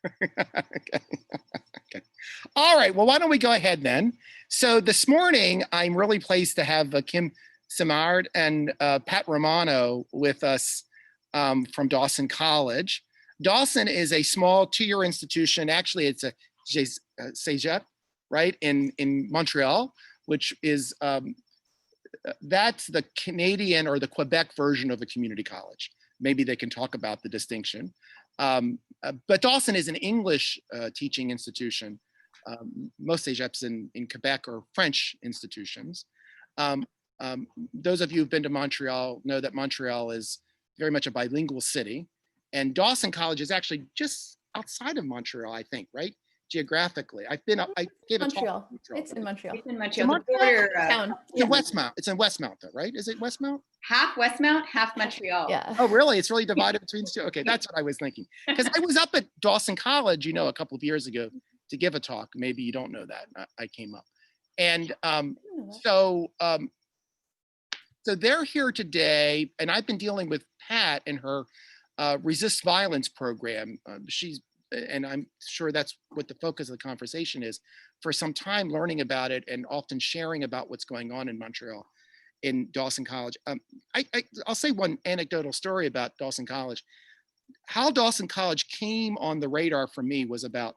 Okay. Okay. All right. Well, why don't we go ahead then? So this morning, I'm really pleased to have Kim Simard and Pat Romano with us from Dawson College. Dawson is a small two-year institution. Actually, it's a Cégep, right, in Montreal, which is, that's the Canadian or the Quebec version of a community college. Maybe they can talk about the distinction. But Dawson is an English teaching institution. Most Cégeps in Quebec are French institutions. Those of you who've been to Montreal know that Montreal is very much a bilingual city. And Dawson College is actually just outside of Montreal, I think, right? Geographically. I gave a talk. Montreal. It's in Montreal. It's in Montreal. The border, town. It's in Westmount. It's in Westmount though, right? Is it Westmount? Half Westmount, half Montreal. Yeah. Oh, really? It's really divided between the two? Okay, that's what I was thinking. Because I was up at Dawson College, you know, a couple of years ago to give a talk. Maybe you don't know that. I came up. And so they're here today, and I've been dealing with Pat and her resist violence program. And I'm sure that's what the focus of the conversation is, for some time learning about it and often sharing about what's going on in Montreal, in Dawson College. I'll say one anecdotal story about Dawson College. How Dawson College came on the radar for me was about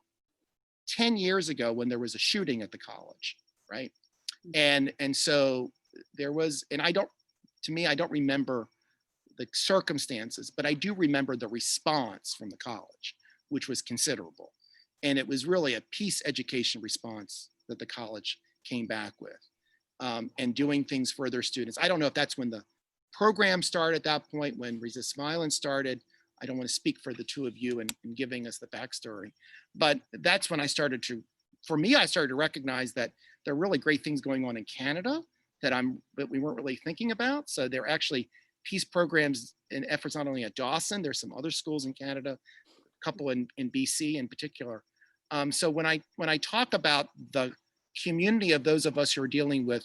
10 years ago when there was a shooting at the college, right? And so there was, and I don't remember the circumstances, but I do remember the response from the college, which was considerable. And it was really a peace education response that the college came back with, and doing things for their students. I don't know if that's when the program started at that point, when resist violence started. I don't want to speak for the two of you in giving us the backstory, but that's when I started to recognize that there are really great things going on in Canada that we weren't really thinking about. So there are actually peace programs and efforts not only at Dawson, there's some other schools in Canada, couple in BC in particular. So when I talk about the community of those of us who are dealing with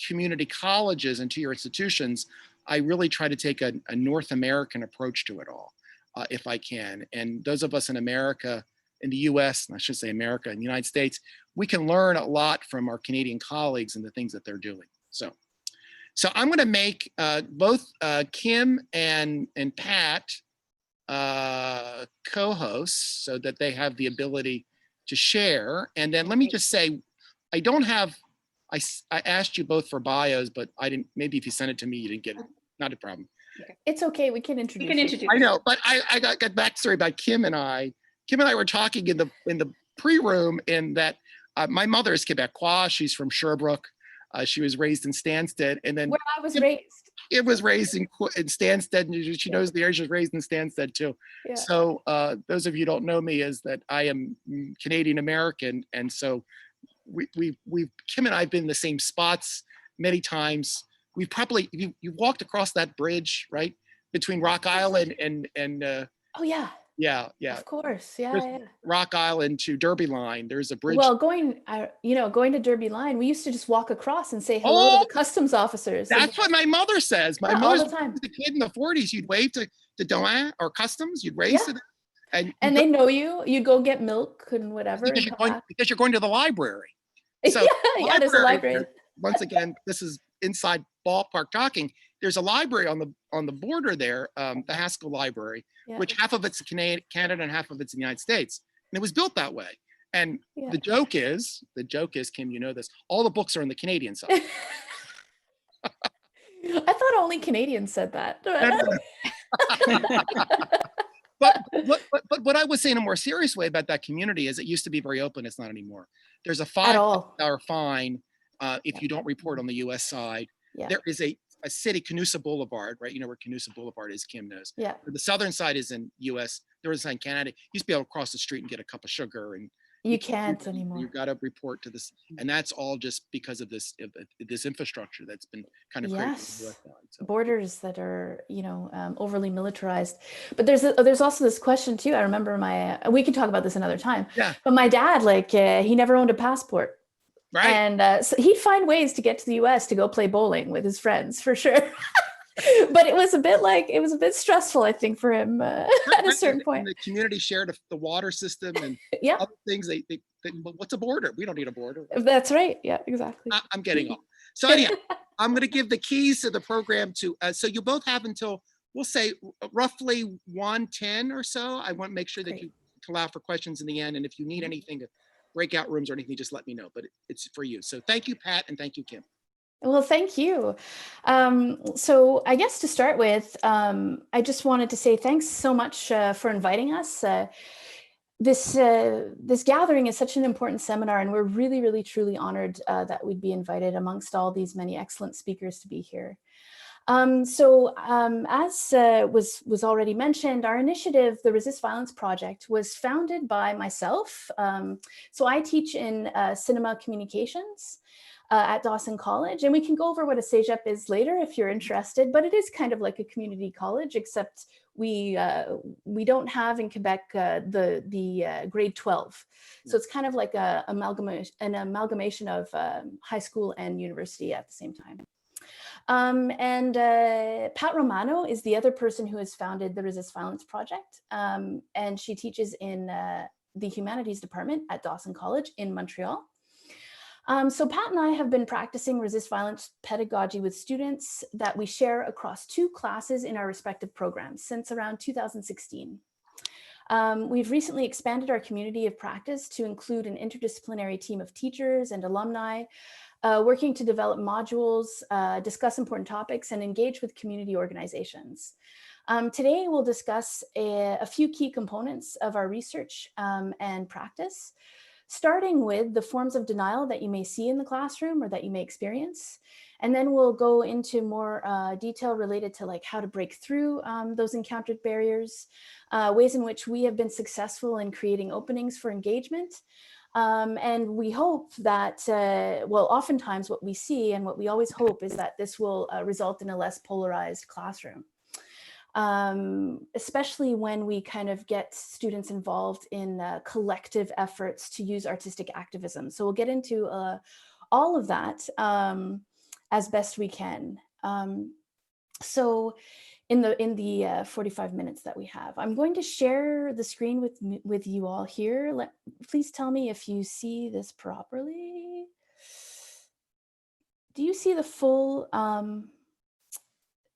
community colleges and two-year institutions, I really try to take a North American approach to it all, if I can. And those of us in America, in the US, and I should say America, in the United States, we can learn a lot from our Canadian colleagues and the things that they're doing. So I'm gonna make both Kim and Pat co-hosts so that they have the ability to share. And then let me just say, I asked you both for bios, but I didn't, maybe if you sent it to me, you didn't get it. Not a problem. It's okay, we can introduce you. I know, but I got backstory about Kim and I. Kim and I were talking in the pre-room in that my mother is Quebecois, she's from Sherbrooke. She was raised in Stansted, and then where I was raised. It was raised in Stansted, and she knows the area. She was raised in Stansted too. Yeah. So those of you who don't know me is that I am Canadian American, and so Kim and I have been in the same spots many times. We've probably you walked across that bridge, right, between Rock Island and oh yeah. Yeah. Of course, yeah. Rock Island to Derby Line. There's a bridge. Well, going to Derby Line, we used to just walk across and say hello to the customs officers. That's what my mother says. My mother, all the time. As a kid in the 40s, you'd wave to douane or customs. You'd raise to them, and they know you. You'd go get milk and whatever. Because you're going to the library. So there's a library. Once again, this is inside ballpark talking. There's a library on the border there, the Haskell Library, which half of it's in Canada and half of it's in the United States. And it was built that way. And the joke is, Kim, you know this, all the books are on the Canadian side. I thought only Canadians said that. But what I was saying in a more serious way about that community is it used to be very open. It's not anymore. There's a $5 fine if you don't report on the US side. Yeah. There is a city, Canusa Boulevard, right? You know where Canusa Boulevard is, Kim knows. Yeah. The southern side is in US, there is in Canada. You used to be able to cross the street and get a cup of sugar, and you can't anymore. You've got to report to this. And that's all just because of this infrastructure that's been kind of created. So. Borders that are, overly militarized. But there's also this question too. I remember we can talk about this another time. Yeah. But my dad, he never owned a passport. Right. And so he'd find ways to get to the US to go play bowling with his friends, for sure. But it was a bit stressful, I think, for him at a certain And point. the community shared the water system and Yeah, other things. What's a border? We don't need a border. that's right. Yeah, exactly. I'm getting off. So anyhow, I'm going to give the keys to the program to, so you both have until, we'll say roughly 1:10 or so. I want to make sure that Great. you can allow for questions in the end. And if you need anything, breakout rooms or anything, just let me know, but it's for you. So thank you, Pat, and thank you, Kim. Well, thank you. So I guess to start with, I just wanted to say thanks so much for inviting us. This gathering is such an important seminar, and we're really, really, truly honored that we'd be invited amongst all these many excellent speakers to be here. As was already mentioned, our initiative, the Resist Violence Project, was founded by myself. So I teach in cinema communications at Dawson College, and we can go over what a CEGEP is later if you're interested, but it is kind of like a community college, except we don't have in Quebec the grade 12. So it's kind of like an amalgamation of high school and university at the same time. Pat Romano is the other person who has founded the Resist Violence Project, and she teaches in the humanities department at Dawson College in Montreal. So Pat and I have been practicing resist violence pedagogy with students that we share across 2 classes in our respective programs since around 2016. We've recently expanded our community of practice to include an interdisciplinary team of teachers and alumni, working to develop modules, discuss important topics, and engage with community organizations. Today, we'll discuss a few key components of our research and practice, starting with the forms of denial that you may see in the classroom or that you may experience. And then we'll go into more detail related to like how to break through those encountered barriers, ways in which we have been successful in creating openings for engagement. And we hope that, well, oftentimes what we see and what we always hope is that this will result in a less polarized classroom. Especially when we kind of get students involved in collective efforts to use artistic activism. So we'll get into all of that as best we can. So in the 45 minutes that we have, I'm going to share the screen with you all here. Please tell me if you see this properly. Do you see the full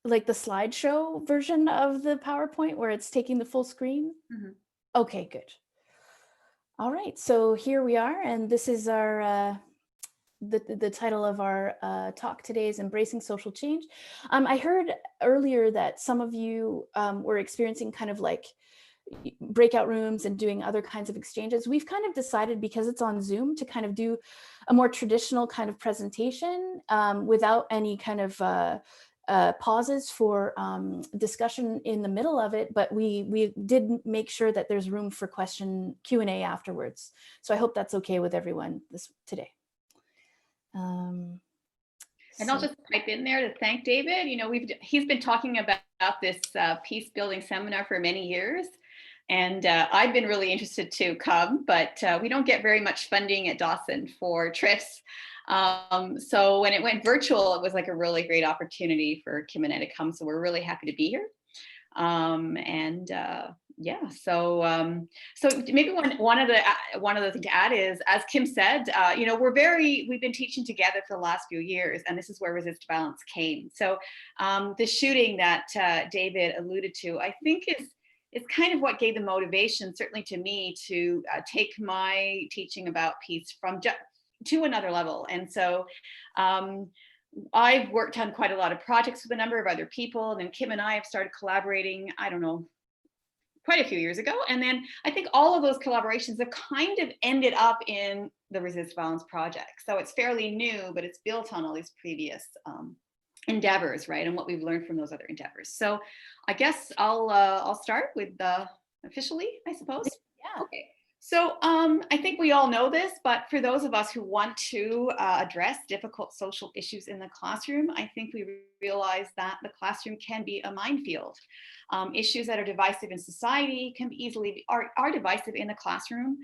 like the slideshow version of the PowerPoint where it's taking the full screen? Mm-hmm. Okay, good. All right, so here we are, and this is our the title of our talk today is Embracing Social Change. I heard earlier that some of you were experiencing kind of like breakout rooms and doing other kinds of exchanges. We've kind of decided, because it's on Zoom, to kind of do a more traditional kind of presentation without any kind of pauses for discussion in the middle of it, but we did make sure that there's room for Q&A afterwards. So I hope that's okay with everyone today. And I'll just pipe in there to thank David. You know, he's been talking about this peace building seminar for many years. And I've been really interested to come, but we don't get very much funding at Dawson for trips. So when it went virtual, it was like a really great opportunity for Kim and I to come. So we're really happy to be here. Yeah, so maybe one of the things to add is, as Kim said, you know, we've been teaching together for the last few years, and this is where resist violence came. So the shooting that David alluded to, I think is kind of what gave the motivation, certainly to me, to take my teaching about peace to another level. And so I've worked on quite a lot of projects with a number of other people, and then Kim and I have started collaborating, I don't know, quite a few years ago. And then I think all of those collaborations have kind of ended up in the Resist Violence Project. So it's fairly new, but it's built on all these previous endeavors, right? And what we've learned from those other endeavors. So I guess I'll start with officially, I suppose. Yeah. Okay. So I think we all know this, but for those of us who want to address difficult social issues in the classroom, I think we realize that the classroom can be a minefield. Issues that are divisive in society can be are divisive in the classroom.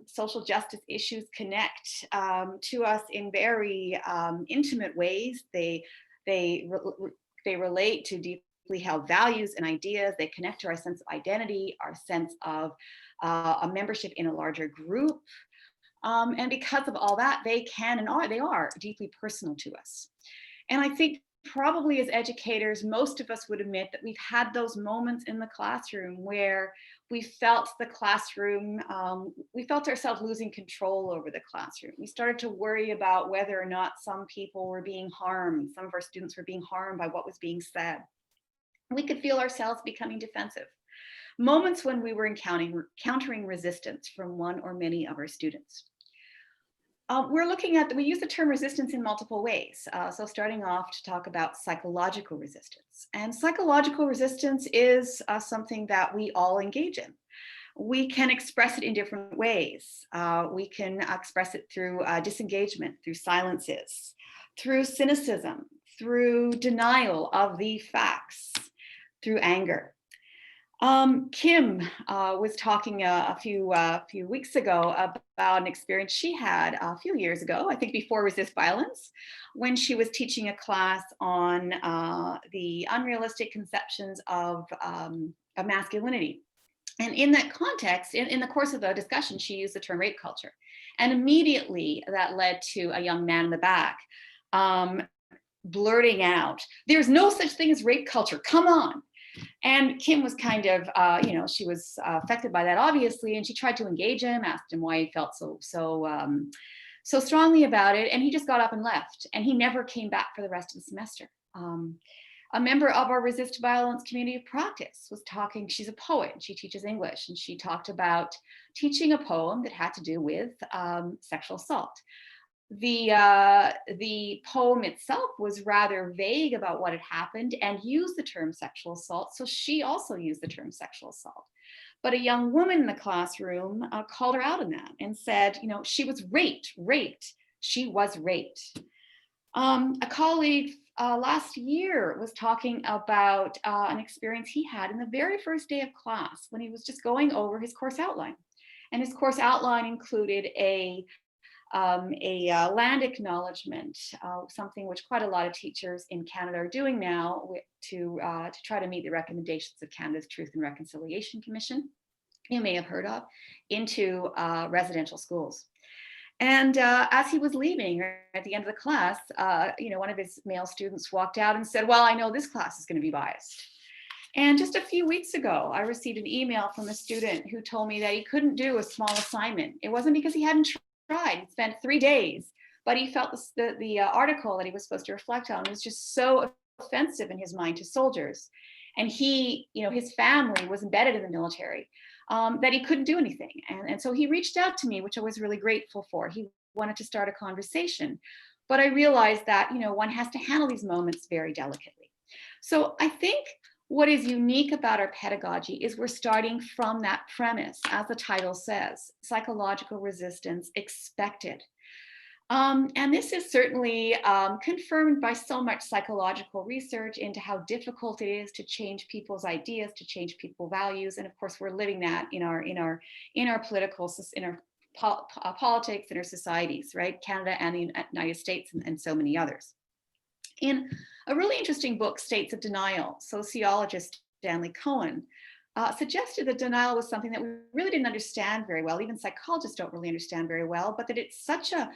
Social justice issues connect to us in very intimate ways. They they relate to deeply held values and ideas. They connect to our sense of identity, our sense of a membership in a larger group. And because of all that, they are deeply personal to us. And I think probably as educators, most of us would admit that we've had those moments in the classroom where we felt the classroom, we felt ourselves losing control over the classroom. We started to worry about whether or not some people were being harmed. Some of our students were being harmed by what was being said. We could feel ourselves becoming defensive. Moments when we were encountering resistance from one or many of our students. We use the term resistance in multiple ways. So starting off to talk about psychological resistance. And psychological resistance is something that we all engage in. We can express it in different ways. We can express it through disengagement, through silences, through cynicism, through denial of the facts, through anger. Kim was talking a few weeks ago about an experience she had a few years ago, I think before Resist Violence, when she was teaching a class on the unrealistic conceptions of masculinity. And in that context, in the course of the discussion, she used the term rape culture. And immediately that led to a young man in the back blurting out, "There's no such thing as rape culture, come on." And Kim was kind of, she was affected by that, obviously, and she tried to engage him, asked him why he felt so strongly about it, and he just got up and left, and he never came back for the rest of the semester. A member of our Resist Violence community of practice was talking, she's a poet, and she teaches English, and she talked about teaching a poem that had to do with sexual assault. The poem itself was rather vague about what had happened and used the term sexual assault. So she also used the term sexual assault. But a young woman in the classroom called her out on that and said, she was raped. She was raped. A colleague last year was talking about an experience he had in the very first day of class when he was just going over his course outline. And his course outline included a land acknowledgement, something which quite a lot of teachers in Canada are doing now to try to meet the recommendations of Canada's Truth and Reconciliation Commission, you may have heard of, into residential schools. And as he was leaving at the end of the class, one of his male students walked out and said, "Well, I know this class is going to be biased." And just a few weeks ago, I received an email from a student who told me that he couldn't do a small assignment. It wasn't because he hadn't tried. He spent 3 days, but he felt the article that he was supposed to reflect on was just so offensive in his mind to soldiers. And he, his family was embedded in the military, that he couldn't do anything. And so he reached out to me, which I was really grateful for. He wanted to start a conversation, but I realized that, one has to handle these moments very delicately. So I think what is unique about our pedagogy is we're starting from that premise, as the title says, psychological resistance expected. And this is certainly confirmed by so much psychological research into how difficult it is to change people's ideas, to change people's values. And of course, we're living that in our politics, in our societies, right? Canada and the United States and so many others. In a really interesting book, States of Denial, sociologist Stanley Cohen suggested that denial was something that we really didn't understand very well. Even psychologists don't really understand very well, but that it's such a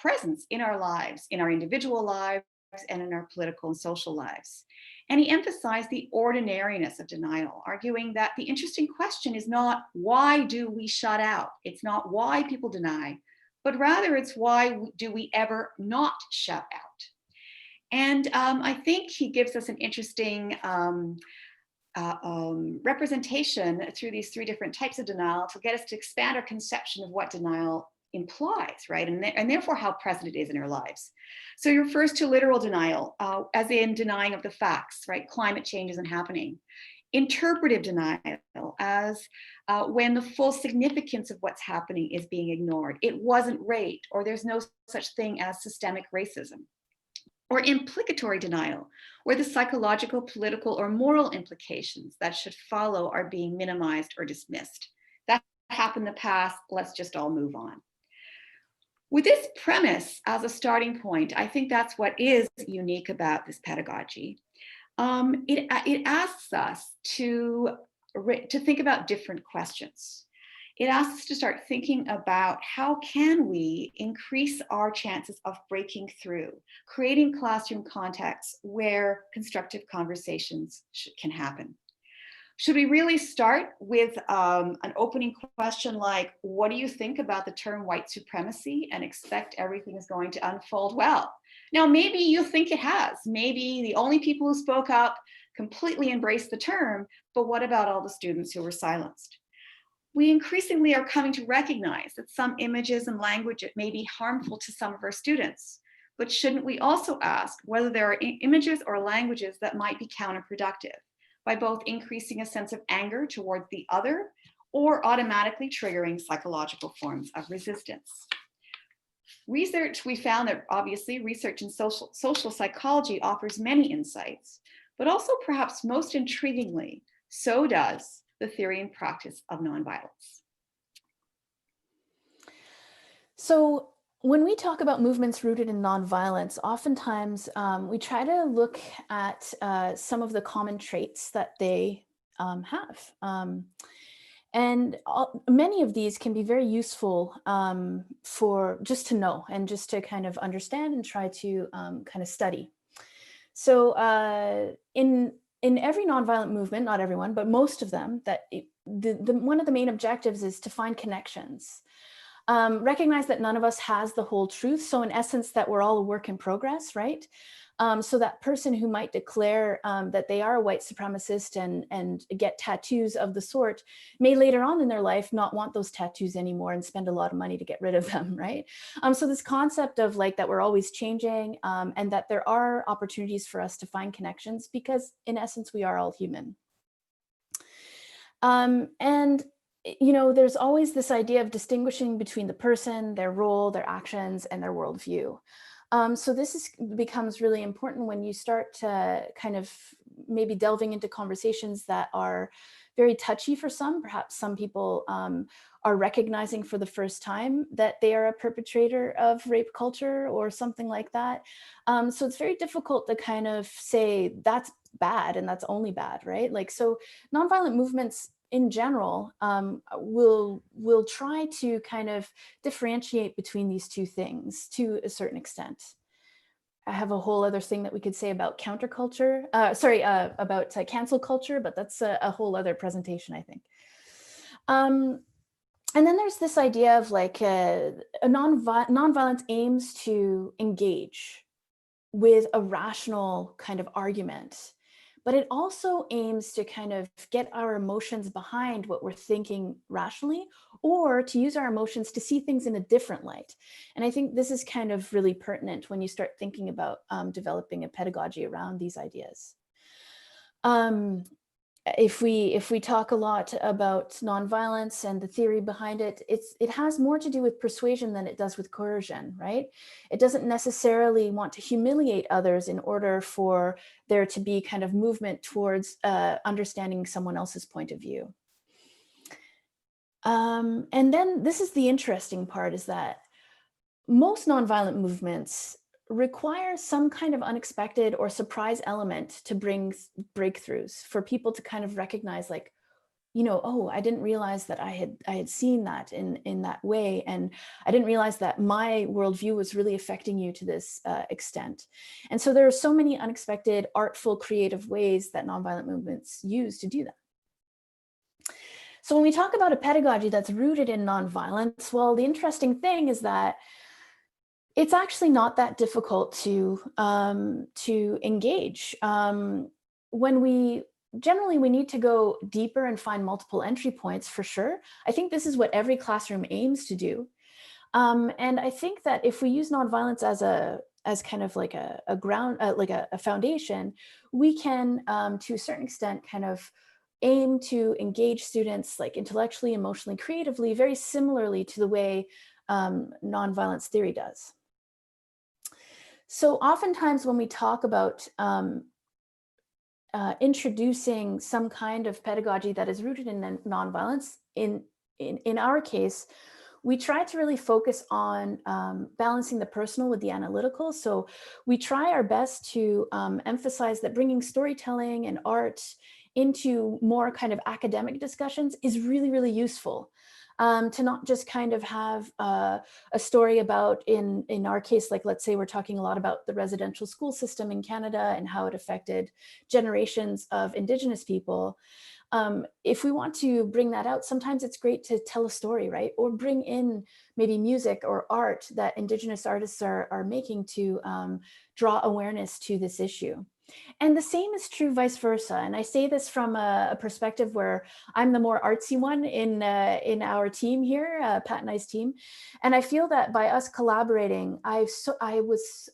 presence in our lives, in our individual lives, and in our political and social lives. And he emphasized the ordinariness of denial, arguing that the interesting question is not why do we shut out? It's not why people deny, but rather it's why do we ever not shut out? And I think he gives us an interesting representation through these 3 different types of denial to get us to expand our conception of what denial implies, right? And therefore how present it is in our lives. So he refers to literal denial, as in denying of the facts, right? Climate change isn't happening. Interpretive denial, as when the full significance of what's happening is being ignored. It wasn't rape, or there's no such thing as systemic racism. Or implicatory denial, where the psychological, political, or moral implications that should follow are being minimized or dismissed. That happened in the past, let's just all move on. With this premise as a starting point, I think that's what is unique about this pedagogy. It asks us to think about different questions. It asks us to start thinking about how can we increase our chances of breaking through, creating classroom contexts where constructive conversations can happen. Should we really start with an opening question like, what do you think about the term white supremacy, and expect everything is going to unfold well? Now, maybe you think it has. Maybe the only people who spoke up completely embraced the term, but what about all the students who were silenced? We increasingly are coming to recognize that some images and language may be harmful to some of our students, but shouldn't we also ask whether there are images or languages that might be counterproductive, by both increasing a sense of anger towards the other or automatically triggering psychological forms of resistance? Research, we found that obviously research in social psychology offers many insights, but also perhaps most intriguingly, so does the theory and practice of nonviolence. So when we talk about movements rooted in nonviolence, oftentimes we try to look at some of the common traits that they have. And many of these can be very useful for just to know and just to kind of understand and try to kind of study. So in every nonviolent movement, not everyone, but most of them, one of the main objectives is to find connections. Recognize that none of us has the whole truth. So in essence, that we're all a work in progress, right? So that person who might declare that they are a white supremacist and get tattoos of the sort may later on in their life not want those tattoos anymore and spend a lot of money to get rid of them, right? So this concept of like that we're always changing and that there are opportunities for us to find connections, because in essence, we are all human. And there's always this idea of distinguishing between the person, their role, their actions, and their worldview. So this becomes really important when you start to kind of maybe delving into conversations that are very touchy for some. Perhaps some people are recognizing for the first time that they are a perpetrator of rape culture or something like that. So it's very difficult to kind of say that's bad and that's only bad, right? Like, so nonviolent movements in general will try to kind of differentiate between these two things to a certain extent. I have a whole other thing that we could say about counterculture, about cancel culture, but that's a whole other presentation, I think. And then there's this idea of like nonviolence aims to engage with a rational kind of argument, but it also aims to kind of get our emotions behind what we're thinking rationally, or to use our emotions to see things in a different light. And I think this is kind of really pertinent when you start thinking about developing a pedagogy around these ideas. If we talk a lot about nonviolence and the theory behind it, it has more to do with persuasion than it does with coercion, right? It doesn't necessarily want to humiliate others in order for there to be kind of movement towards understanding someone else's point of view. And then this is the interesting part, is that most nonviolent movements require some kind of unexpected or surprise element to bring breakthroughs, for people to kind of recognize, like, oh, I didn't realize that I had seen that in that way, and I didn't realize that my worldview was really affecting you to this extent. And so there are so many unexpected, artful, creative ways that nonviolent movements use to do that. So when we talk about a pedagogy that's rooted in nonviolence, well, the interesting thing is that it's actually not that difficult to engage. When we need to go deeper and find multiple entry points, for sure. I think this is what every classroom aims to do. And I think that if we use nonviolence as kind of like a ground, like a foundation, we can, to a certain extent, kind of aim to engage students like intellectually, emotionally, creatively, very similarly to the way nonviolence theory does. So oftentimes when we talk about introducing some kind of pedagogy that is rooted in nonviolence, in our case, we try to really focus on balancing the personal with the analytical. So we try our best to emphasize that bringing storytelling and art into more kind of academic discussions is really, really useful. To not just kind of have a story about, in our case, like let's say we're talking a lot about the residential school system in Canada and how it affected generations of Indigenous people. If we want to bring that out, sometimes it's great to tell a story, right? Or bring in maybe music or art that Indigenous artists are making to draw awareness to this issue. And the same is true vice versa. And I say this from a perspective where I'm the more artsy one in our team here, Pat and I's team. And I feel that by us collaborating, I was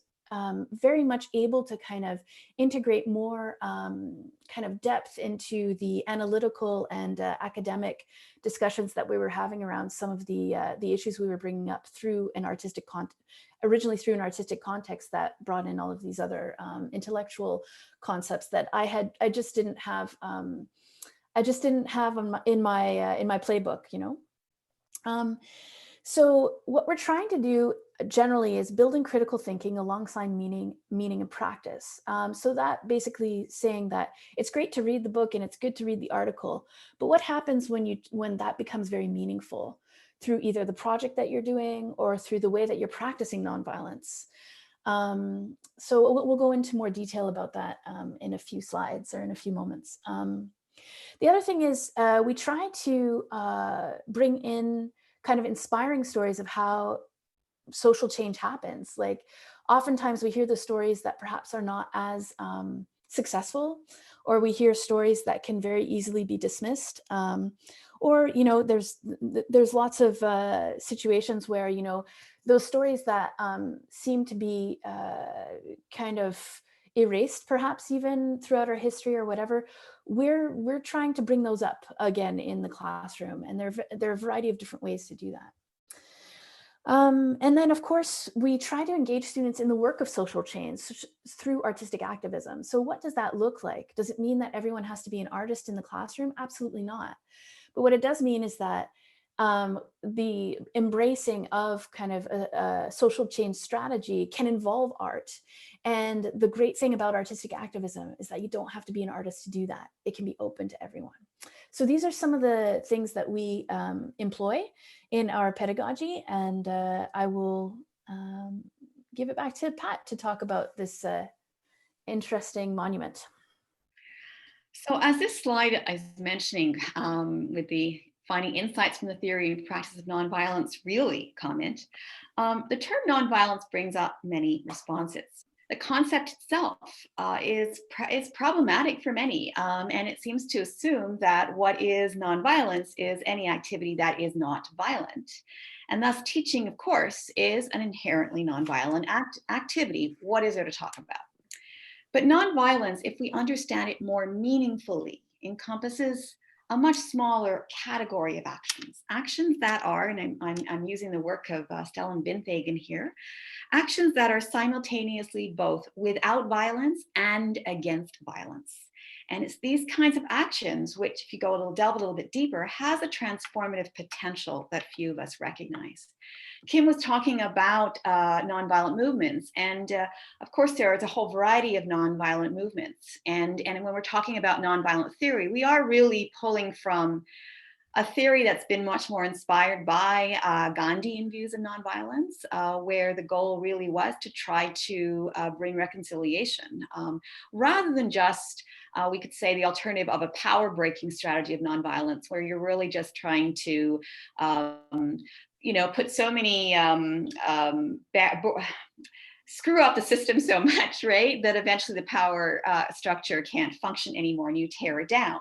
very much able to kind of integrate more kind of depth into the analytical and academic discussions that we were having around some of the issues we were bringing up through an artistic originally through an artistic context that brought in all of these other intellectual concepts that I just didn't have in my playbook, you know. So what we're trying to do generally is building critical thinking alongside meaning and practice. So that basically saying that it's great to read the book and it's good to read the article, but what happens when that becomes very meaningful through either the project that you're doing or through the way that you're practicing nonviolence? So we'll go into more detail about that in a few slides or in a few moments. The other thing is we try to bring in kind of inspiring stories of how social change happens. Like oftentimes we hear the stories that perhaps are not as successful, or we hear stories that can very easily be dismissed. Or, you know, there's lots of situations where, you know, those stories that seem to be kind of erased, perhaps even throughout our history or whatever, we're trying to bring those up again in the classroom. And there are a variety of different ways to do that. And then, of course, we try to engage students in the work of social change through artistic activism. So what does that look like? Does it mean that everyone has to be an artist in the classroom? Absolutely not. But what it does mean is that the embracing of kind of a social change strategy can involve art. And the great thing about artistic activism is that you don't have to be an artist to do that. It can be open to everyone. So these are some of the things that we employ in our pedagogy, and I will give it back to Pat to talk about this interesting monument. So as this slide is mentioning with the finding insights from the theory and practice of nonviolence really comment, the term nonviolence brings up many responses. The concept itself is problematic for many, and it seems to assume that what is nonviolence is any activity that is not violent. And thus teaching, of course, is an inherently nonviolent activity. What is there to talk about? But nonviolence, if we understand it more meaningfully, encompasses a much smaller category of actions. Actions that are, and I'm using the work of Stellan Binthagen here, actions that are simultaneously both without violence and against violence. And it's these kinds of actions, which if you delve a little bit deeper, has a transformative potential that few of us recognize. Kim was talking about nonviolent movements, and of course there is a whole variety of nonviolent movements. And when we're talking about nonviolent theory, we are really pulling from a theory that's been much more inspired by Gandhian views of nonviolence, where the goal really was to try to bring reconciliation, rather than just, we could say, the alternative of a power-breaking strategy of nonviolence, where you're really just trying to put so many, screw up the system so much, right, that eventually the power structure can't function anymore and you tear it down.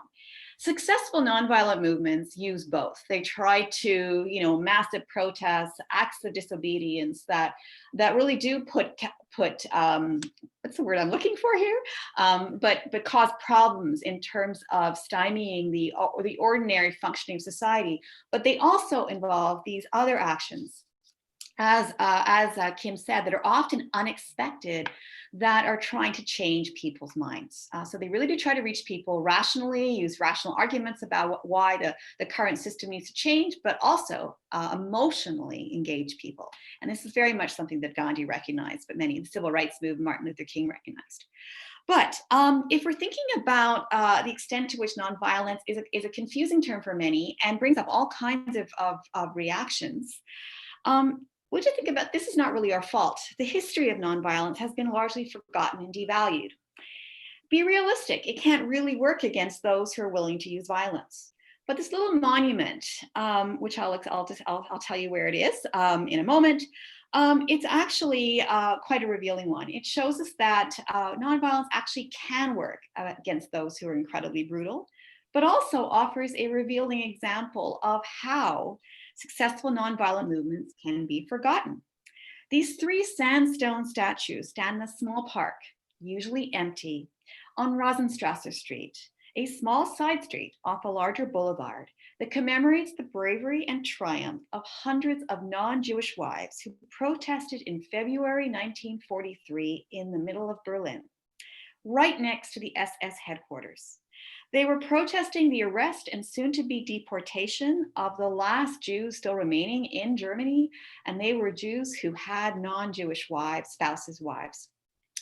Successful nonviolent movements use both. They try to, massive protests, acts of disobedience that really do put what's the word I'm looking for here? But cause problems in terms of stymieing the ordinary functioning of society. But they also involve these other actions as Kim said, that are often unexpected, that are trying to change people's minds. So they really do try to reach people rationally, use rational arguments about why the current system needs to change, but also emotionally engage people. And this is very much something that Gandhi recognized, but many in the civil rights movement, Martin Luther King recognized. But if we're thinking about the extent to which nonviolence is a confusing term for many and brings up all kinds of reactions, what do you think about this? Is not really our fault. The history of nonviolence has been largely forgotten and devalued. Be realistic. It can't really work against those who are willing to use violence. But this little monument, which I'll tell you where it is in a moment, it's actually quite a revealing one. It shows us that nonviolence actually can work against those who are incredibly brutal, but also offers a revealing example of how successful nonviolent movements can be forgotten. These 3 sandstone statues stand in a small park, usually empty, on Rosenstrasser Street, a small side street off a larger boulevard that commemorates the bravery and triumph of hundreds of non-Jewish wives who protested in February 1943 in the middle of Berlin, right next to the SS headquarters. They were protesting the arrest and soon-to-be deportation of the last Jews still remaining in Germany, and they were Jews who had non-Jewish wives, spouses' wives.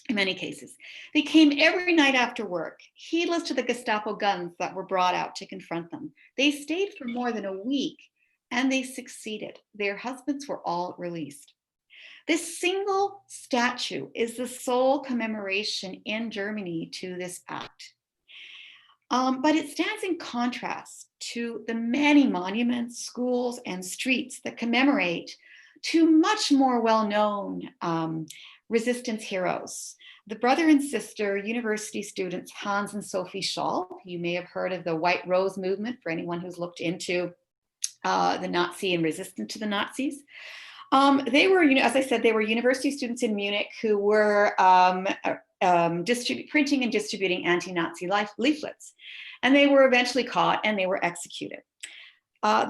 In many cases, they came every night after work, heedless to the Gestapo guns that were brought out to confront them. They stayed for more than a week, and they succeeded. Their husbands were all released. This single statue is the sole commemoration in Germany to this act. But it stands in contrast to the many monuments, schools, and streets that commemorate two much more well-known resistance heroes. The brother and sister university students, Hans and Sophie Scholl. You may have heard of the White Rose movement for anyone who's looked into the Nazi and resistant to the Nazis. They were, as I said, they were university students in Munich who were printing and distributing anti-Nazi leaflets. And they were eventually caught and they were executed.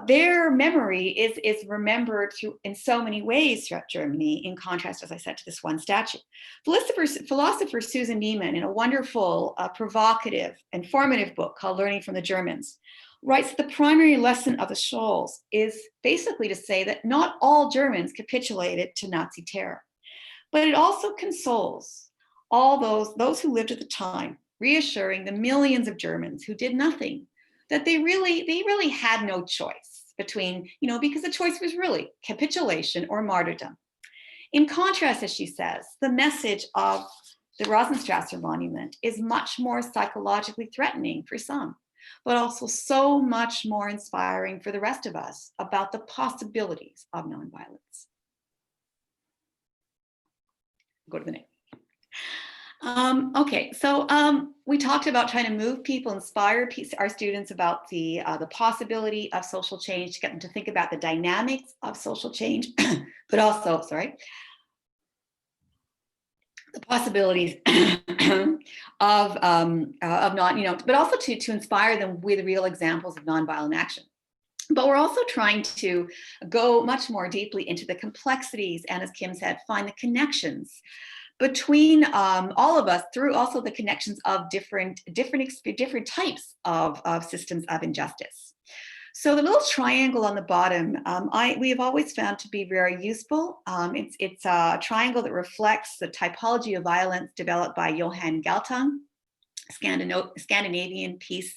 Their memory is remembered in so many ways throughout Germany, in contrast, as I said, to this one statue. Philosopher Susan Neiman, in a wonderful, provocative, informative book called Learning from the Germans, writes that the primary lesson of the Scholls is basically to say that not all Germans capitulated to Nazi terror, but it also consoles all those who lived at the time, reassuring the millions of Germans who did nothing, that they really had no choice between, because the choice was really capitulation or martyrdom. In contrast, as she says, the message of the Rosenstrasser monument is much more psychologically threatening for some, but also so much more inspiring for the rest of us about the possibilities of nonviolence. Go to the next. Okay, so we talked about trying to move people, inspire our students about the possibility of social change, to get them to think about the dynamics of social change, but also, the possibilities of not, but also to inspire them with real examples of nonviolent action. But we're also trying to go much more deeply into the complexities, and as Kim said, find the connections between all of us, through also the connections of different types of systems of injustice. So the little triangle on the bottom, we have always found to be very useful. It's a triangle that reflects the typology of violence developed by Johan Galtung, Scandinavian peace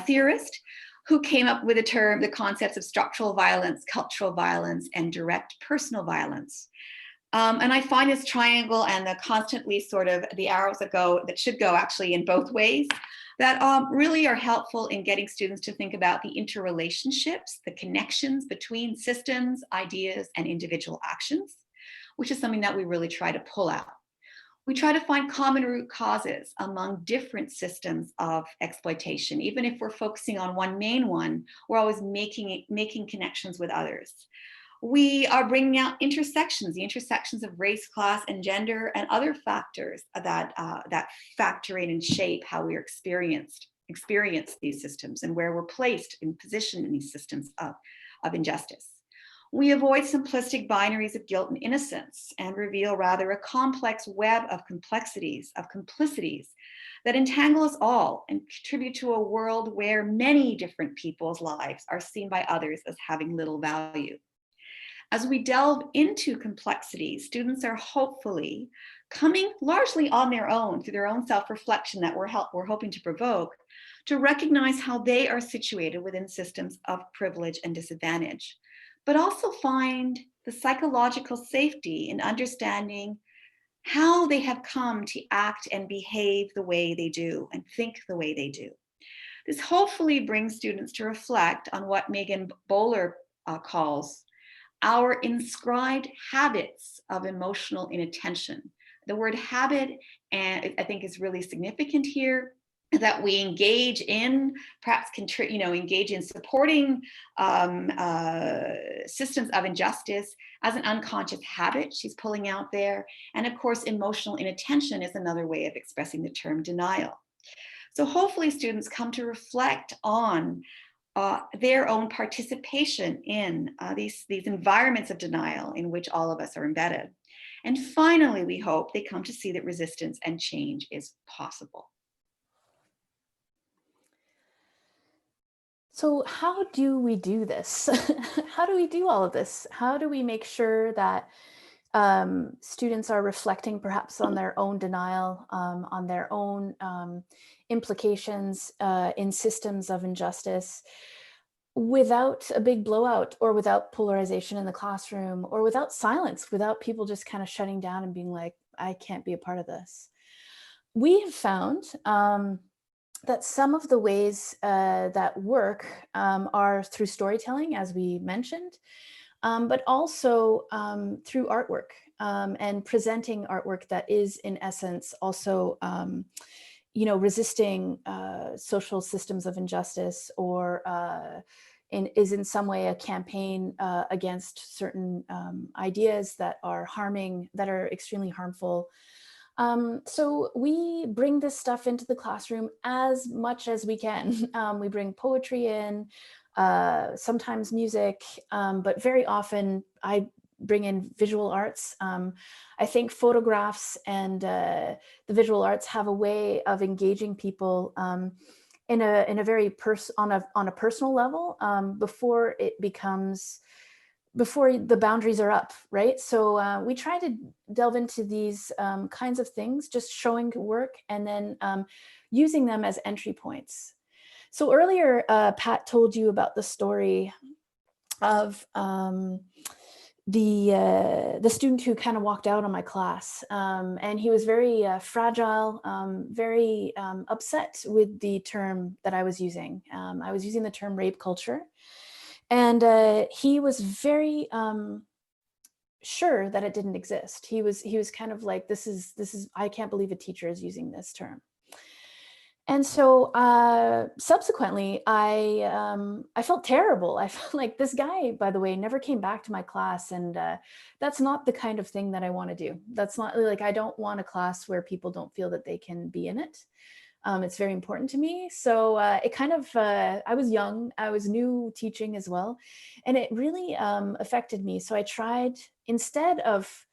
theorist, who came up with the concepts of structural violence, cultural violence, and direct personal violence. And I find this triangle and the constantly the arrows that should go actually in both ways, that really are helpful in getting students to think about the interrelationships, the connections between systems, ideas, and individual actions, which is something that we really try to pull out. We try to find common root causes among different systems of exploitation. Even if we're focusing on one main one, we're always making connections with others. We are bringing out the intersections of race, class, and gender, and other factors that factor in and shape how we experience these systems and where we're placed in position in these systems of injustice. We avoid simplistic binaries of guilt and innocence and reveal rather a complex web of complexities, of complicities that entangle us all and contribute to a world where many different people's lives are seen by others as having little value. As we delve into complexities, students are hopefully coming largely on their own through their own self-reflection that we're hoping to provoke, to recognize how they are situated within systems of privilege and disadvantage, but also find the psychological safety in understanding how they have come to act and behave the way they do and think the way they do. This hopefully brings students to reflect on what Megan Bowler calls our inscribed habits of emotional inattention. The word habit, and I think is really significant here, that we engage in, perhaps engage in supporting systems of injustice as an unconscious habit she's pulling out there. And of course, emotional inattention is another way of expressing the term denial. So hopefully students come to reflect on their own participation in these environments of denial in which all of us are embedded. And finally, we hope they come to see that resistance and change is possible. So how do we do this? How do we do all of this? How do we make sure that students are reflecting perhaps on their own denial, on their own implications in systems of injustice, without a big blowout, or without polarization in the classroom, or without silence, without people just kind of shutting down and being like, I can't be a part of this? We have found that some of the ways that work are through storytelling, as we mentioned, but also through artwork and presenting artwork that is in essence also resisting social systems of injustice, or is in some way a campaign against certain ideas that are extremely harmful. So we bring this stuff into the classroom as much as we can. We bring poetry in, sometimes music, but very often I bring in visual arts. I think photographs and the visual arts have a way of engaging people in a very on a personal level before the boundaries are up, right? So we try to delve into these kinds of things, just showing work and then using them as entry points. So earlier, Pat told you about the story of the student who kind of walked out on my class, and he was very fragile, very upset with the term that I was using. I was using the term rape culture, and he was very sure that it didn't exist. He was kind of like, this is I can't believe a teacher is using this term. And so subsequently, I felt terrible. I felt like, this guy, by the way, never came back to my class. And that's not the kind of thing that I want to do. That's not like, I don't want a class where people don't feel that they can be in it. It's very important to me. So it kind of, I was young, I was new teaching as well. And it really affected me. So I tried, instead of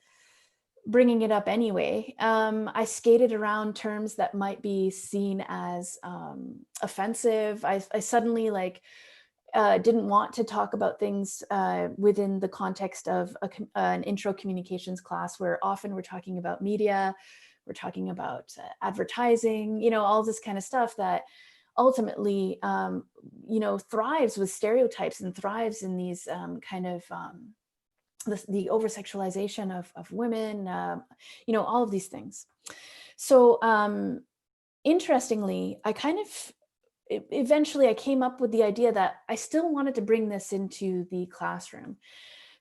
bringing it up anyway, I skated around terms that might be seen as offensive. I suddenly didn't want to talk about things within the context of an intro communications class, where often we're talking about media, we're talking about advertising, all this kind of stuff that ultimately, thrives with stereotypes and thrives in these kind of the over-sexualization of women, all of these things. So interestingly, eventually I came up with the idea that I still wanted to bring this into the classroom.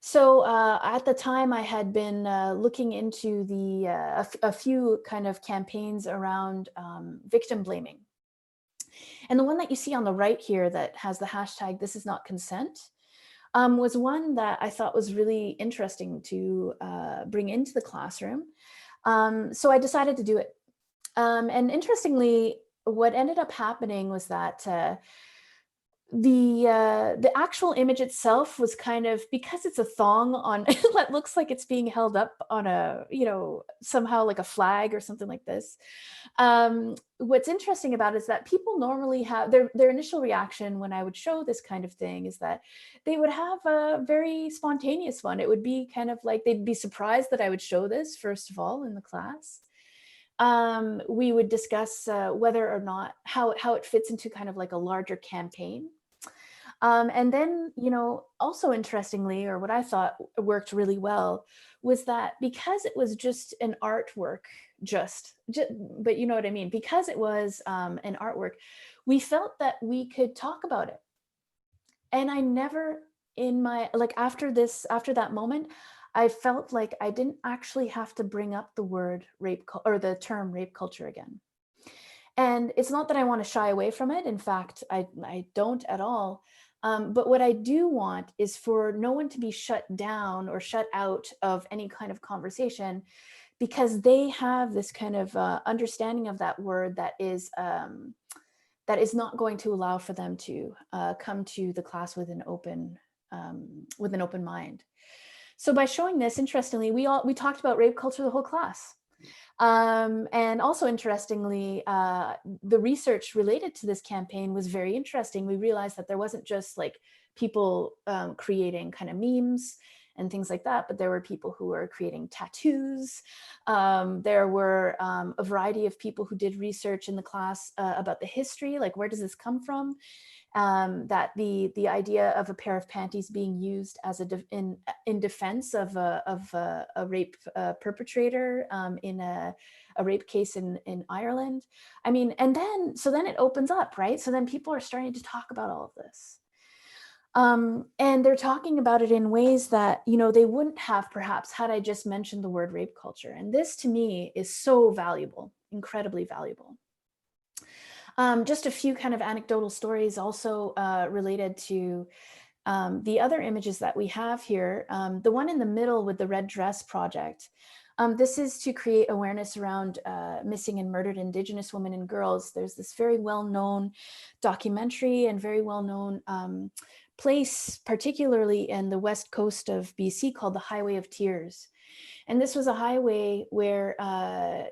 So at the time I had been looking into a few kind of campaigns around victim blaming. And the one that you see on the right here that has the hashtag "This is not consent" was one that I thought was really interesting to bring into the classroom. So I decided to do it. And interestingly, what ended up happening was that the actual image itself was kind of, because it's a thong on, it looks like it's being held up on a, somehow like a flag or something like this. What's interesting about it is that people normally have their initial reaction when I would show this kind of thing is that they would have a very spontaneous one. It would be kind of like they'd be surprised that I would show this, first of all, in the class. We would discuss whether or not how it fits into kind of like a larger campaign. And then, also interestingly, or what I thought worked really well, was that because it was just an artwork, but you know what I mean? Because it was an artwork, we felt that we could talk about it. And I never after that moment, I felt like I didn't actually have to bring up the word or the term rape culture again. And it's not that I want to shy away from it. In fact, I don't at all. But what I do want is for no one to be shut down or shut out of any kind of conversation, because they have this kind of understanding of that word that is not going to allow for them to come to the class with an open mind. So by showing this, interestingly, we talked about rape culture the whole class. And also interestingly, the research related to this campaign was very interesting. We realized that there wasn't just like people creating kind of memes and things like that, but there were people who were creating tattoos. There were a variety of people who did research in the class about the history, like where does this come from? That the idea of a pair of panties being used as in defense of a rape perpetrator in a rape case in Ireland. I mean, and then it opens up, right? So then people are starting to talk about all of this. And they're talking about it in ways that, they wouldn't have perhaps had I just mentioned the word rape culture. And this to me is so valuable, incredibly valuable. Just a few kind of anecdotal stories also related to the other images that we have here. The one in the middle with the red dress project. This is to create awareness around missing and murdered Indigenous women and girls. There's this very well-known documentary and very well-known place, particularly in the west coast of BC, called the Highway of Tears. And this was a highway where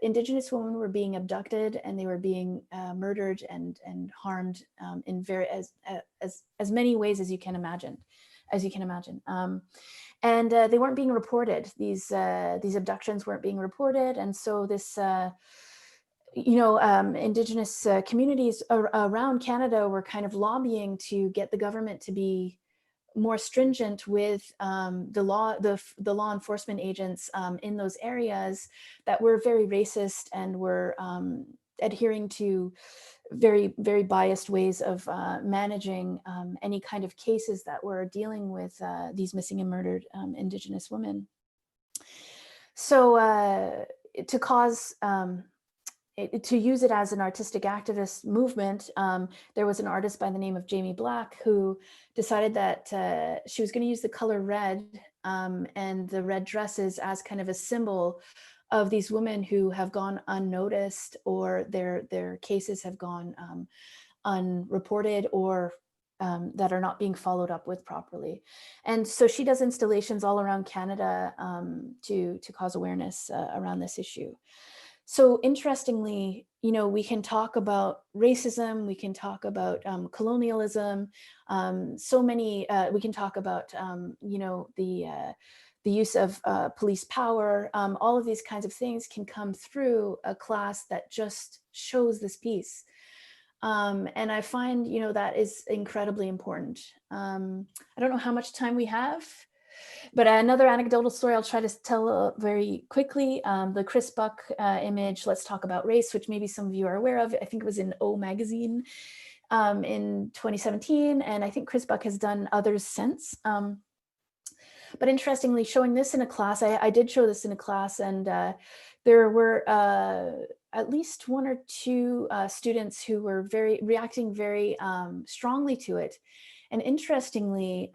Indigenous women were being abducted and they were being murdered and harmed in as many ways as you can imagine. And they weren't being reported. These abductions weren't being reported, and so this. Indigenous communities around Canada were kind of lobbying to get the government to be more stringent with the law enforcement agents in those areas that were very racist and were adhering to very, very biased ways of managing any kind of cases that were dealing with these missing and murdered Indigenous women. So to use it as an artistic activist movement, there was an artist by the name of Jamie Black who decided that she was going to use the color red and the red dresses as kind of a symbol of these women who have gone unnoticed, or their cases have gone unreported, or that are not being followed up with properly. And so she does installations all around Canada to cause awareness around this issue. So interestingly, we can talk about racism, we can talk about colonialism, we can talk about, the use of police power. All of these kinds of things can come through a class that just shows this piece. And I find, that is incredibly important. I don't know how much time we have, but another anecdotal story I'll try to tell very quickly. The Chris Buck image, Let's Talk About Race, which maybe some of you are aware of. I think it was in O Magazine in 2017. And I think Chris Buck has done others since. But interestingly, showing this in a class, I did show this in a class, and there were at least one or two students who were reacting very strongly to it. And interestingly,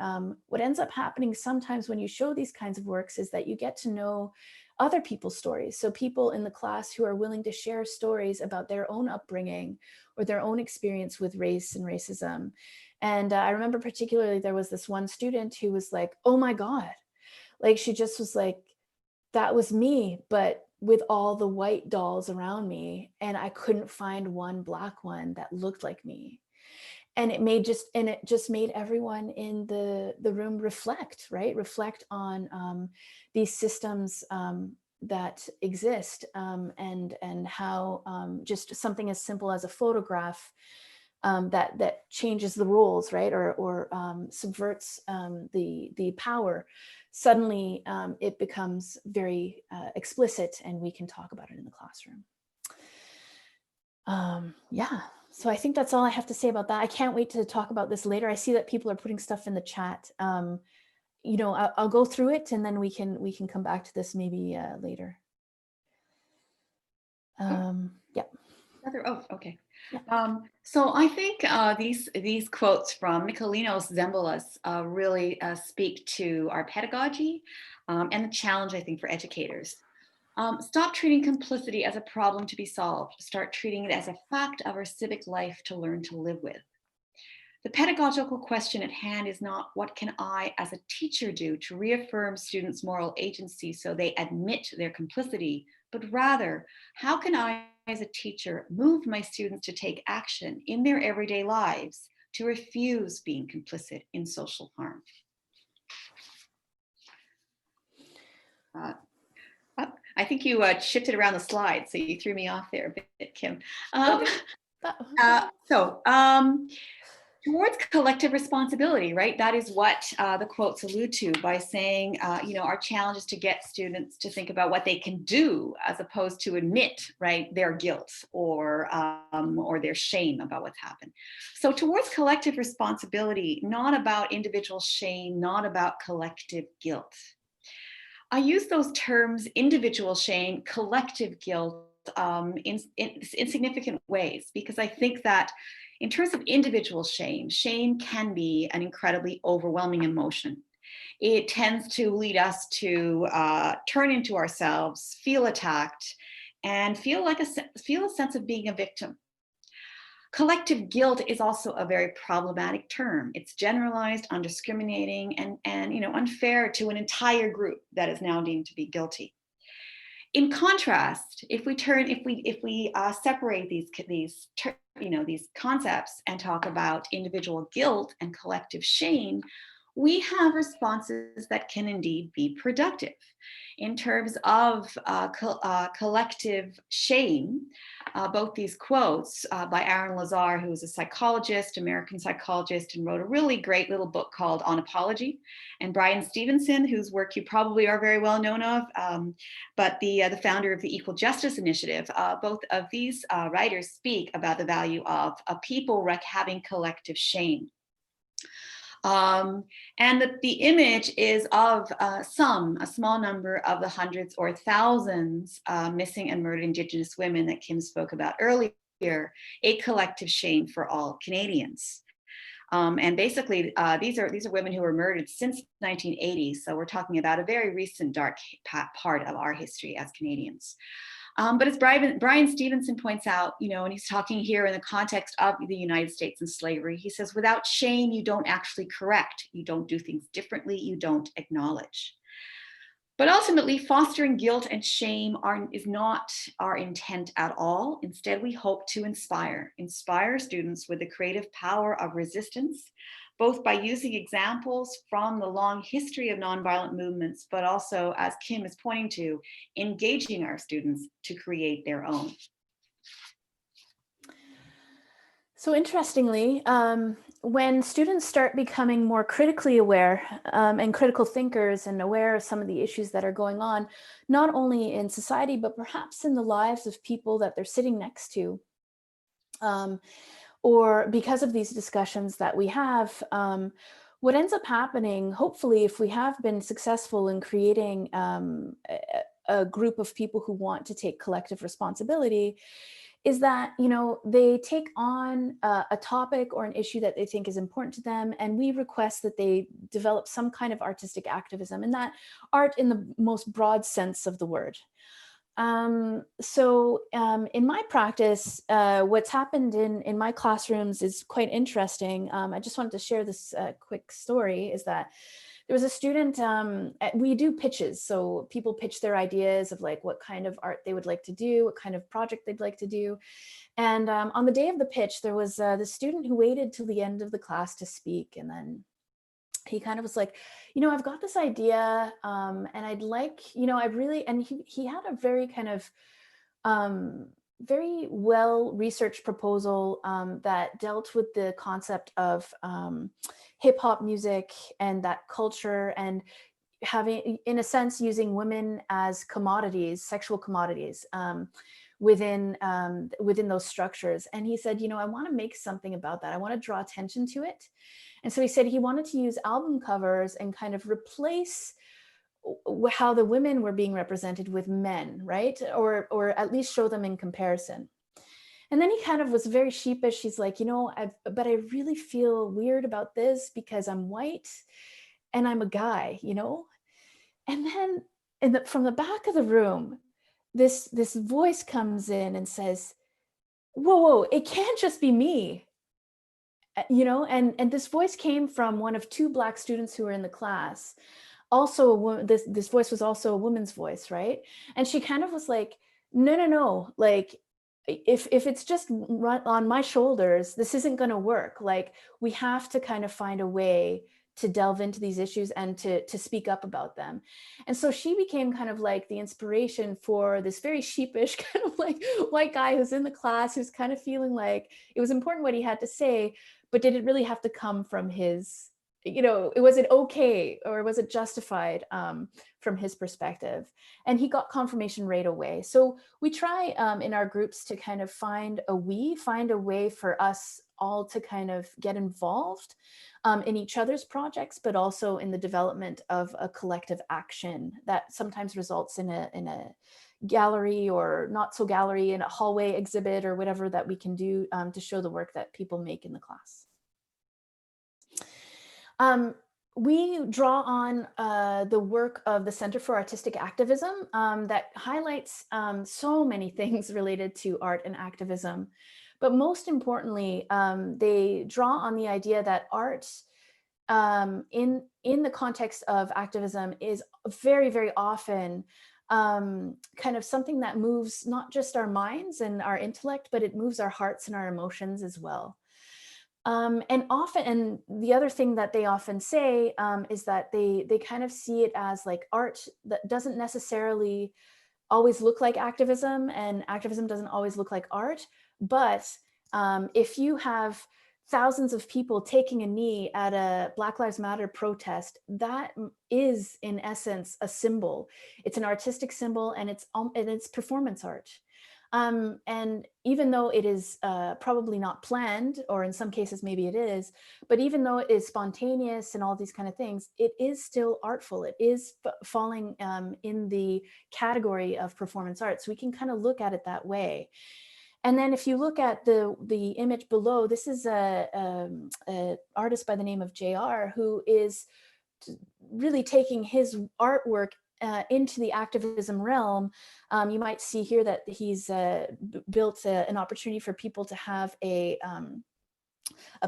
what ends up happening sometimes when you show these kinds of works is that you get to know other people's stories. So people in the class who are willing to share stories about their own upbringing or their own experience with race and racism. And I remember particularly there was this one student who was like, oh my God, like she just was like, that was me, but with all the white dolls around me, and I couldn't find one Black one that looked like me. And it just made everyone in the room reflect, right? Reflect on these systems that exist, and how just something as simple as a photograph that changes the rules, right? Or subverts the power. Suddenly it becomes very explicit, and we can talk about it in the classroom. Yeah, so I think that's all I have to say about that. I can't wait to talk about this later. I see that people are putting stuff in the chat. You know, I'll go through it, and then we can come back to this maybe later. Yeah. Oh, okay. Yeah. So I think these quotes from Michalinos Zembolas really speak to our pedagogy and the challenge, I think, for educators. Stop treating complicity as a problem to be solved. Start treating it as a fact of our civic life to learn to live with. The pedagogical question at hand is not what can I as a teacher do to reaffirm students' moral agency so they admit their complicity, but rather, how can I as a teacher move my students to take action in their everyday lives to refuse being complicit in social harm? I think you shifted around the slide, so you threw me off there a bit, Kim. Towards collective responsibility, right? That is what the quotes allude to by saying, you know, our challenge is to get students to think about what they can do as opposed to admit, right, their guilt or their shame about what's happened. So towards collective responsibility, not about individual shame, not about collective guilt. I use those terms, individual shame, collective guilt, in significant ways, because I think that in terms of individual shame, shame can be an incredibly overwhelming emotion. It tends to lead us to turn into ourselves, feel attacked, and feel a sense of being a victim. Collective guilt is also a very problematic term. It's generalized, undiscriminating, and you know, unfair to an entire group that is now deemed to be guilty. In contrast, if we separate these concepts and talk about individual guilt and collective shame, we have responses that can indeed be productive. In terms of collective shame, both these quotes by Aaron Lazar, who is a psychologist, American psychologist, and wrote a really great little book called On Apology, and Bryan Stevenson, whose work you probably are very well known of, but the founder of the Equal Justice Initiative. Both of these writers speak about the value of people having collective shame. And that the image is of a small number of the hundreds or thousands missing and murdered Indigenous women that Kim spoke about earlier, a collective shame for all Canadians. And basically, these are women who were murdered since 1980. So we're talking about a very recent dark part of our history as Canadians. But as Bryan Stevenson points out, you know, and he's talking here in the context of the United States and slavery, he says, without shame, you don't actually correct. You don't do things differently. You don't acknowledge. But ultimately, fostering guilt and shame is not our intent at all. Instead, we hope to inspire students with the creative power of resistance, both by using examples from the long history of nonviolent movements, but also, as Kim is pointing to, engaging our students to create their own. So interestingly, when students start becoming more critically aware and critical thinkers and aware of some of the issues that are going on, not only in society, but perhaps in the lives of people that they're sitting next to, or because of these discussions that we have, what ends up happening, hopefully, if we have been successful in creating a group of people who want to take collective responsibility, is that, you know, they take on a topic or an issue that they think is important to them, and we request that they develop some kind of artistic activism, and that art in the most broad sense of the word. In my practice, what's happened in my classrooms is quite interesting. I just wanted to share this quick story, is that there was a student, we do pitches. So people pitch their ideas of like what kind of art they would like to do, what kind of project they'd like to do. And on the day of the pitch, there was the student who waited till the end of the class to speak. And then he kind of was like, I've got this idea, and I'd like, I really, and he had a very kind of very well researched proposal that dealt with the concept of hip hop music and that culture, and having, in a sense, using women as commodities, sexual commodities, within those structures. And he said, I want to make something about that. I want to draw attention to it. And so he said he wanted to use album covers and kind of replace how the women were being represented with men, right? Or at least show them in comparison. And then he kind of was very sheepish. He's like, but I really feel weird about this because I'm white and I'm a guy, And then from the back of the room, this voice comes in and says, whoa, it can't just be me. And this voice came from one of two Black students who were in the class. Also, this voice was also a woman's voice, right? And she kind of was like, no, like, if it's just on my shoulders, this isn't going to work. Like, we have to kind of find a way to delve into these issues and to speak up about them. And so she became kind of like the inspiration for this very sheepish kind of like white guy who's in the class, who's kind of feeling like it was important what he had to say, but did it really have to come from his, was it okay, or was it justified from his perspective? And he got confirmation right away. So we try in our groups to kind of find a way for us all to kind of get involved in each other's projects, but also in the development of a collective action that sometimes results in a gallery, or not so gallery, in a hallway exhibit or whatever that we can do to show the work that people make in the class. We draw on the work of the Center for Artistic Activism that highlights so many things related to art and activism. But most importantly, they draw on the idea that art in the context of activism is very, very often kind of something that moves not just our minds and our intellect, but it moves our hearts and our emotions as well. And the other thing that they often say is that they kind of see it as like art that doesn't necessarily always look like activism, and activism doesn't always look like art. But if you have thousands of people taking a knee at a Black Lives Matter protest, that is in essence a symbol. It's an artistic symbol, and it's performance art. And even though it is probably not planned, or in some cases maybe it is, but even though it is spontaneous and all these kind of things, it is still artful. It is falling in the category of performance art. So we can kind of look at it that way. And then if you look at the image below, this is a artist by the name of JR, who is really taking his artwork into the activism realm. You might see here that he's built an opportunity for people to have a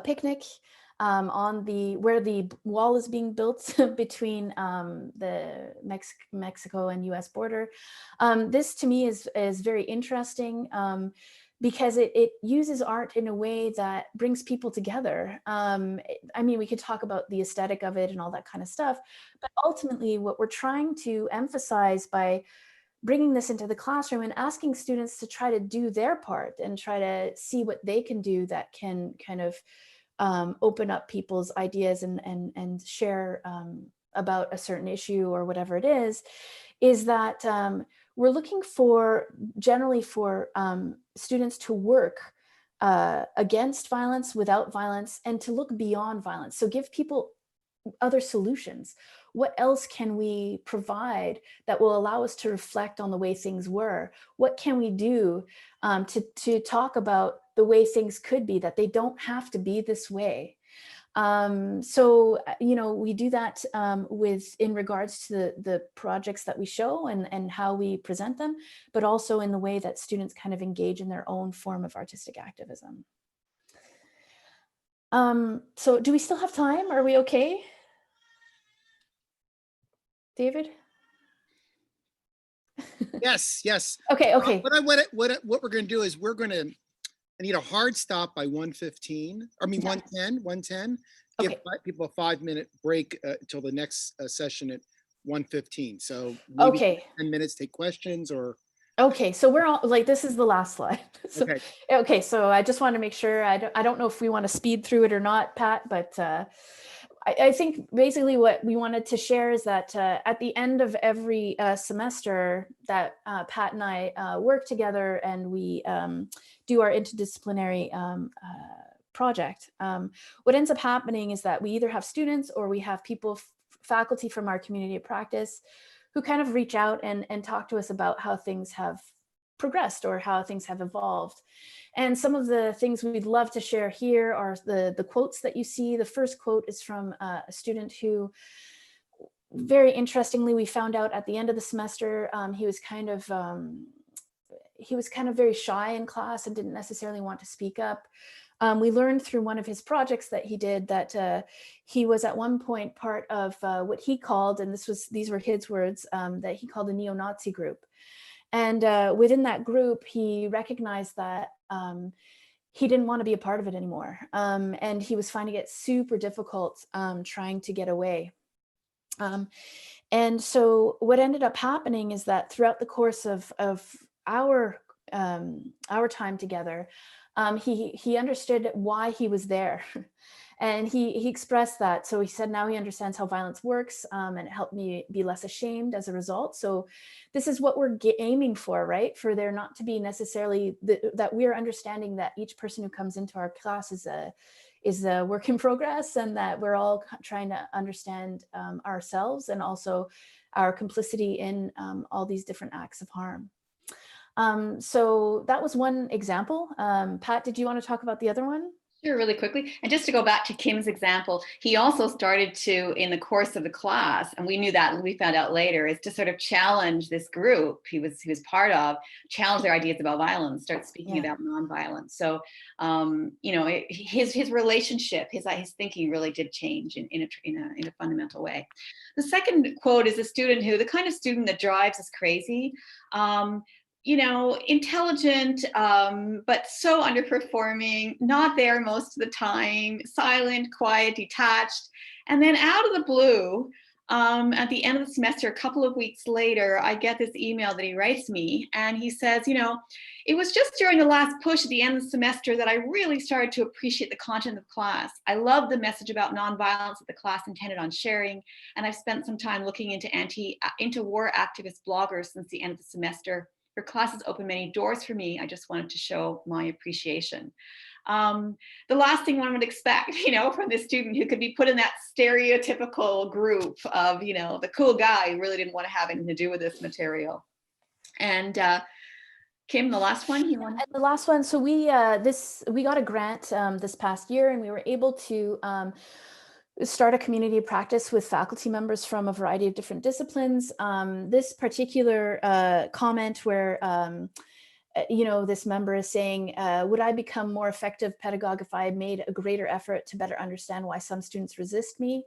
picnic where the wall is being built between the Mexico and US border. This to me is very interesting because it uses art in a way that brings people together. I mean, we could talk about the aesthetic of it and all that kind of stuff, but ultimately what we're trying to emphasize by bringing this into the classroom and asking students to try to do their part and try to see what they can do that can kind of open up people's ideas and share about a certain issue or whatever it is that we're looking generally for students to work against violence, without violence, and to look beyond violence. So give people other solutions. What else can we provide that will allow us to reflect on the way things were? What can we do to talk about the way things could be, that they don't have to be this way? So, we do that in regards to the projects that we show and how we present them, but also in the way that students kind of engage in their own form of artistic activism. So do we still have time? Are we okay? David? Yes, yes. Okay, okay. What we're going to do is I need a hard stop by 1:15. I mean, Yeah. 1:10. Give Okay. people a 5-minute break till the next session at 1:15. So maybe Okay. 10 minutes, take questions or. Okay, so we're all like, this is the last slide. So, Okay. okay, so I just want to make sure, I don't know if we want to speed through it or not, Pat, but I think basically what we wanted to share is that at the end of every semester that Pat and I work together and we do our interdisciplinary project, what ends up happening is that we either have students or we have people, faculty from our community of practice, who kind of reach out and talk to us about how things have progressed or how things have evolved. And some of the things we'd love to share here are the quotes that you see. The first quote is from a student who, very interestingly, we found out at the end of the semester, he was kind of very shy in class and didn't necessarily want to speak up. We learned through one of his projects that he did that he was at one point part of what he called, and these were his words, that he called a neo-Nazi group. And within that group, he recognized that he didn't want to be a part of it anymore. And he was finding it super difficult trying to get away. And so what ended up happening is that throughout the course of our time together, he understood why he was there. And he expressed that. So he said now he understands how violence works, and it helped me be less ashamed as a result. So this is what we're aiming for, right? For there not to be necessarily that we're understanding that each person who comes into our class is a work in progress, and that we're all trying to understand ourselves and also our complicity in all these different acts of harm. So that was one example. Pat, did you want to talk about the other one? Sure, really quickly. And just to go back to Kim's example, he also started to, in the course of the class, and we knew that, and we found out later, is to sort of challenge this group he was part of, challenge their ideas about violence, start speaking about nonviolence. So, his relationship, his thinking really did change in a fundamental way. The second quote is a student who, the kind of student that drives us crazy. Intelligent, but so underperforming, not there most of the time, silent, quiet, detached. And then out of the blue, at the end of the semester, a couple of weeks later, I get this email that he writes me, and he says, it was just during the last push at the end of the semester that I really started to appreciate the content of class. I love the message about nonviolence that the class intended on sharing, and I've spent some time looking into war activist bloggers since the end of the semester. Your class has opened many doors for me. I just wanted to show my appreciation. The last thing one would expect, from this student who could be put in that stereotypical group of, the cool guy who really didn't want to have anything to do with this material. And Kim, the last one. The last one. So we got a grant this past year, and we were able to start a community of practice with faculty members from a variety of different disciplines. This particular comment where, this member is saying, would I become more effective pedagogue if I made a greater effort to better understand why some students resist me?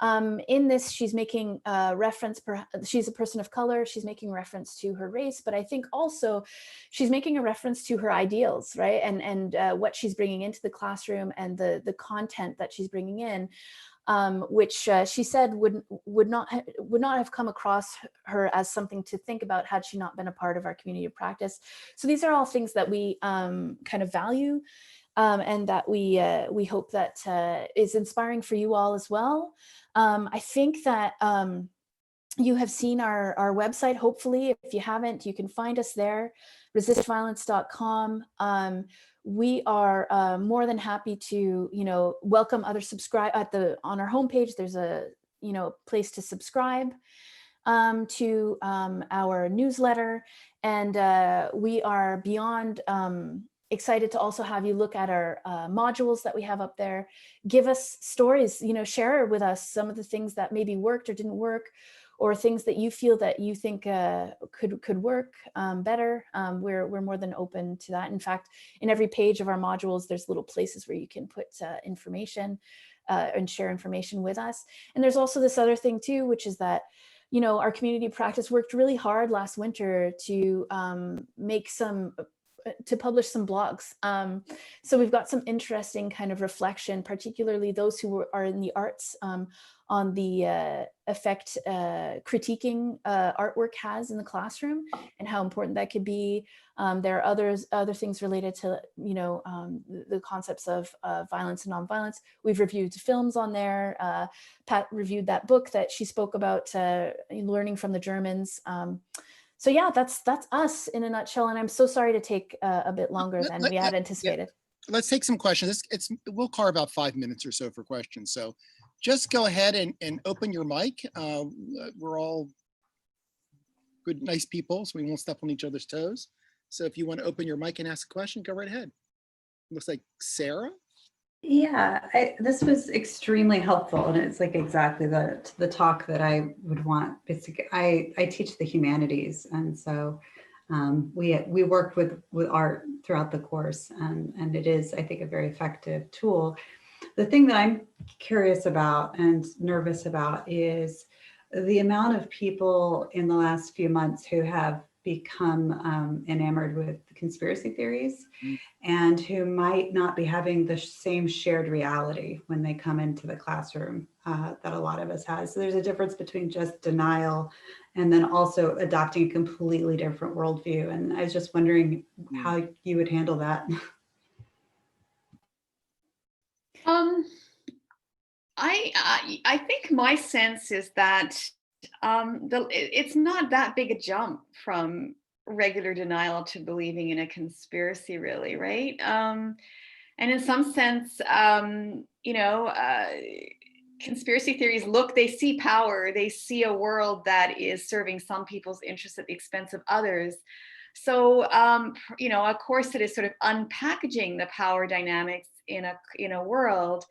In this, she's making reference, she's a person of color, she's making reference to her race, but I think also she's making a reference to her ideals, right? And what she's bringing into the classroom and the content that she's bringing in, which she said would not have come across her as something to think about had she not been a part of our community of practice. So these are all things that we kind of value, and that we hope that is inspiring for you all as well. I think that you have seen our website, hopefully. If you haven't, you can find us there, resistviolence.com. We are more than happy to, welcome other on our homepage. There's a, place to subscribe to our newsletter. And we are beyond excited to also have you look at our modules that we have up there. Give us stories, share with us some of the things that maybe worked or didn't work, or things that you feel that you think could work better. We're more than open to that. In fact, in every page of our modules, there's little places where you can put information and share information with us. And there's also this other thing too, which is that, our community practice worked really hard last winter to publish some blogs. So we've got some interesting kind of reflection, particularly those who are in the arts, on the effect critiquing artwork has in the classroom and how important that could be. There are other things related to, the concepts of violence and nonviolence. We've reviewed films on there. Pat reviewed that book that she spoke about, learning from the Germans. So yeah, that's us in a nutshell. And I'm so sorry to take a bit longer than we had anticipated. Yeah. Let's take some questions. We'll carve out 5 minutes or so for questions. So just go ahead and open your mic. We're all good, nice people, so we won't step on each other's toes. So if you want to open your mic and ask a question, go right ahead. Looks like Sarah. Yeah, this was extremely helpful, and it's like exactly the talk that I would want. Basically, I teach the humanities, and so we work with art throughout the course, and it is, I think, a very effective tool. The thing that I'm curious about and nervous about is the amount of people in the last few months who have become enamored with conspiracy theories and who might not be having the same shared reality when they come into the classroom that a lot of us have. So there's a difference between just denial and then also adopting a completely different worldview. And I was just wondering how you would handle that. I think my sense is that it's not that big a jump from regular denial to believing in a conspiracy, really, right? And in some sense, conspiracy theories they see power, they see a world that is serving some people's interests at the expense of others. So, a course that is sort of unpackaging the power dynamics in a world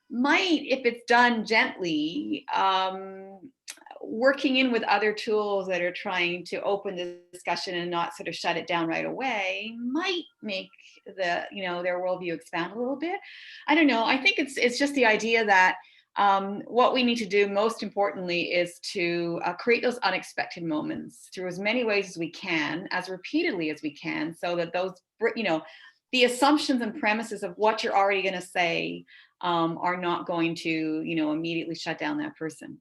might, if it's done gently, working in with other tools that are trying to open the discussion and not sort of shut it down right away, might make their worldview expand a little bit. I don't know. I think it's just the idea that what we need to do most importantly is to create those unexpected moments through as many ways as we can, as repeatedly as we can, so that those, the assumptions and premises of what you're already going to say are not going to, immediately shut down that person.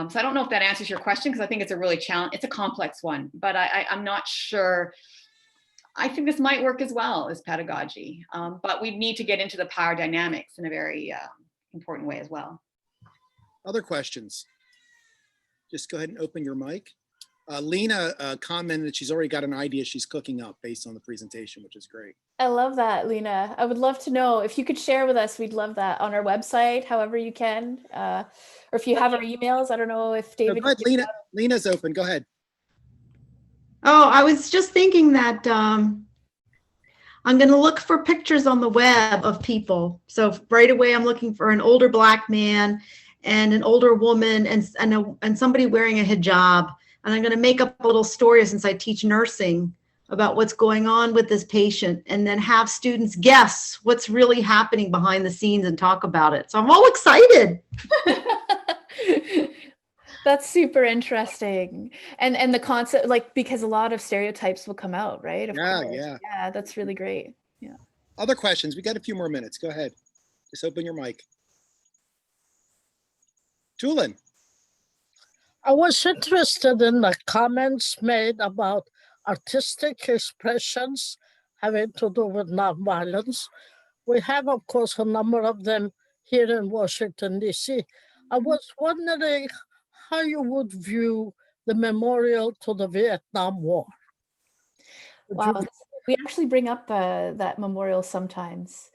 So I don't know if that answers your question, because I think it's a really it's a complex one, but I'm not sure. I think this might work as well as pedagogy, but we need to get into the power dynamics in a very important way as well. Other questions? Just go ahead and open your mic. Lena commented that she's already got an idea she's cooking up based on the presentation, which is great. I love that, Lena. I would love to know if you could share with us. We'd love that on our website, however you can, or if you have our emails. I don't know if David. No, go ahead, Lena's open. Go ahead. Oh, I was just thinking that I'm going to look for pictures on the web of people. So right away, I'm looking for an older Black man and an older woman and somebody wearing a hijab. And I'm going to make up a little story, since I teach nursing, about what's going on with this patient, and then have students guess what's really happening behind the scenes and talk about it. So I'm all excited. That's super interesting. And the concept, because a lot of stereotypes will come out, right? Of course. Yeah, that's really great. Yeah. Other questions? We got a few more minutes. Go ahead. Just open your mic. Tulin. I was interested in the comments made about artistic expressions having to do with nonviolence. We have, of course, a number of them here in Washington, D.C. I was wondering how you would view the memorial to the Vietnam War. Wow, we actually bring up that memorial sometimes.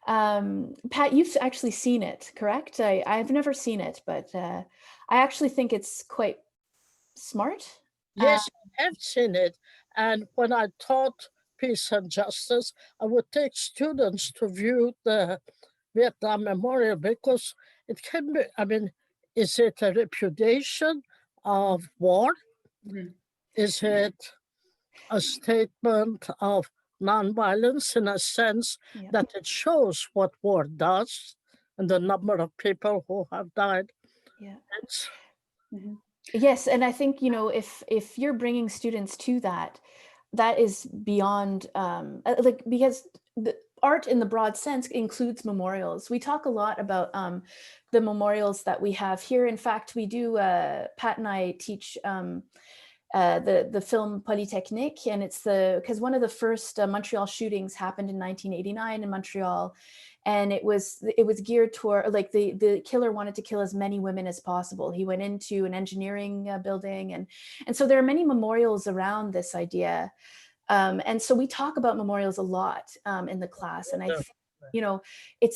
Pat, you've actually seen it, correct? I've never seen it, but I actually think it's quite smart. Yes, I have seen it. And when I taught peace and justice, I would take students to view the Vietnam Memorial because it can be, I mean, is it a repudiation of war? Mhm. Is it a statement of nonviolence in a sense Yeah. that it shows what war does and the number of people who have died? Yeah. It's, Mhm. Yes, and I think, you know, if you're bringing students to that, that is beyond like, because the art in the broad sense includes memorials. We talk a lot about the memorials that we have here. In fact, we do. Pat and I teach the film Polytechnique, and it's because one of the first Montreal shootings happened in 1989 in Montreal, and it was geared toward, like, the killer wanted to kill as many women as possible. He went into an engineering building, and so there are many memorials around this idea, and so we talk about memorials a lot in the class, and you know,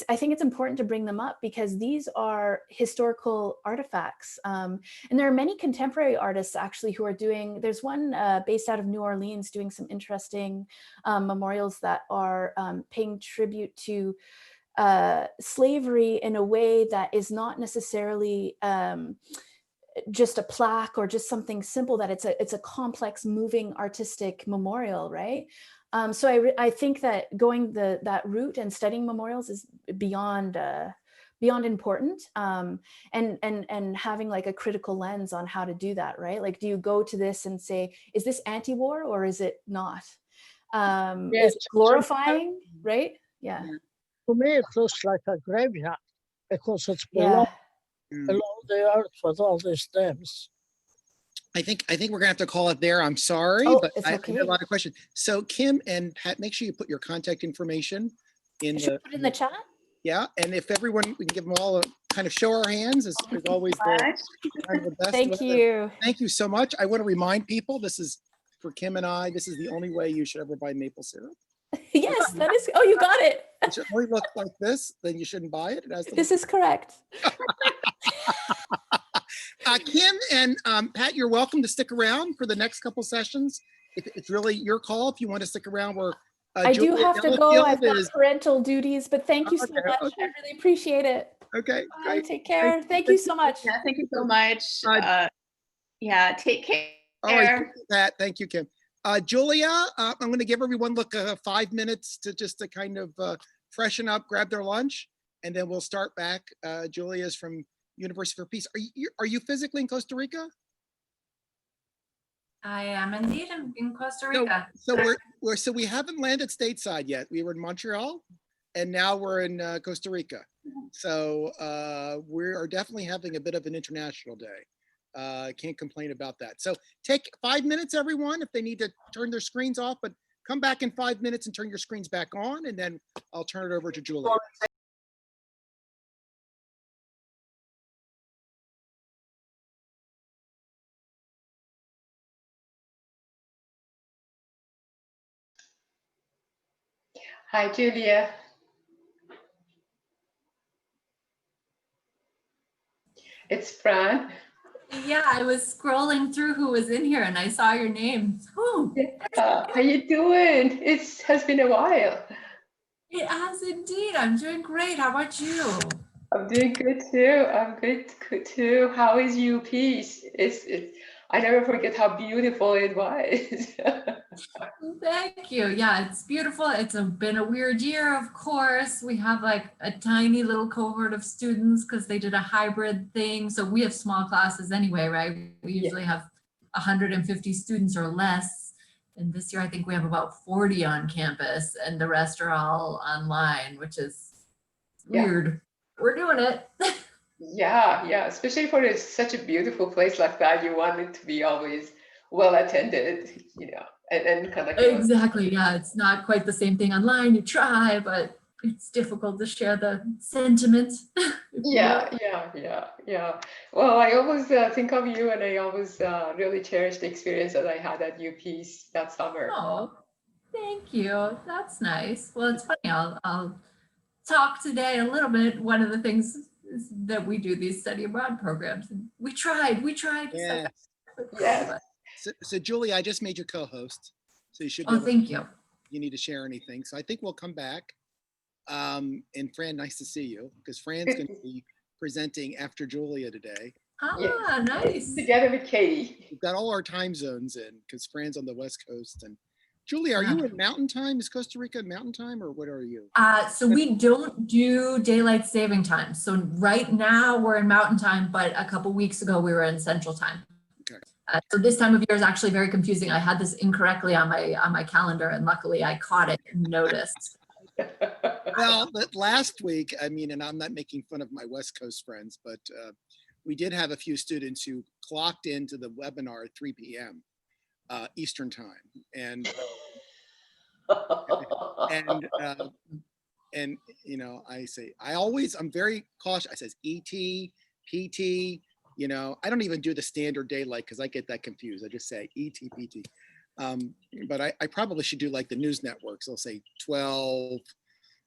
I think it's important to bring them up because these are historical artifacts. And there are many contemporary artists actually who are doing, there's one based out of New Orleans doing some interesting memorials that are paying tribute to slavery in a way that is not necessarily just a plaque or just something simple, that it's a complex, moving, artistic memorial, right? So I think that going that route and studying memorials is beyond important, and having like a critical lens on how to do that, right? Like, do you go to this and say, is this anti-war or is it not? yes, Is it glorifying, right? Yeah. to me, it looks like a graveyard because it's below, Yeah. Mm. below the earth with all these names. I think we're gonna have to call it there. I'm sorry, Oh, but it's I okay. have a lot of questions. So Kim and Pat, make sure you put your contact information in Should the, we put it in the chat? yeah, and if everyone, we can give them all a kind of show our hands, is always the kind of the best Thank way. you. Thank you so much. I want to remind people, this is for Kim and I, this is the only way you should ever buy maple syrup. Yes, that is. Oh, you got it. It should only look like this, then you shouldn't buy it. It has to This is correct. Kim and Pat, you're welcome to stick around for the next couple sessions. It's really your call if you want to stick around. Where I do Julia have to go. Delafield I've got is, parental duties, but thank you so okay, much. okay. I really appreciate it. Okay, Bye, great. take care. Thank you so much. Yeah, thank you so much. Bye. Yeah, take care. All right, thank you, Pat. Thank you, Kim. Julia, I'm going to give everyone 5 minutes to kind of freshen up, grab their lunch, and then we'll start back. Julia's from University for Peace. Are you physically in Costa Rica? I am indeed in Costa Rica. So we haven't landed stateside yet. We were in Montreal, and now we're in Costa Rica. So we are definitely having a bit of an international day. Can't complain about that. So take 5 minutes, everyone, if they need to turn their screens off, but come back in 5 minutes and turn your screens back on, and then I'll turn it over to Julia. Hi, Julia. It's Fran. Yeah, I was scrolling through who was in here and I saw your name. Ooh, How you doing? It has been a while. it has indeed. I'm doing great. How about you? I'm doing good too. I'm good too. How is UP? I never forget how beautiful it was. Thank you. Yeah, it's beautiful. It's been a weird year, of course. We have like a tiny little cohort of students because they did a hybrid thing. So we have small classes anyway, right? We usually have 150 students or less. And this year, I think we have about 40 on campus and the rest are all online, which is weird. We're doing it. Yeah, especially for such a beautiful place like that. You want it to be always well attended, and kind of Exactly. Yeah, it's not quite the same thing online. You try, but it's difficult to share the sentiment. Yeah. Well, I always think of you, and I always really cherish the experience that I had at UP that summer. Oh, thank you. That's nice. Well, it's funny. I'll talk today a little bit. One of the things is that we do these study abroad programs, and we tried. Yeah. Yes. So Julia, I just made you co-host, so you should. Oh, thank you. you need to share anything. So I think we'll come back. And Fran, nice to see you, because Fran's going to be presenting after Julia today. Ah, nice. Together with Katie. We've got all our time zones in, because Fran's on the West Coast. And Julia, are you in Mountain Time? Is Costa Rica Mountain Time, or what are you? So we don't do daylight saving time. So right now we're in Mountain Time, but a couple weeks ago we were in Central Time. Okay. So this time of year is actually very confusing. I had this incorrectly on my calendar, and luckily I caught it and noticed. Well, but last week, I mean, and I'm not making fun of my West Coast friends, but we did have a few students who clocked into the webinar at 3 p.m. Eastern time. And you know, I'm very cautious. I says ET, PT, you know, I don't even do the standard daylight because I get that confused. I just say ET, PT. But I probably should do like the news networks. They'll say 12,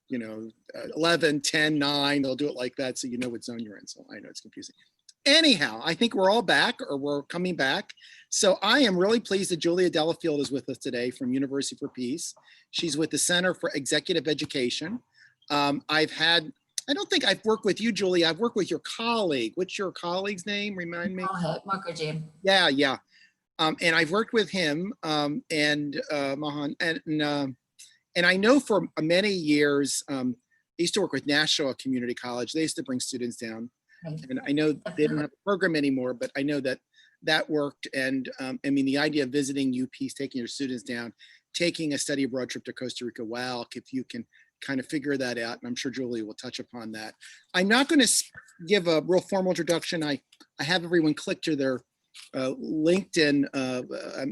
you know, 11, 10, 9. They'll do it like that so you know what zone you're in. So I know it's confusing. Anyhow, I think we're all back, or we're coming back. So I am really pleased that Julia Delafield is with us today from University for Peace. She's with the Center for Executive Education. I don't think I've worked with you, Julia. I've worked with your colleague. What's your colleague's name? Remind me. Mukherjee. Yeah. And I've worked with him and Mahan, and I know for many years, I used to work with Nashua Community College. They used to bring students down. And I know they don't have a program anymore, but I know that worked. And I mean, the idea of visiting UPs, taking your students down, taking a study abroad trip to Costa Rica, wow, if you can kind of figure that out, and I'm sure Julie will touch upon that. I'm not going to give a real formal introduction. I have everyone click to their LinkedIn.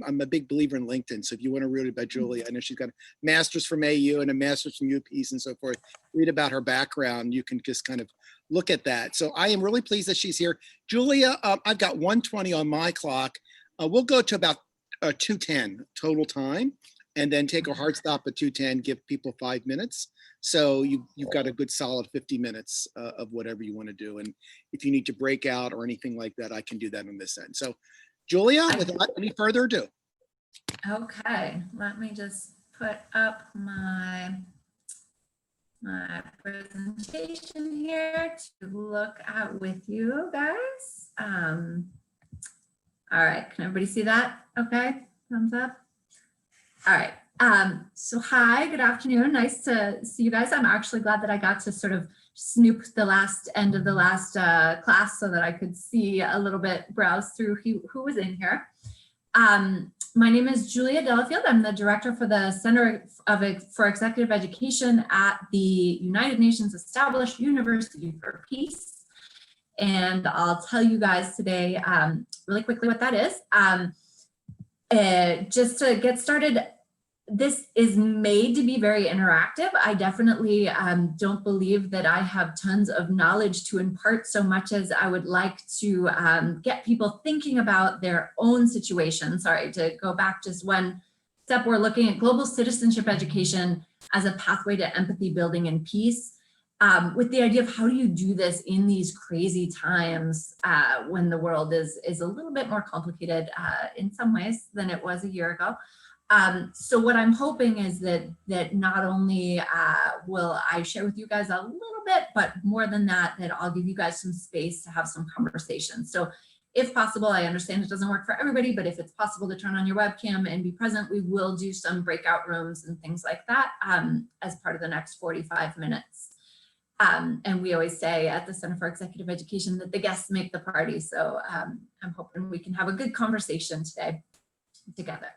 I'm a big believer in LinkedIn. So if you want to read about Julie, I know she's got a master's from AU and a master's from UPs and so forth. Read about her background. You can just kind of look at that. So I am really pleased that she's here. Julia, I've got 1:20 on my clock. We'll go to about 2:10 total time, and then take a hard stop at 2:10, give people 5 minutes. So you've got a good solid 50 minutes of whatever you want to do. And if you need to break out or anything like that, I can do that on this end. So Julia, without any further ado. Okay, let me just put up my presentation here to look at with you guys. All right, can everybody see that? Okay, thumbs up. All right. So hi, good afternoon. Nice to see you guys. I'm actually glad that I got to sort of snoop the last end of the last class so that I could see a little bit, browse through who was in here. My name is Julia Delafield. I'm the director for the Center for Executive Education at the United Nations established University for Peace. And I'll tell you guys today really quickly what that is. Just to get started, this is made to be very interactive. I definitely don't believe that I have tons of knowledge to impart so much as I would like to get people thinking about their own situation. Sorry, to go back just one step, we're looking at global citizenship education as a pathway to empathy building and peace, with the idea of how do you do this in these crazy times when the world is a little bit more complicated in some ways than it was a year ago. So what I'm hoping is that not only will I share with you guys a little bit, but more than that, that I'll give you guys some space to have some conversations. So if possible, I understand it doesn't work for everybody, but if it's possible to turn on your webcam and be present, we will do some breakout rooms and things like that as part of the next 45 minutes. And we always say at the Center for Executive Education that the guests make the party. So I'm hoping we can have a good conversation today together.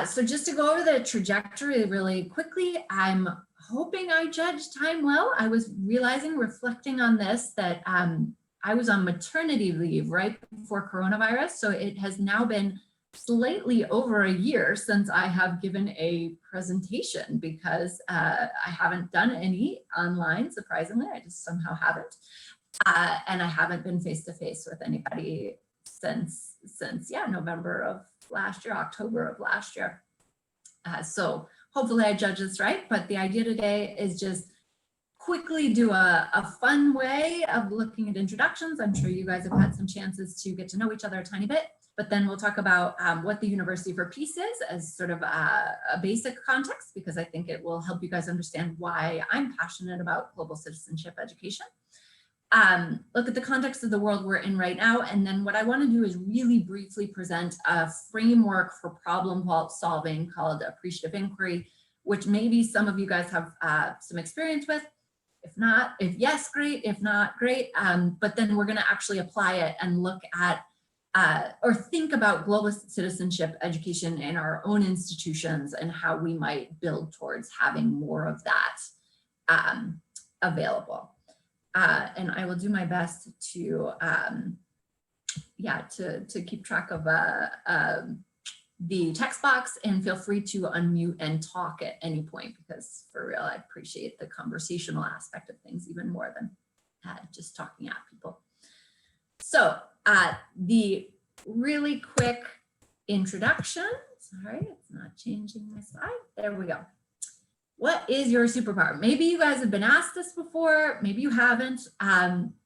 So just to go over the trajectory really quickly, I'm hoping I judged time well. I was realizing, reflecting on this, that I was on maternity leave right before coronavirus. So it has now been slightly over a year since I have given a presentation because I haven't done any online, surprisingly. I just somehow haven't. And I haven't been face-to-face with anybody since November of last year, October of last year. So hopefully I judge this right, but the idea today is just quickly do a fun way of looking at introductions. I'm sure you guys have had some chances to get to know each other a tiny bit. but then we'll talk about what the University for Peace is as sort of a basic context, because I think it will help you guys understand why I'm passionate about global citizenship education. Look at the context of the world we're in right now. And then what I want to do is really briefly present a framework for problem solving called appreciative inquiry, which maybe some of you guys have some experience with. If not, if yes, great. If not, great. But then we're going to actually apply it and look at or think about global citizenship education in our own institutions and how we might build towards having more of that available. And I will do my best to, to keep track of the text box, and feel free to unmute and talk at any point, because for real, I appreciate the conversational aspect of things even more than just talking at people. So the really quick introduction, sorry, it's not changing my slide. There we go. What is your superpower? Maybe you guys have been asked this before, maybe you haven't.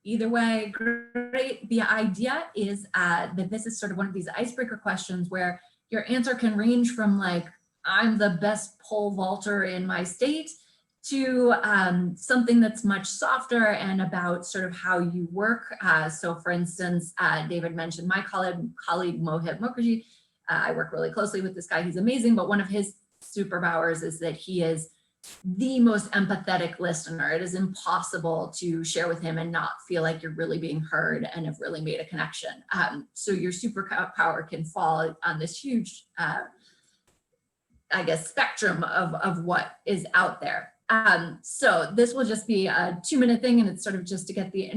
Either way, great. The idea is that this is sort of one of these icebreaker questions where your answer can range from like, I'm the best pole vaulter in my state, to something that's much softer and about sort of how you work. So for instance, David mentioned my colleague Mohit Mukherjee. I work really closely with this guy, he's amazing, but one of his superpowers is that he is the most empathetic listener. It is impossible to share with him and not feel like you're really being heard and have really made a connection. So your superpower can fall on this huge, I guess, spectrum of what is out there. So this will just be a 2-minute thing, and it's sort of just to get the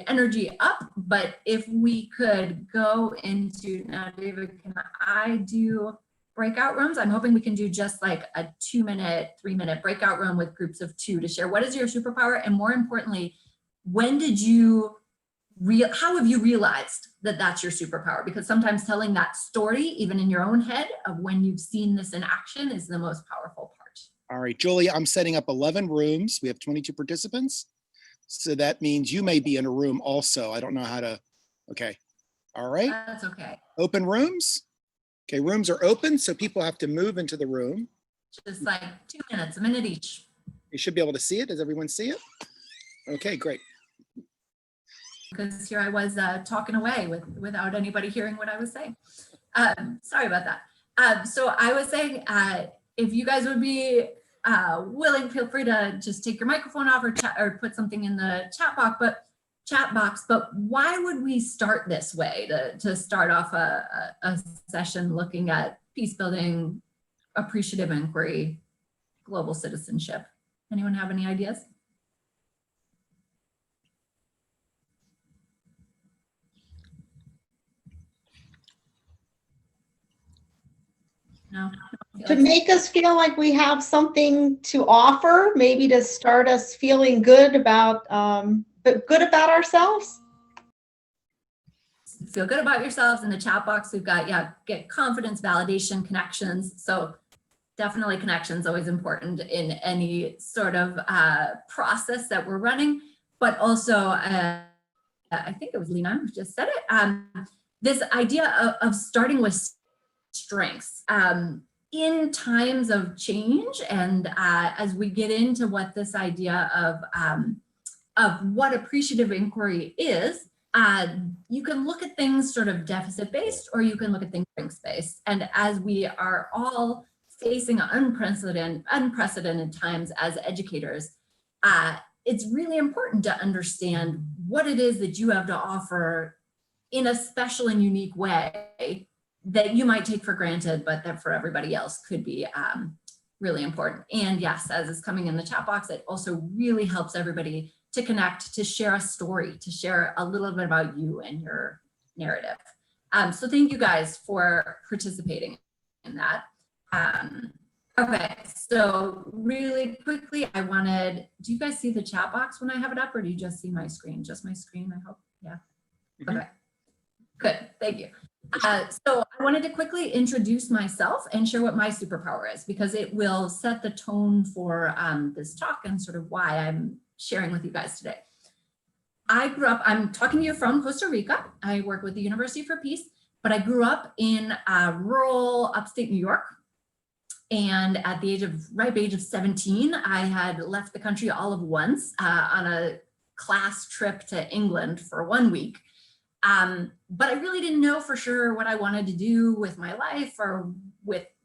energy up. But if we could go into, now David, can I do breakout rooms? I'm hoping we can do just like a 2-minute, 3-minute breakout room with groups of 2 to share what is your superpower, and more importantly, when did you how have you realized that that's your superpower? Because sometimes telling that story, even in your own head, of when you've seen this in action is the most powerful part. All right, Julie, I'm setting up 11 rooms. We have 22 participants. So that means you may be in a room also. I don't know how to, okay. All right. That's okay. Open rooms. Okay, rooms are open, so people have to move into the room. Just like 2 minutes, a minute each. You should be able to see it. Does everyone see it? Okay, great. Because here I was talking away without anybody hearing what I was saying. Sorry about that. So I was saying, if you guys would be willing, feel free to just take your microphone off or chat, or put something in the chat box. But why would we start this way to start off a session looking at peace building, appreciative inquiry, global citizenship? Anyone have any ideas? No. To make us feel like we have something to offer, maybe to start us feeling good about ourselves. Feel good about yourselves. In the chat box, we've got, get confidence, validation, connections. So definitely connections, always important in any sort of process that we're running. But also, I think it was Lena who just said it, this idea of starting with strengths. In times of change, and as we get into what this idea of what appreciative inquiry is, you can look at things sort of deficit-based, or you can look at things strengths-based. And as we are all facing unprecedented times as educators, it's really important to understand what it is that you have to offer in a special and unique way that you might take for granted, but that for everybody else could be really important. And yes, as is coming in the chat box, it also really helps everybody to connect, to share a story, to share a little bit about you and your narrative. So thank you guys for participating in that. Okay, so really quickly, do you guys see the chat box when I have it up, or do you just see my screen? Just my screen, I hope, yeah. Okay, good, thank you. So I wanted to quickly introduce myself and share what my superpower is, because it will set the tone for this talk and sort of why I'm sharing with you guys today. I grew up, I'm talking to you from Costa Rica. I work with the University for Peace, but I grew up in rural upstate New York. And at the ripe age of 17, I had left the country all of once on a class trip to England for 1 week. But I really didn't know for sure what I wanted to do with my life,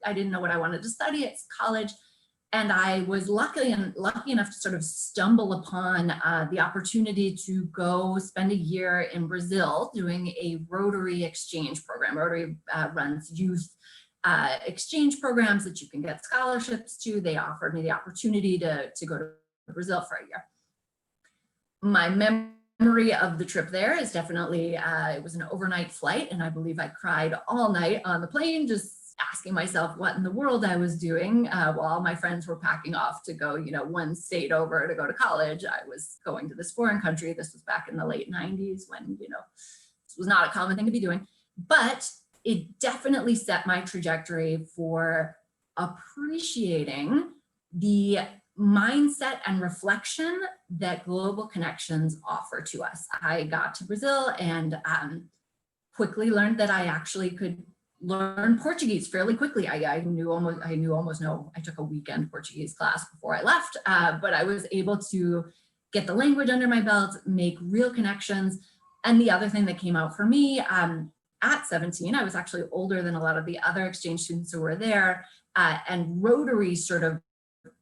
I didn't know what I wanted to study at college. And I was lucky enough to sort of stumble upon the opportunity to go spend a year in Brazil doing a Rotary exchange program. Rotary runs youth exchange programs that you can get scholarships to. They offered me the opportunity to go to Brazil for a year. My memory of the trip there is definitely, it was an overnight flight, and I believe I cried all night on the plane, just asking myself what in the world I was doing while my friends were packing off to go, one state over to go to college. I was going to this foreign country. This was back in the late 90s when, this was not a common thing to be doing, but it definitely set my trajectory for appreciating the mindset and reflection that global connections offer to us. I got to Brazil and quickly learned that I actually could learn Portuguese fairly quickly. I took a weekend Portuguese class before I left, but I was able to get the language under my belt, make real connections. And the other thing that came out for me, at 17, I was actually older than a lot of the other exchange students who were there, and Rotary sort of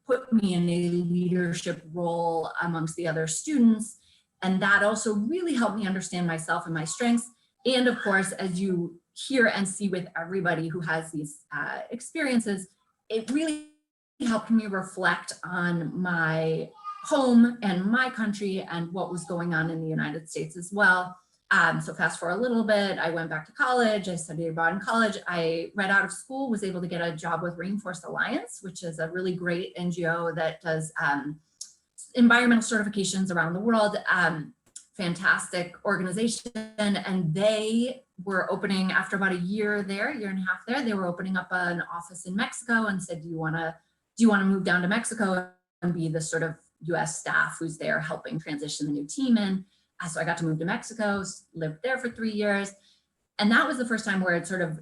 put me in a leadership role amongst the other students. And that also really helped me understand myself and my strengths. And of course, as you hear and see with everybody who has these experiences, it really helped me reflect on my home and my country and what was going on in the United States as well. So fast forward a little bit, I went back to college, I studied abroad in college. I, right out of school, was able to get a job with Rainforest Alliance, which is a really great NGO that does environmental certifications around the world. Fantastic organization. And they were opening, after about a year and a half there, they were opening up an office in Mexico and said, do you want to move down to Mexico and be the sort of US staff who's there helping transition the new team in? So I got to move to Mexico, lived there for 3 years. And that was the first time where it sort of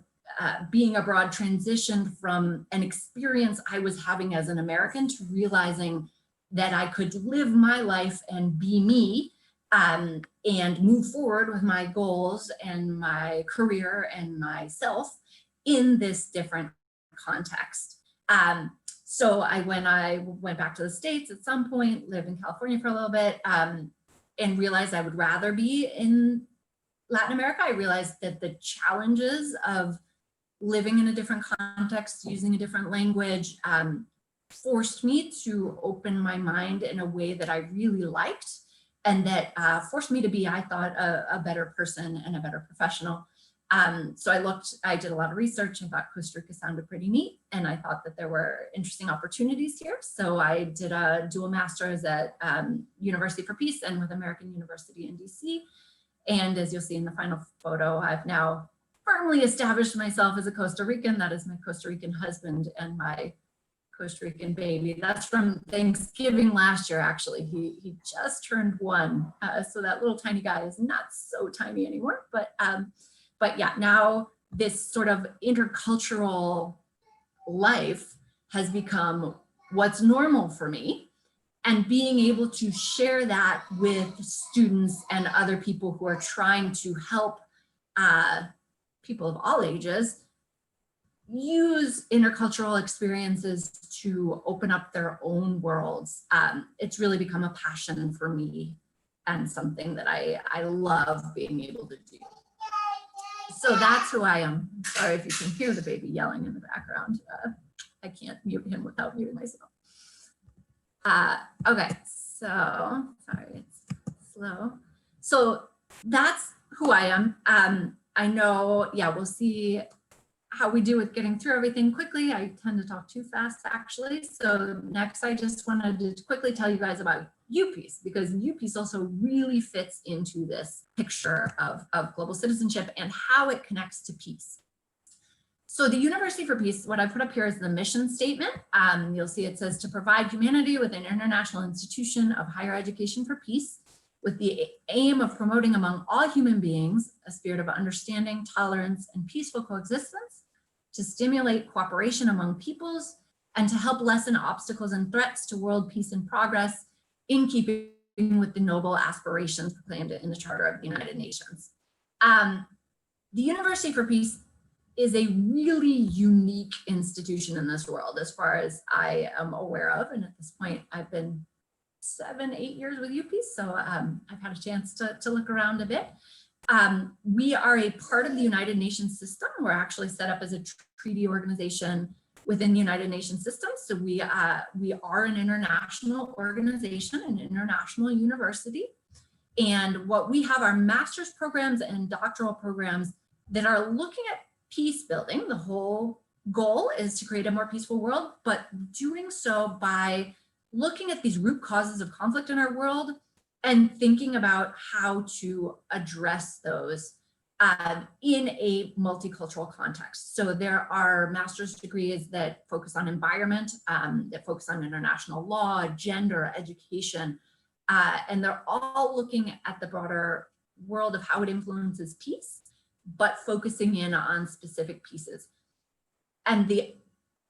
being abroad transitioned from an experience I was having as an American to realizing that I could live my life and be me and move forward with my goals and my career and myself in this different context. So I went back to the States at some point, lived in California for a little bit, and realized I would rather be in Latin America. I realized that the challenges of living in a different context, using a different language, forced me to open my mind in a way that I really liked, and that forced me to be, I thought, a better person and a better professional. So I did a lot of research. I thought Costa Rica sounded pretty neat, and I thought that there were interesting opportunities here. So I did a dual master's at University for Peace and with American University in DC. And as you'll see in the final photo, I've now firmly established myself as a Costa Rican. That is my Costa Rican husband and my Costa Rican baby. That's from Thanksgiving last year, actually. He just turned 1. So that little tiny guy is not so tiny anymore, but yeah, now this sort of intercultural life has become what's normal for me. And being able to share that with students and other people who are trying to help people of all ages use intercultural experiences to open up their own worlds. It's really become a passion for me and something that I love being able to do. So that's who I am. Sorry if you can hear the baby yelling in the background. I can't mute him without muting myself. Okay, so sorry, it's slow. So that's who I am. I know, yeah, we'll see how we do with getting through everything quickly. I tend to talk too fast, actually. So next, I just wanted to quickly tell you guys about UPeace, because UPeace also really fits into this picture of global citizenship and how it connects to peace. So the University for Peace, what I put up here is the mission statement. You'll see it says to provide humanity with an international institution of higher education for peace. with the aim of promoting among all human beings a spirit of understanding, tolerance, and peaceful coexistence, to stimulate cooperation among peoples, and to help lessen obstacles and threats to world peace and progress in keeping with the noble aspirations proclaimed in the Charter of the United Nations. The University for Peace is a really unique institution in this world, as far as I am aware of. And at this point, I've been 7-8 years with UP, so I've had a chance to look around a bit. We are a part of the United Nations system. We're actually set up as a treaty organization within the United Nations system. So we are an international organization, an international university. And what we have are master's programs and doctoral programs that are looking at peace building. The whole goal is to create a more peaceful world, but doing so by looking at these root causes of conflict in our world and thinking about how to address those in a multicultural context. So there are master's degrees that focus on environment, that focus on international law, gender, education, and they're all looking at the broader world of how it influences peace, but focusing in on specific pieces. And the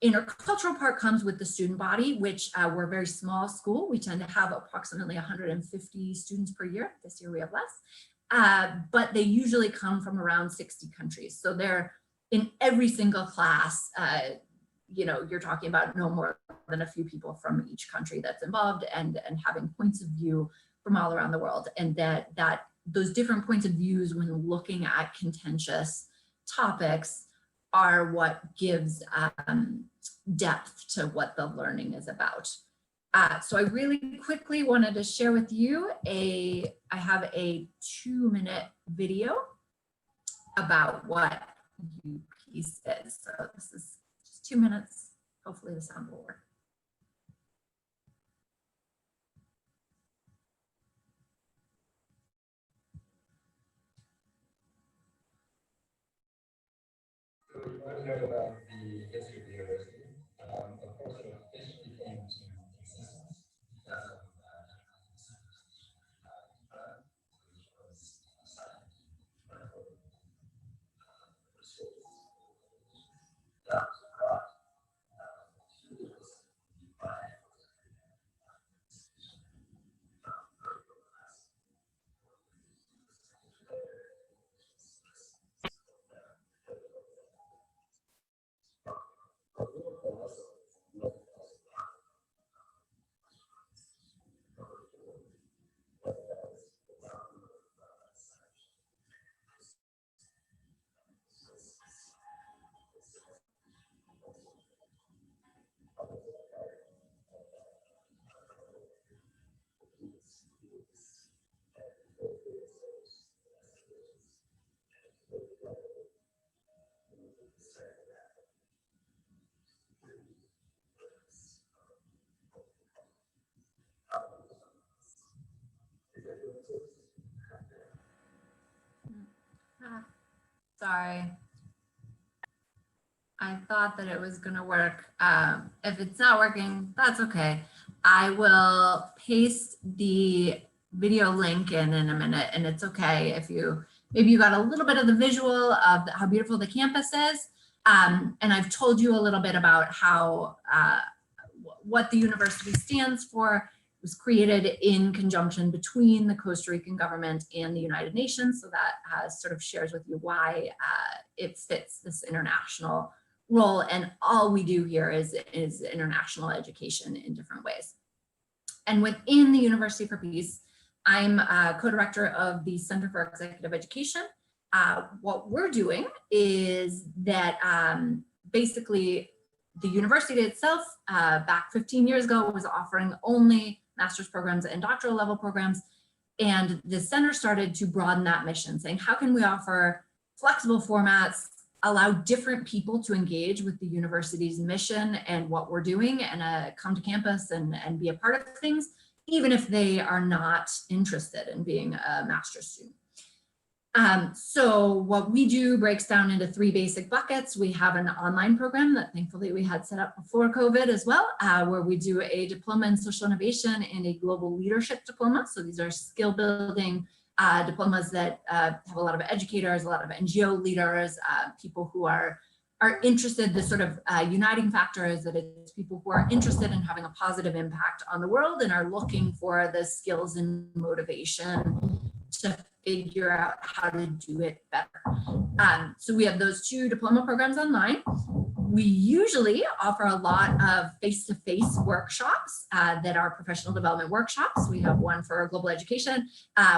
intercultural part comes with the student body, which we're a very small school. We tend to have approximately 150 students per year. This year we have less, but they usually come from around 60 countries. So they're in every single class, you know, you're talking about no more than a few people from each country that's involved, and having points of view from all around the world. And that those different points of views when looking at contentious topics are what gives depth to what the learning is about. So I really quickly wanted to share with you I have a 2-minute video about what peace is. So this is just 2 minutes. Hopefully the sound will work. So you want to know about the history of the university. Of course, the fish became to existence because of Sorry. I thought that it was going to work. If it's not working, that's okay. I will paste the video link in a minute, and it's okay if maybe you got a little bit of the visual of how beautiful the campus is. And I've told you a little bit about how what the university stands for. It was created in conjunction between the Costa Rican government and the United Nations. So that sort of shares with you why it fits this international role. And all we do here is international education in different ways. And within the University for Peace, I'm co-director of the Center for Executive Education. What we're doing is that basically the university itself, back 15 years ago, was offering only master's programs and doctoral level programs. And the center started to broaden that mission, saying, how can we offer flexible formats, allow different people to engage with the university's mission and what we're doing, and come to campus and be a part of things, even if they are not interested in being a master's student. So what we do breaks down into 3 basic buckets. We have an online program that thankfully we had set up before COVID as well, where we do a diploma in social innovation and a global leadership diploma. So these are skill building diplomas that have a lot of educators, a lot of NGO leaders, people who are interested. The sort of uniting factor is that it's people who are interested in having a positive impact on the world and are looking for the skills and motivation to figure out how to do it better. So we have those 2 diploma programs online. We usually offer a lot of face-to-face workshops that are professional development workshops. We have one for global education.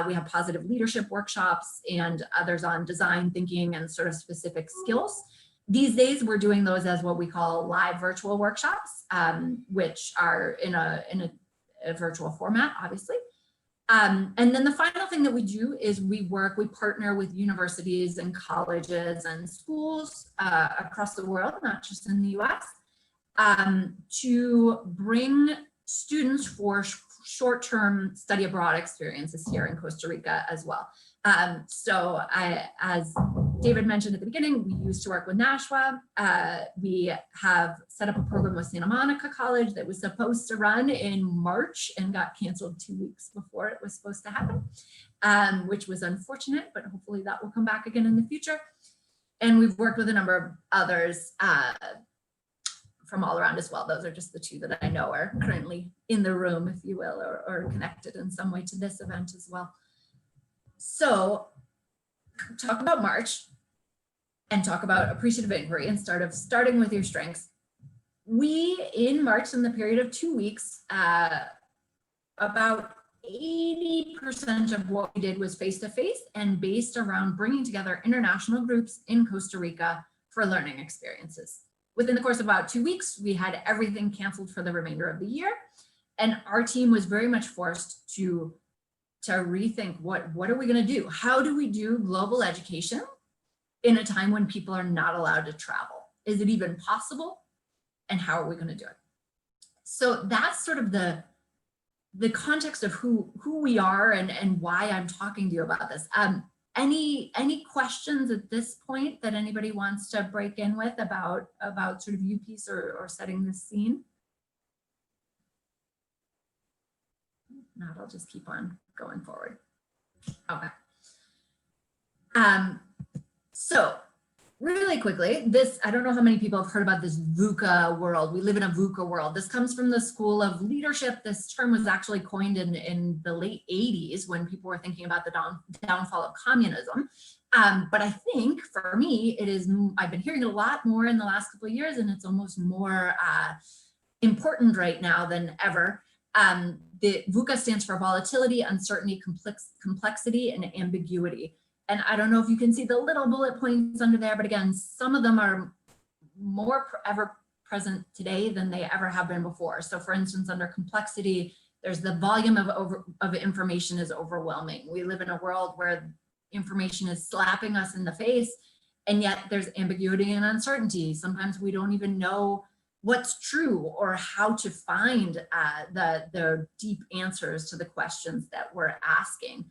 We have positive leadership workshops and others on design thinking and sort of specific skills. These days, we're doing those as what we call live virtual workshops, which are in a virtual format, obviously. And then the final thing that we do is we partner with universities and colleges and schools across the world, not just in the US, to bring students for short-term study abroad experiences here in Costa Rica as well. So as David mentioned at the beginning, we used to work with Nashua. We have set up a program with Santa Monica College that was supposed to run in March and got canceled 2 weeks before it was supposed to happen, which was unfortunate, but hopefully that will come back again in the future. And we've worked with a number of others from all around as well. Those are just the 2 that I know are currently in the room, if you will, or connected in some way to this event as well. So talk about March and talk about appreciative inquiry and starting with your strengths. We, in March, in the period of 2 weeks, about 80% of what we did was face-to-face and based around bringing together international groups in Costa Rica for learning experiences. Within the course of about 2 weeks, we had everything canceled for the remainder of the year. And our team was very much forced to rethink what are we going to do? How do we do global education in a time when people are not allowed to travel? Is it even possible? And how are we going to do it? So that's sort of the context of who we are and why I'm talking to you about this. Any questions at this point that anybody wants to break in with about sort of UPeace or setting the scene? Not, I'll just keep on going forward. Okay. So really quickly, this, I don't know how many people have heard about this VUCA world. We live in a VUCA world. This comes from the School of Leadership. This term was actually coined in the late 80s when people were thinking about the downfall of communism. But I think for me, it is, I've been hearing it a lot more in the last couple of years, and it's almost more important right now than ever. The VUCA stands for volatility, uncertainty, complexity, and ambiguity. And I don't know if you can see the little bullet points under there, but again, some of them are more ever present today than they ever have been before. So for instance, under complexity, there's the volume of information is overwhelming. We live in a world where information is slapping us in the face, and yet there's ambiguity and uncertainty. Sometimes we don't even know what's true or how to find the deep answers to the questions that we're asking.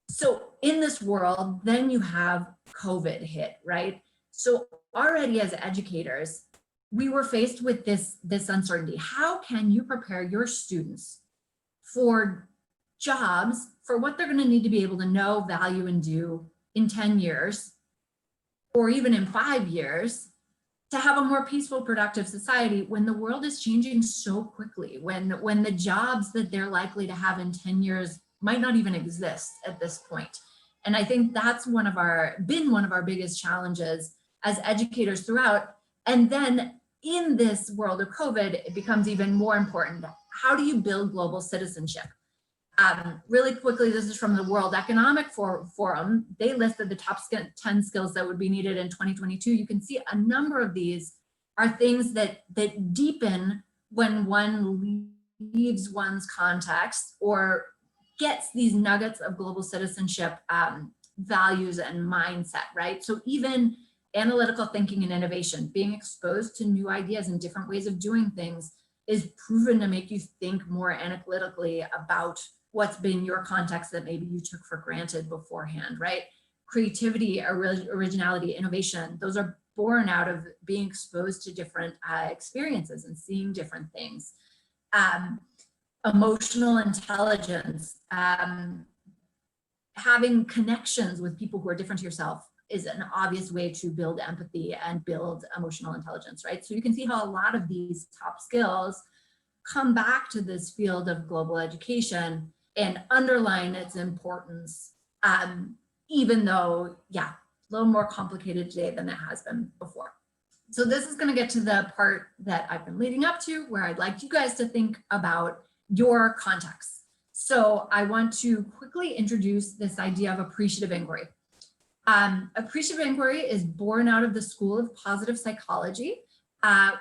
So in this world, then you have COVID hit, right? So already as educators, we were faced with this uncertainty. How can you prepare your students for jobs, for what they're going to need to be able to know, value, and do in 10 years, or even in 5 years, to have a more peaceful, productive society when the world is changing so quickly, when the jobs that they're likely to have in 10 years might not even exist at this point. And I think that's been one of our biggest challenges as educators throughout. And then in this world of COVID, it becomes even more important. How do you build global citizenship? Really quickly, this is from the World Economic Forum. They listed the top 10 skills that would be needed in 2022. You can see a number of these are things that deepen when one leaves one's context or gets these nuggets of global citizenship values and mindset, right? So even analytical thinking and innovation, being exposed to new ideas and different ways of doing things is proven to make you think more analytically about what's been your context that maybe you took for granted beforehand, right? Creativity, originality, innovation, those are born out of being exposed to different experiences and seeing different things. Emotional intelligence, having connections with people who are different to yourself is an obvious way to build empathy and build emotional intelligence, right? So you can see how a lot of these top skills come back to this field of global education and underline its importance, even though, yeah, a little more complicated today than it has been before. So this is going to get to the part that I've been leading up to, where I'd like you guys to think about your context. So I want to quickly introduce this idea of appreciative inquiry. Appreciative inquiry is born out of the School of Positive Psychology,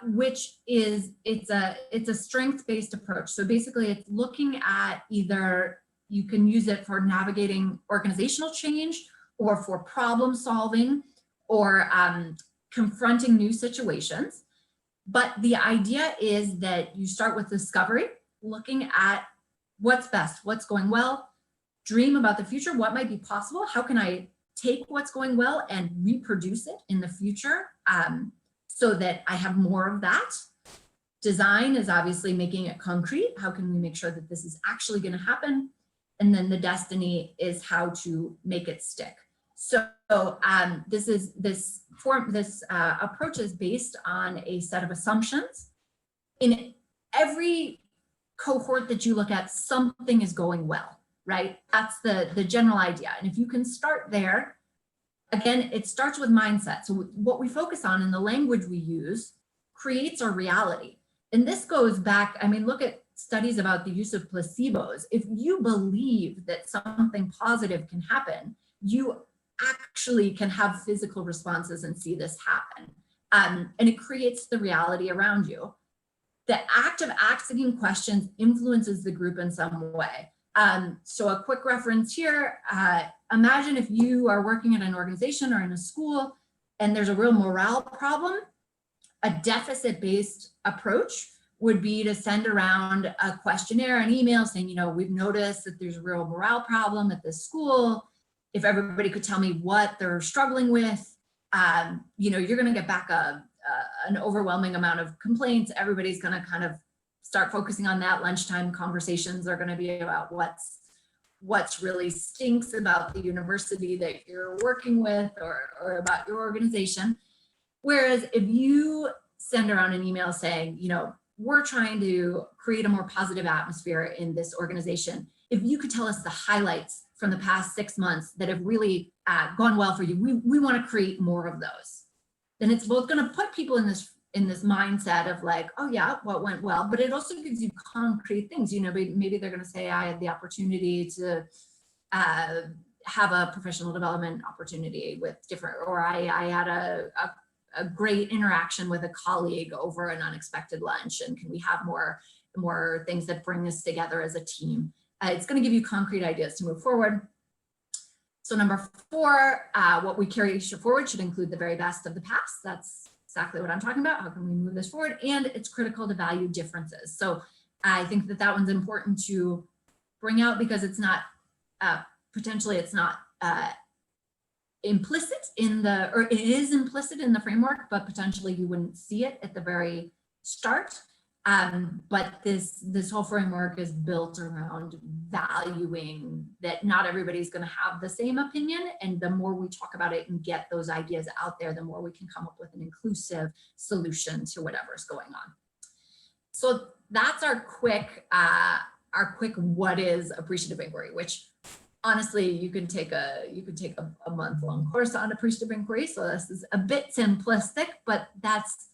which is, it's a strength-based approach. So basically it's looking at either, you can use it for navigating organizational change or for problem solving or confronting new situations. But the idea is that you start with discovery, looking at what's best, what's going well, dream about the future, what might be possible, how can I take what's going well and reproduce it in the future so that I have more of that. Design is obviously making it concrete. How can we make sure that this is actually going to happen? And then the destiny is how to make it stick. So this approach is based on a set of assumptions. In every cohort that you look at, something is going well, right? That's the general idea. And if you can start there, again, it starts with mindset. So what we focus on in the language we use creates our reality. And this goes back, I mean, look at studies about the use of placebos. If you believe that something positive can happen, you actually can have physical responses and see this happen. And it creates the reality around you. The act of asking questions influences the group in some way. So a quick reference here, imagine if you are working at an organization or in a school and there's a real morale problem. A deficit-based approach would be to send around a questionnaire, an email saying, you know, we've noticed that there's a real morale problem at this school. If everybody could tell me what they're struggling with, you know, you're going to get back an overwhelming amount of complaints. Everybody's going to kind of start focusing on that. Lunchtime conversations are going to be about what's really stinks about the university that you're working with or about your organization. Whereas if you send around an email saying, you know, we're trying to create a more positive atmosphere in this organization. If you could tell us the highlights from the past 6 months that have really gone well for you, we want to create more of those. Then it's both going to put people in this mindset of like, oh yeah, what went well, but it also gives you concrete things. You know, maybe they're going to say, I had the opportunity to have a professional development opportunity with different, or I had a great interaction with a colleague over an unexpected lunch, and can we have more things that bring us together as a team? It's going to give you concrete ideas to move forward. So number 4, what we carry forward should include the very best of the past. That's exactly what I'm talking about. How can we move this forward? And it's critical to value differences. So I think that one's important to bring out because it's not, potentially it's not implicit in the, or it is implicit in the framework, but potentially you wouldn't see it at the very start. But this whole framework is built around valuing that not everybody's going to have the same opinion. And the more we talk about it and get those ideas out there, the more we can come up with an inclusive solution to whatever's going on. So that's our quick what is appreciative inquiry, which honestly, you can take a month-long course on appreciative inquiry. So this is a bit simplistic, but that's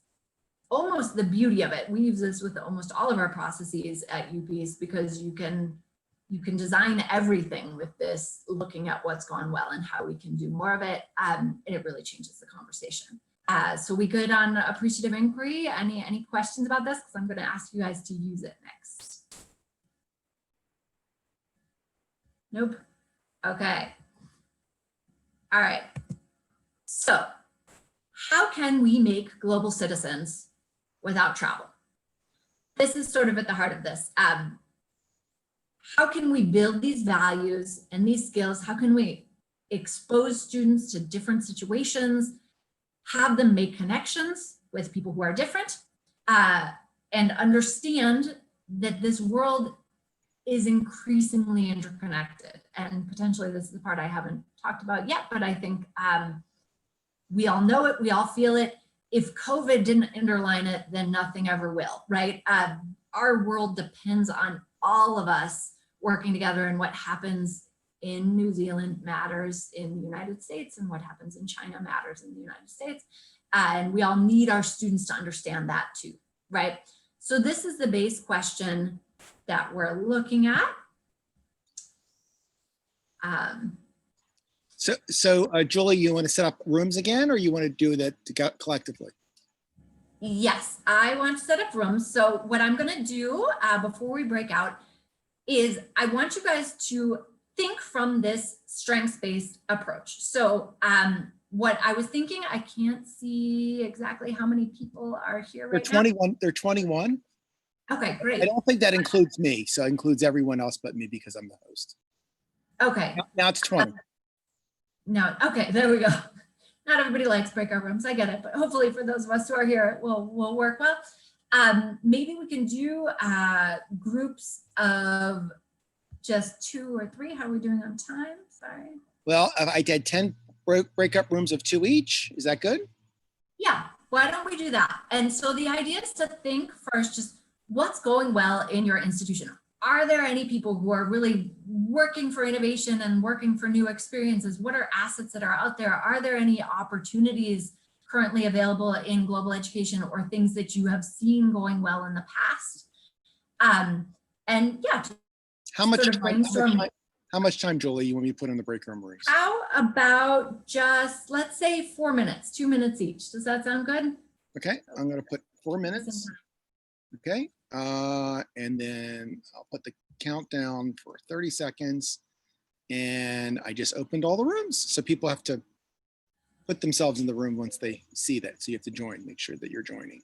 almost the beauty of it. We use this with almost all of our processes at UPeace because you can design everything with this, looking at what's gone well and how we can do more of it. And it really changes the conversation. So we good on appreciative inquiry? Any questions about this? Because I'm going to ask you guys to use it next. Nope. Okay. All right. So how can we make global citizens without travel? This is sort of at the heart of this. how can we build these values and these skills? How can we expose students to different situations, have them make connections with people who are different, and understand that this world is increasingly interconnected. And potentially this is the part I haven't talked about yet, but I think we all know it, we all feel it. If COVID didn't underline it, then nothing ever will, right? Our world depends on all of us working together, and what happens in New Zealand matters in the United States, and what happens in China matters in the United States. And we all need our students to understand that too, right? So this is the base question that we're looking at. So Julie, you want to set up rooms again, or you want to do that collectively? Yes, I want to set up rooms. So what I'm going to do before we break out is I want you guys to think from this strengths-based approach. So what I was thinking, I can't see exactly how many people are here right now. 21. They're 21. Okay, great. I don't think that includes me. So it includes everyone else but me because I'm the host. Okay. Now it's 20. No, okay, there we go. Not everybody likes breakout rooms, I get it, but hopefully for those of us who are here, it will work well. Maybe we can do groups of just 2 or 3. How are we doing on time? Sorry. Well, I did 10 breakup rooms of 2 each. Is that good? Yeah, why don't we do that? And so the idea is to think first, just what's going well in your institution? Are there any people who are really working for innovation and working for new experiences? What are assets that are out there? Are there any opportunities currently available in global education, or things that you have seen going well in the past? And yeah, How much sort of brainstorm. How much time, Julie, you want me to put in the break room rooms? How about just, let's say 4 minutes, 2 minutes each. Does that sound good? Okay, I'm going to put 4 minutes. Okay, and then I'll put the countdown for 30 seconds. And I just opened all the rooms. So people have to put themselves in the room once they see that. So you have to join, make sure that you're joining.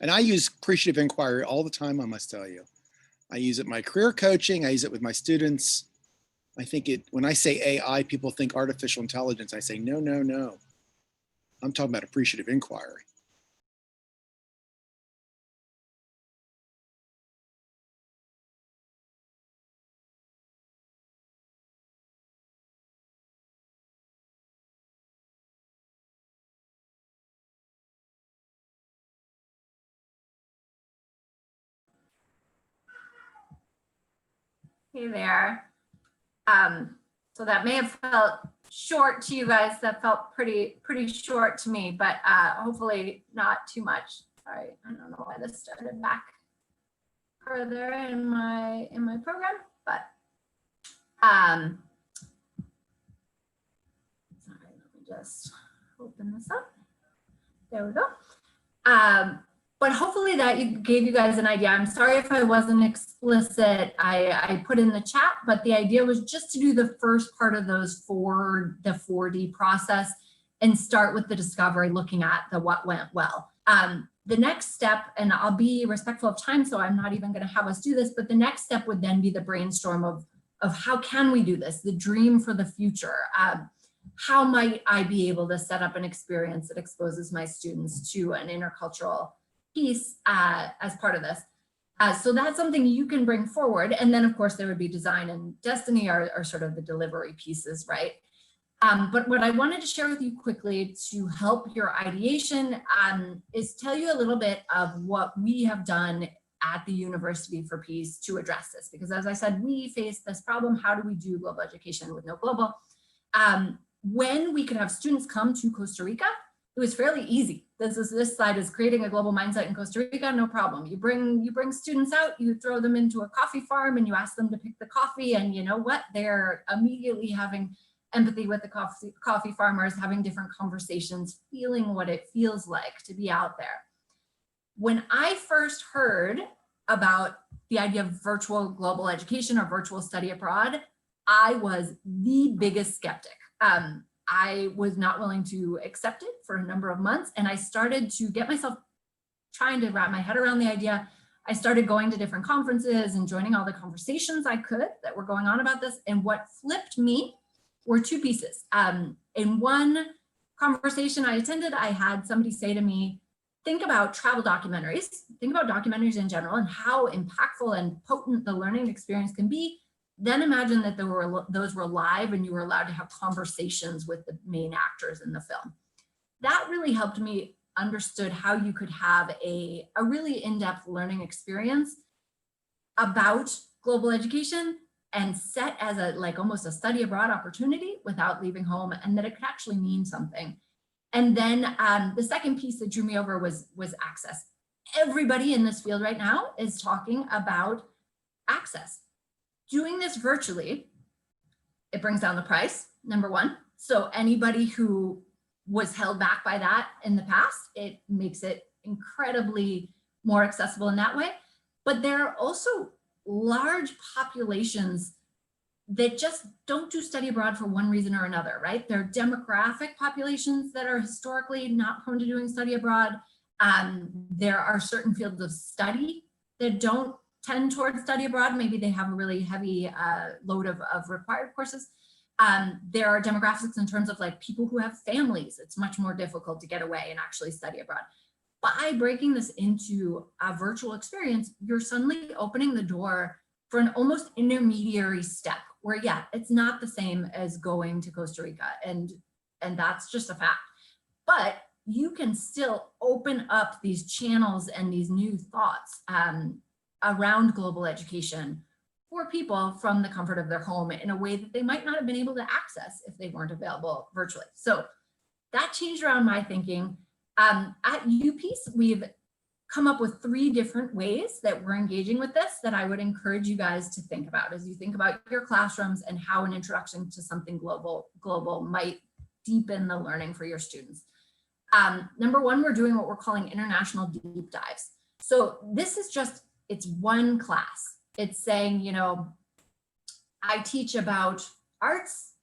And I use appreciative inquiry all the time, I must tell you. I use it in my career coaching. I use it with my students. I think when I say AI, people think artificial intelligence. I say, no, no, no. I'm talking about appreciative inquiry. Hey there. So that may have felt short to you guys. That felt pretty short to me, but hopefully not too much. Sorry, I don't know why this started back further in my program, but sorry, let me just open this up. There we go. But hopefully that gave you guys an idea. I'm sorry if I wasn't explicit. I put in the chat, but the idea was just to do the first part of the 4D process and start with the discovery, looking at the what went well. The next step, and I'll be respectful of time, so I'm not even going to have us do this, but the next step would then be the brainstorm of how can we do this, the dream for the future. How might I be able to set up an experience that exposes my students to an intercultural piece as part of this. So that's something you can bring forward. And then of course there would be design and destiny are sort of the delivery pieces, right? But what I wanted to share with you quickly to help your ideation is tell you a little bit of what we have done at the University for Peace to address this. Because as I said, we face this problem. How do we do global education with no global? When we could have students come to Costa Rica, it was fairly easy. This slide is creating a global mindset in Costa Rica, no problem. You bring students out, you throw them into a coffee farm and you ask them to pick the coffee, and you know what? They're immediately having empathy with the coffee farmers, having different conversations, feeling what it feels like to be out there. When I first heard about the idea of virtual global education or virtual study abroad, I was the biggest skeptic. I was not willing to accept it for a number of months. And I started to get myself trying to wrap my head around the idea. I started going to different conferences and joining all the conversations I could that were going on about this. And what flipped me were two pieces. In one conversation I attended, I had somebody say to me, think about travel documentaries, think about documentaries in general and how impactful and potent the learning experience can be. Then imagine that those were live and you were allowed to have conversations with the main actors in the film. That really helped me understood how you could have a really in-depth learning experience about global education and set as almost a study abroad opportunity without leaving home, and that it could actually mean something. And then the second piece that drew me over was access. Everybody in this field right now is talking about access. Doing this virtually, it brings down the price, number one. So anybody who was held back by that in the past, it makes it incredibly more accessible in that way. But there are also large populations that just don't do study abroad for one reason or another, right? There are demographic populations that are historically not prone to doing study abroad. There are certain fields of study that don't tend towards study abroad. Maybe they have a really heavy load of required courses. There are demographics in terms of like people who have families. It's much more difficult to get away and actually study abroad. By breaking this into a virtual experience, you're suddenly opening the door for an almost intermediary step where, yeah, it's not the same as going to Costa Rica, and that's just a fact. But you can still open up these channels and these new thoughts around global education for people from the comfort of their home in a way that they might not have been able to access if they weren't available virtually. So that changed around my thinking. At UPeace, we've come up with 3 different ways that we're engaging with this that I would encourage you guys to think about as you think about your classrooms and how an introduction to something global might deepen the learning for your students. Number 1, we're doing what we're calling international deep dives. So this is just, it's one class. It's saying, you know, I teach about arts.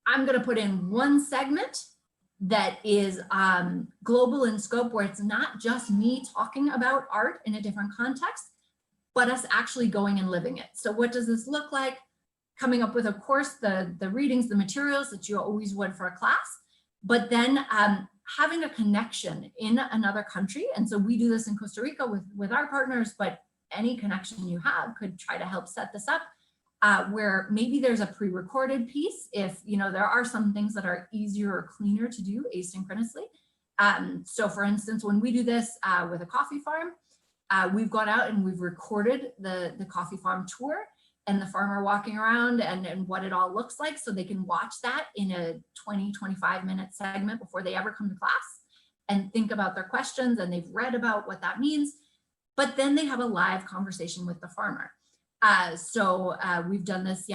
I'm going to put in one segment that is global in scope, where it's not just me talking about art in a different context, but us actually going and living it. So what does this look like? Coming up with, of course, the readings, the materials that you always would for a class, but then having a connection in another country. And so we do this in Costa Rica with our partners, but any connection you have could try to help set this up. Where maybe there's a pre-recorded piece if, you know, there are some things that are easier or cleaner to do asynchronously. So for instance, when we do this with a coffee farm, we've gone out and we've recorded the coffee farm tour and the farmer walking around and what it all looks like, so they can watch that in a 20-25 minute segment before they ever come to class and think about their questions, and they've read about what that means, but then they have a live conversation with the farmer. So we've done this,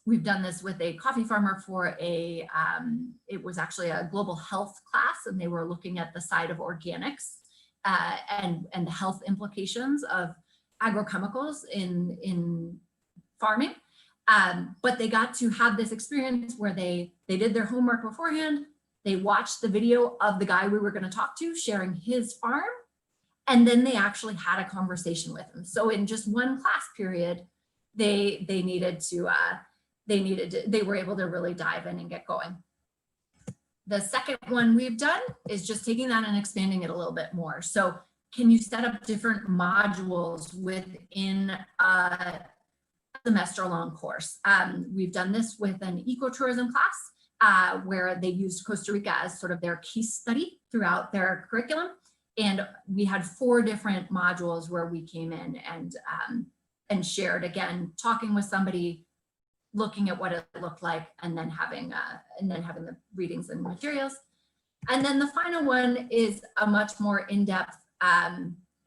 we've done this with a coffee farmer for it was actually a global health class, and they were looking at the side of organics and the health implications of agrochemicals in farming. But they got to have this experience where they did their homework beforehand. They watched the video of the guy we were going to talk to sharing his farm. And then they actually had a conversation with him. So in just one class period, they were able to really dive in and get going. The second one we've done is just taking that and expanding it a little bit more. So can you set up different modules within a semester-long course? We've done this with an ecotourism class where they used Costa Rica as sort of their case study throughout their curriculum. And we had 4 different modules where we came in and shared, again, talking with somebody, looking at what it looked like, and then having the readings and materials. And then the final one is a much more in-depth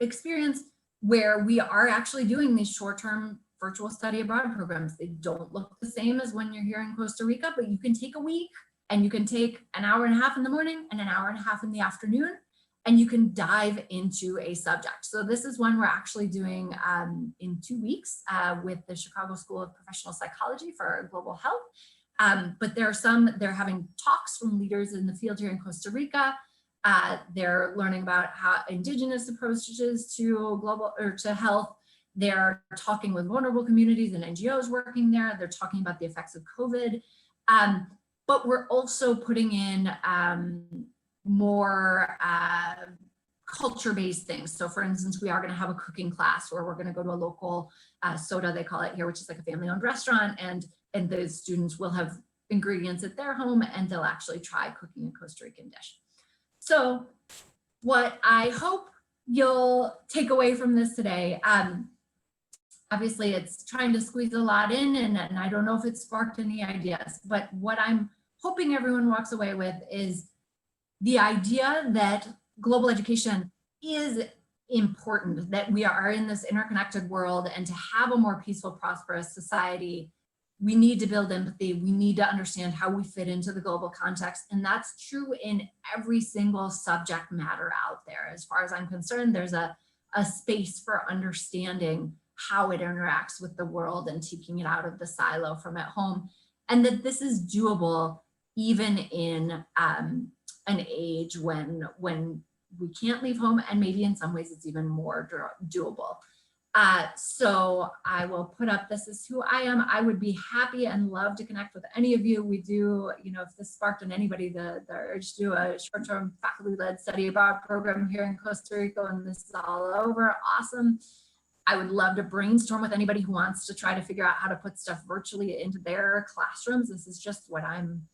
experience where we are actually doing these short-term virtual study abroad programs. They don't look the same as when you're here in Costa Rica, but you can take a week and you can take an hour and a half in the morning and an hour and a half in the afternoon, and you can dive into a subject. So this is one we're actually doing in 2 weeks with the Chicago School of Professional Psychology for Global Health. But they're having talks from leaders in the field here in Costa Rica. They're learning about how indigenous approaches to global or to health. They're talking with vulnerable communities and NGOs working there. They're talking about the effects of COVID. But we're also putting in more culture-based things. So for instance, we are going to have a cooking class where we're going to go to a local soda, they call it here, which is like a family-owned restaurant, and the students will have ingredients at their home and they'll actually try cooking a Costa Rican dish. So what I hope you'll take away from this today, obviously it's trying to squeeze a lot in, and I don't know if it sparked any ideas, but what I'm hoping everyone walks away with is the idea that global education is important, that we are in this interconnected world, and to have a more peaceful, prosperous society, we need to build empathy. We need to understand how we fit into the global context. And that's true in every single subject matter out there. As far as I'm concerned, there's a space for understanding how it interacts with the world and taking it out of the silo from at home. And that this is doable even in an age when we can't leave home, and maybe in some ways it's even more doable. So I will put up, this is who I am. I would be happy and love to connect with any of you. We do, you know, if this sparked in anybody the urge to do a short-term faculty-led study abroad program here in Costa Rica, and this is all over, awesome. I would love to brainstorm with anybody who wants to try to figure out how to put stuff virtually into their classrooms. This is just what I'm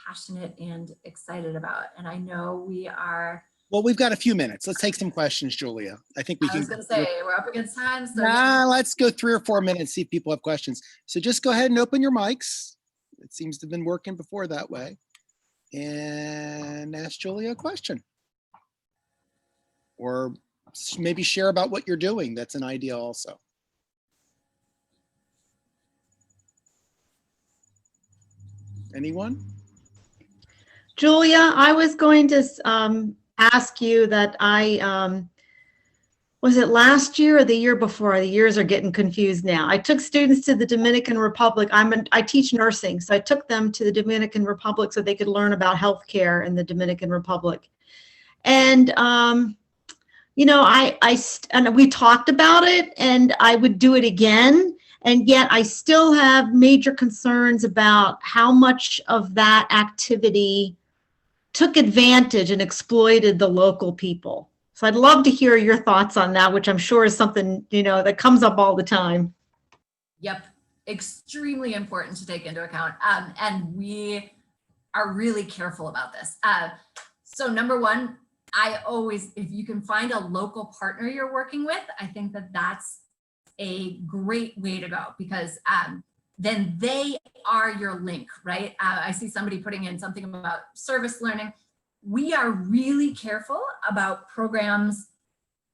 passionate and excited about. And I know we are. Well, we've got a few minutes. Let's take some questions, Julia. I think we can. I was going to say, we're up against time. So let's go 3 or 4 minutes, see if people have questions. So just go ahead and open your mics. It seems to have been working before that way. And ask Julia a question. Or maybe share about what you're doing. That's an idea also. Anyone? Julia, I was going to ask you that was it last year or the year before? The years are getting confused now. I took students to the Dominican Republic. I teach nursing, so I took them to the Dominican Republic so they could learn about healthcare in the Dominican Republic. And you know, and we talked about it, and I would do it again. And yet I still have major concerns about how much of that activity took advantage and exploited the local people. So I'd love to hear your thoughts on that, which I'm sure is something, you know, that comes up all the time. Yep, extremely important to take into account. And we are really careful about this. So number one, I always, if you can find a local partner you're working with, I think that that's a great way to go, because then they are your link, right? I see somebody putting in something about service learning. We are really careful about programs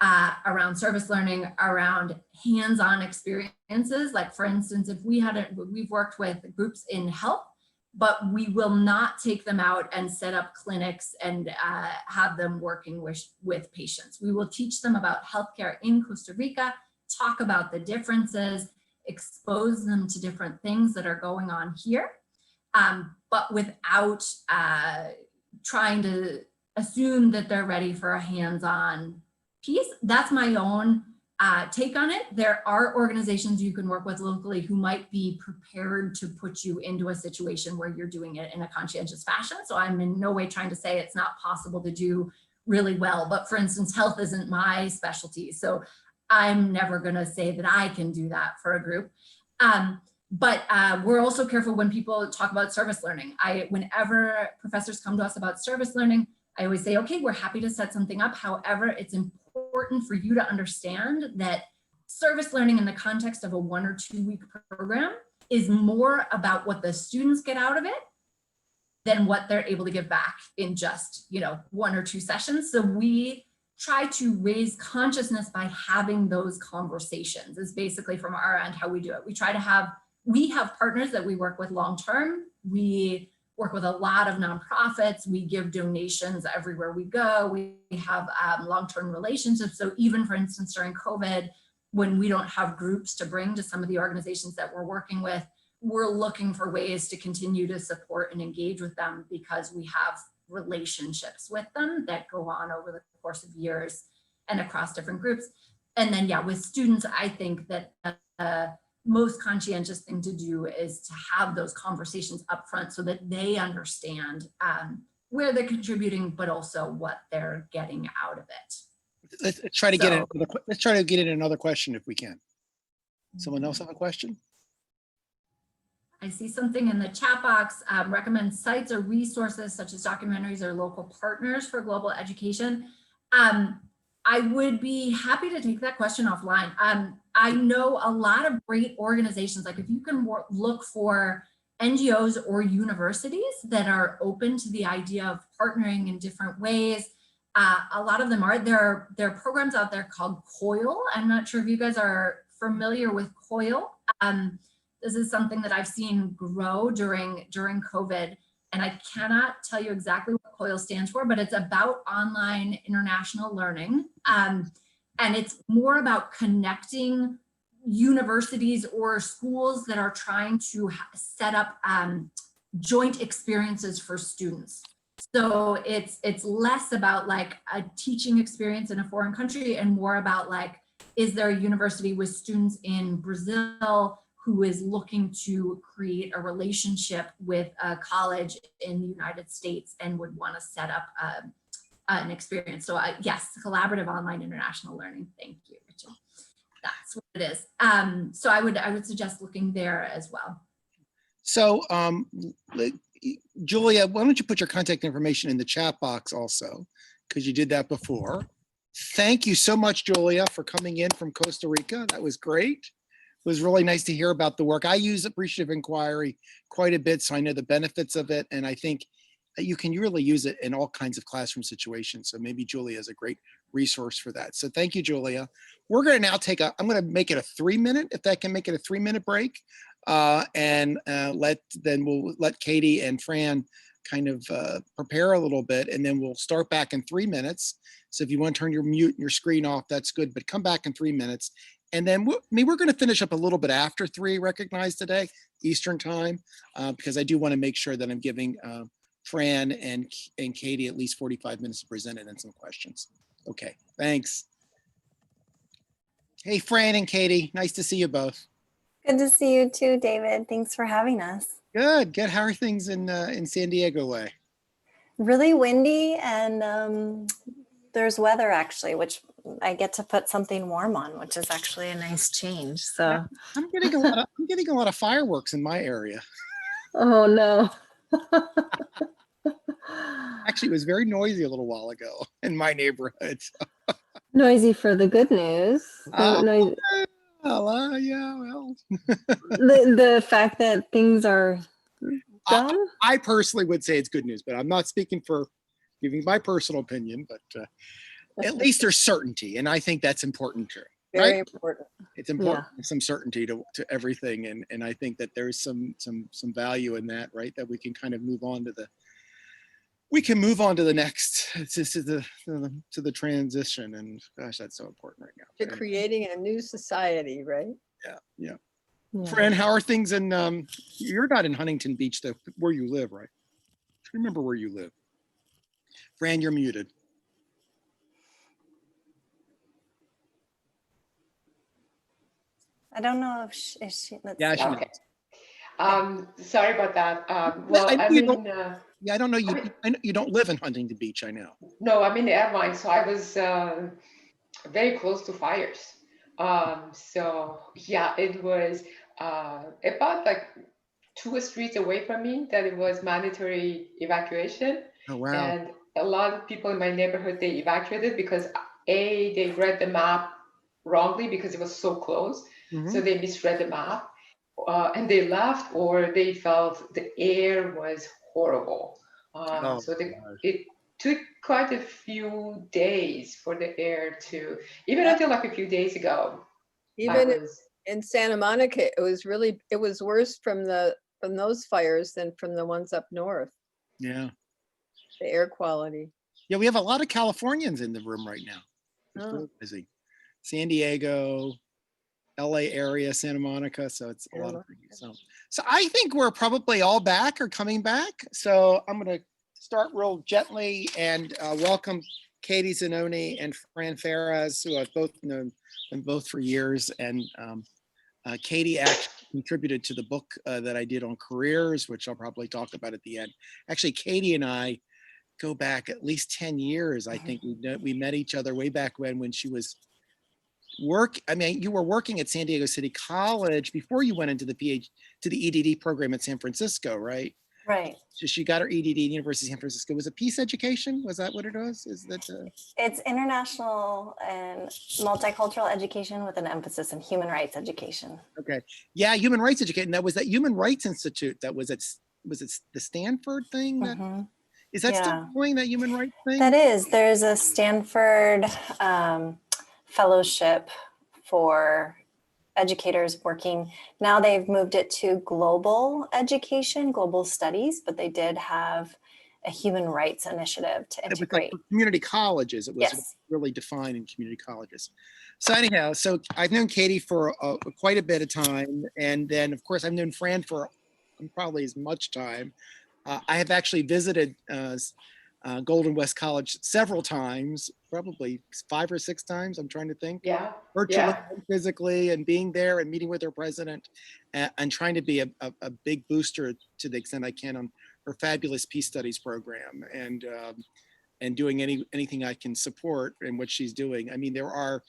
around service learning, around hands-on experiences. Like for instance, if we've worked with groups in health, but we will not take them out and set up clinics and have them working with patients. We will teach them about healthcare in Costa Rica, talk about the differences, expose them to different things that are going on here, but without trying to assume that they're ready for a hands-on piece. That's my own take on it. There are organizations you can work with locally who might be prepared to put you into a situation where you're doing it in a conscientious fashion. So I'm in no way trying to say it's not possible to do really well, but for instance, health isn't my specialty. So I'm never going to say that I can do that for a group. But we're also careful when people talk about service learning. Whenever professors come to us about service learning, I always say, okay, we're happy to set something up. However, it's important for you to understand that service learning in the context of a 1 or 2 week program is more about what the students get out of it than what they're able to give back in just, 1 or 2 sessions. So we try to raise consciousness by having those conversations is basically from our end how we do it. We have partners that we work with long-term. We work with a lot of nonprofits. We give donations everywhere we go. We have long-term relationships. So even for instance, during COVID, when we don't have groups to bring to some of the organizations that we're working with, we're looking for ways to continue to support and engage with them because we have relationships with them that go on over the course of years and across different groups. And then, yeah, with students, I think that the most conscientious thing to do is to have those conversations up front so that they understand where they're contributing, but also what they're getting out of it. Let's try to get it. Let's try to get in another question if we can. Someone else have a question? I see something in the chat box, recommend sites or resources such as documentaries or local partners for global education. I would be happy to take that question offline. I know a lot of great organizations, like if you can look for NGOs or universities that are open to the idea of partnering in different ways. A lot of them are. There are programs out there called COIL. I'm not sure if you guys are familiar with COIL. This is something that I've seen grow during COVID, and I cannot tell you exactly what COIL stands for, but it's about online international learning. And it's more about connecting universities or schools that are trying to set up joint experiences for students. So it's less about like a teaching experience in a foreign country and more about like, is there a university with students in Brazil who is looking to create a relationship with a college in the United States and would want to set up an experience. So yes, collaborative online international learning. Thank you, Richard. That's what it is. So I would suggest looking there as well. So Julia, why don't you put your contact information in the chat box also, because you did that before. Thank you so much, Julia, for coming in from Costa Rica. That was great. It was really nice to hear about the work. I use appreciative inquiry quite a bit, so I know the benefits of it. And I think that you can really use it in all kinds of classroom situations. So maybe Julia is a great resource for that. So thank you, Julia. We're going to now I'm going to make it a 3-minute, if that can make it a 3-minute break. Then we'll let Katie and Fran kind of prepare a little bit, and then we'll start back in 3 minutes. So if you want to turn your mute and your screen off, that's good, but come back in 3 minutes. And then we're going to finish up a little bit after 3, recognize today, Eastern time, because I do want to make sure that I'm giving Fran and Katie at least 45 minutes to present it and some questions. Okay, thanks. Hey, Fran and Katie, nice to see you both. Good to see you too, David. Thanks for having us. Good. How are things in San Diego way? Really windy, and there's weather actually, which I get to put something warm on, which is actually a nice change. So I'm getting a lot of fireworks in my area. Oh no. Actually, it was very noisy a little while ago in my neighborhood. Noisy for the good news. Yeah, well. The fact that things are done. I personally would say it's good news, but I'm not speaking for giving my personal opinion, but at least there's certainty. And I think that's important too. Very right? important. It's important, some certainty to everything. And I think that there's some value in that, right? That we can kind of move on to the next, to the transition. And gosh, that's so important right now. To creating a new society, right? Yeah. Fran, how are things in, you're not in Huntington Beach though, where you live, right? Remember where you live. Fran, you're muted. I don't know if she let's Yeah, see. Okay. Sorry about that. Well, I don't know you. I know you don't live in Huntington Beach. I know. No, I'm in the Irvine, so I was very close to fires. So yeah, it was about like 2 streets away from me that it was mandatory evacuation. Oh wow! And a lot of people in my neighborhood, they evacuated because they read the map wrongly because it was so close. Mm-hmm. So they misread the map and they left, or they felt the air was horrible. It took quite a few days for the air to, even until like a few days ago. Even in Santa Monica, it was worse from those fires than from the ones up north. Yeah. The air quality. Yeah, we have a lot of Californians in the room right now. It's Oh. really busy. San Diego, LA area, Santa Monica. So it's a lot of things. So I think we're probably all back or coming back. So I'm going to start real gently and welcome Katie Zanoni and Fran Faraz, who I've both known them both for years. And Katie actually contributed to the book that I did on careers, which I'll probably talk about at the end. Actually, Katie and I go back at least 10 years. I think we met each other way back when she was you were working at San Diego City College before you went into the EDD program at San Francisco, right? Right. So she got her EDD at University of San Francisco. Was it peace education? Was that what it was? Is that? It's international and multicultural education with an emphasis in human rights education. Okay. Yeah, human rights education. That was that Human Rights Institute that was it the Stanford thing? Is that still doing that human rights thing? That is. There's a Stanford fellowship for educators working. Now they've moved it to global education, global studies, but they did have a human rights initiative to integrate. It was like community colleges. It was really defined in community colleges. So anyhow, so I've known Katie for quite a bit of time. And then of course I've known Fran for probably as much time. I have actually visited Golden West College several times, probably 5 or 6 times. I'm trying to think. Yeah. Virtually, physically, and being there and meeting with their president, and trying to be a big booster to the extent I can on her fabulous peace studies program, and doing anything I can support in what she's doing. I mean, there are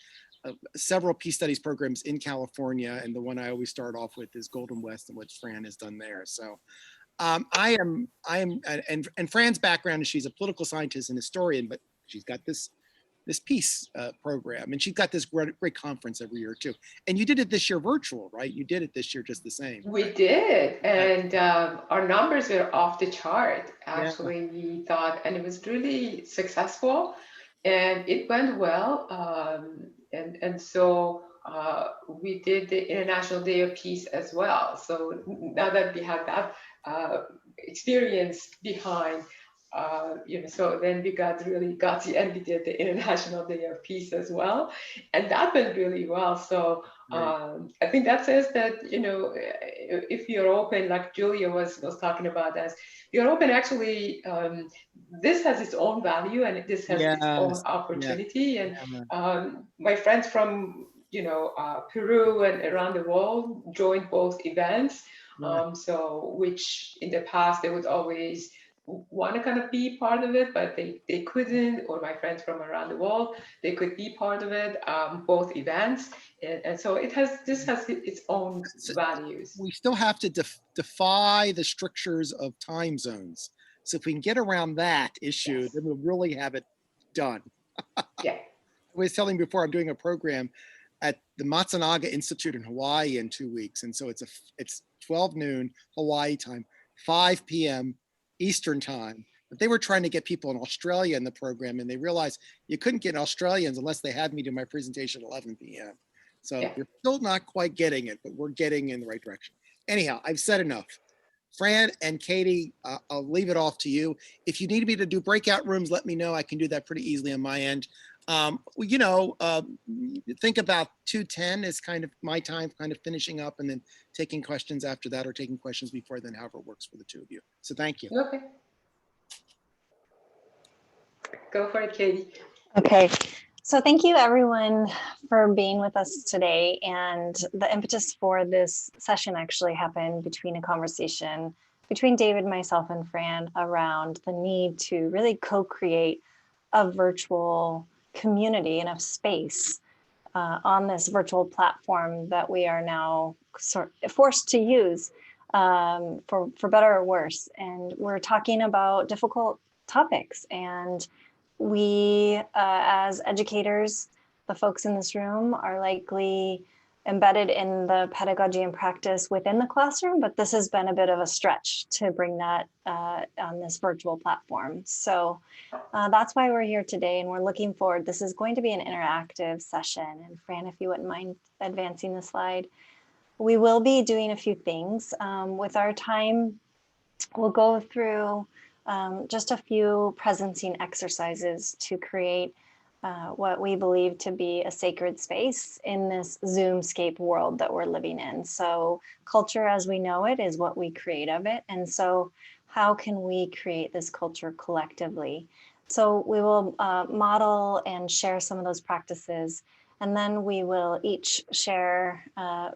several peace studies programs in California, and the one I always start off with is Golden West and what Fran has done there. So. I am, and Fran's background is she's a political scientist and historian, but she's got this peace program, and she's got this great conference every year too. And you did it this year virtual, right? You did it this year just the same. We did, and our numbers were off the chart. Actually, we thought, and it was really successful, and it went well. And so we did the International Day of Peace as well. So now that we had that experience behind, so then we got really gutsy and we did the International Day of Peace as well, and that went really well. So I think that says that if you're open, like Julia was talking about, as you're open, actually this has its own value and this has its own opportunity. And my friends from Peru and around the world joined both events. So which in the past they would always want to kind of be part of it, but they couldn't, or my friends from around the world, they could be part of it, both events. And so this has its own values. We still have to defy the strictures of time zones. So if we can get around that issue, then we'll really have it done. I was telling before, I'm doing a program at the Matsunaga Institute in Hawaii in 2 weeks. And so it's 12 noon Hawaii time, 5 p.m. Eastern time. But they were trying to get people in Australia in the program, and they realized you couldn't get Australians unless they had me do my presentation at 11 p.m. So we're still not quite getting it, but we're getting in the right direction. Anyhow, I've said enough. Fran and Katie, I'll leave it off to you. If you need me to do breakout rooms, let me know. I can do that pretty easily on my end. Think about 2:10 is kind of my time, kind of finishing up and then taking questions after that, or taking questions before then, however it works for the two of you. So thank you. Okay. Go for it, Katie. Okay. So thank you everyone for being with us today. And the impetus for this session actually happened between a conversation between David, myself, and Fran around the need to really co-create a virtual community and a space on this virtual platform that we are now forced to use for better or worse. And we're talking about difficult topics, and we as educators, the folks in this room, are likely embedded in the pedagogy and practice within the classroom, but this has been a bit of a stretch to bring that on this virtual platform. So that's why we're here today, and we're looking forward. This is going to be an interactive session. And Fran, if you wouldn't mind advancing the slide. We will be doing a few things. With our time, we'll go through just a few presencing exercises to create what we believe to be a sacred space in this Zoomscape world that we're living in. So culture as we know it is what we create of it. And so how can we create this culture collectively? So we will model and share some of those practices. And then we will each share,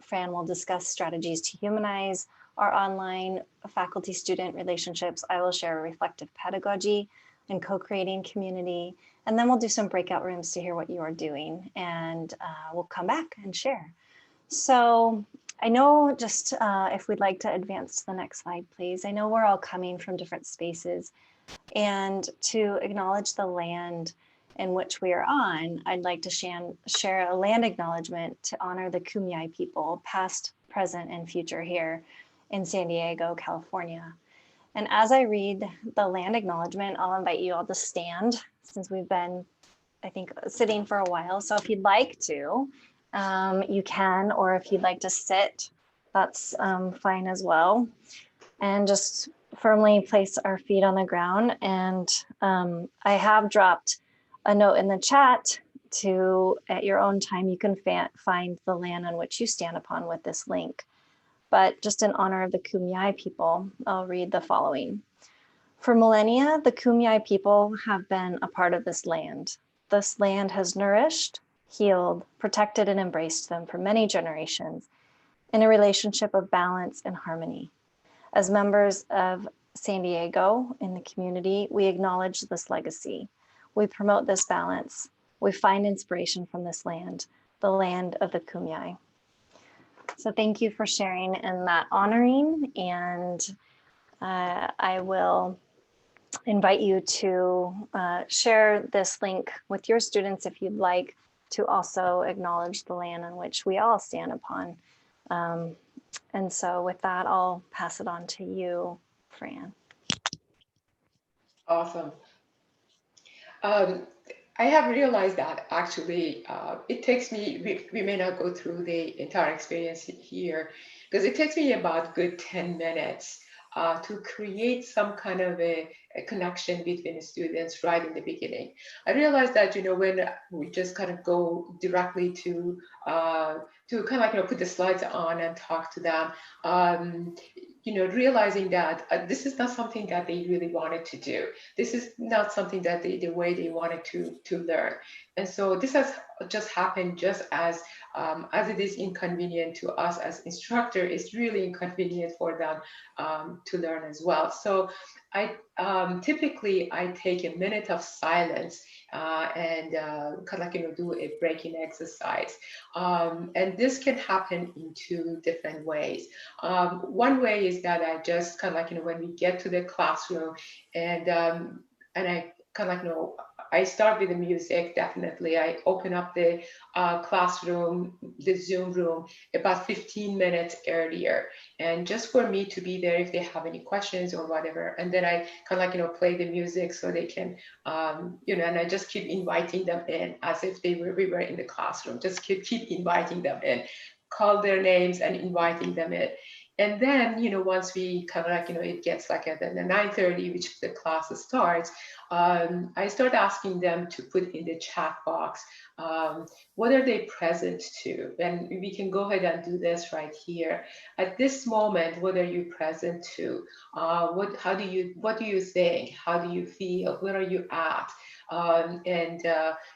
Fran will discuss strategies to humanize our online faculty-student relationships. I will share reflective pedagogy and co-creating community. And then we'll do some breakout rooms to hear what you are doing, and we'll come back and share. So I know just if we'd like to advance to the next slide, please. I know we're all coming from different spaces, and to acknowledge the land in which we are on, I'd like to share a land acknowledgement to honor the Kumeyaay people, past, present, and future here in San Diego, California. And as I read the land acknowledgement, I'll invite you all to stand, since we've been, I think, sitting for a while. So if you'd like to, you can, or if you'd like to sit, that's fine as well. And just firmly place our feet on the ground. And I have dropped a note in the chat to, at your own time, you can find the land on which you stand upon with this link. But just in honor of the Kumeyaay people, I'll read the following. For millennia, the Kumeyaay people have been a part of this land. This land has nourished, healed, protected, and embraced them for many generations in a relationship of balance and harmony. As members of San Diego in the community, we acknowledge this legacy. We promote this balance. We find inspiration from this land, the land of the Kumeyaay. So thank you for sharing and that honoring, and I will invite you to share this link with your students if you'd like to also acknowledge the land on which we all stand upon. And so with that, I'll pass it on to you, Fran. Awesome. I have realized that actually it takes me, we may not go through the entire experience here, because it takes me about good 10 minutes to create some kind of a connection between the students right in the beginning. I realized that, you know, when we just kind of go directly to kind of like, you know, put the slides on and talk to them, you know, realizing that this is not something that they really wanted to do. This is not something that the way they wanted to learn. And so this has just happened just as it is inconvenient to us as instructor, it's really inconvenient for them to learn as well. So I typically I take a minute of silence and kind of like, you know, do a breaking exercise. And this can happen in two different ways. One way is that I just kind of like, you know, when we get to the classroom and I kind of like, you know, I start with the music, definitely. I open up the classroom, the Zoom room about 15 minutes earlier. And just for me to be there if they have any questions or whatever. And then I kind of like, you know, play the music so they can, you know, and I just keep inviting them in as if we were in the classroom. Just keep inviting them in, call their names and inviting them in. And then, you know, once we kind of like, you know, it gets like at the 9:30, which the class starts, I start asking them to put in the chat box, what are they present to? And we can go ahead and do this right here. At this moment, what are you present to? What do you think? How do you feel? Where are you at?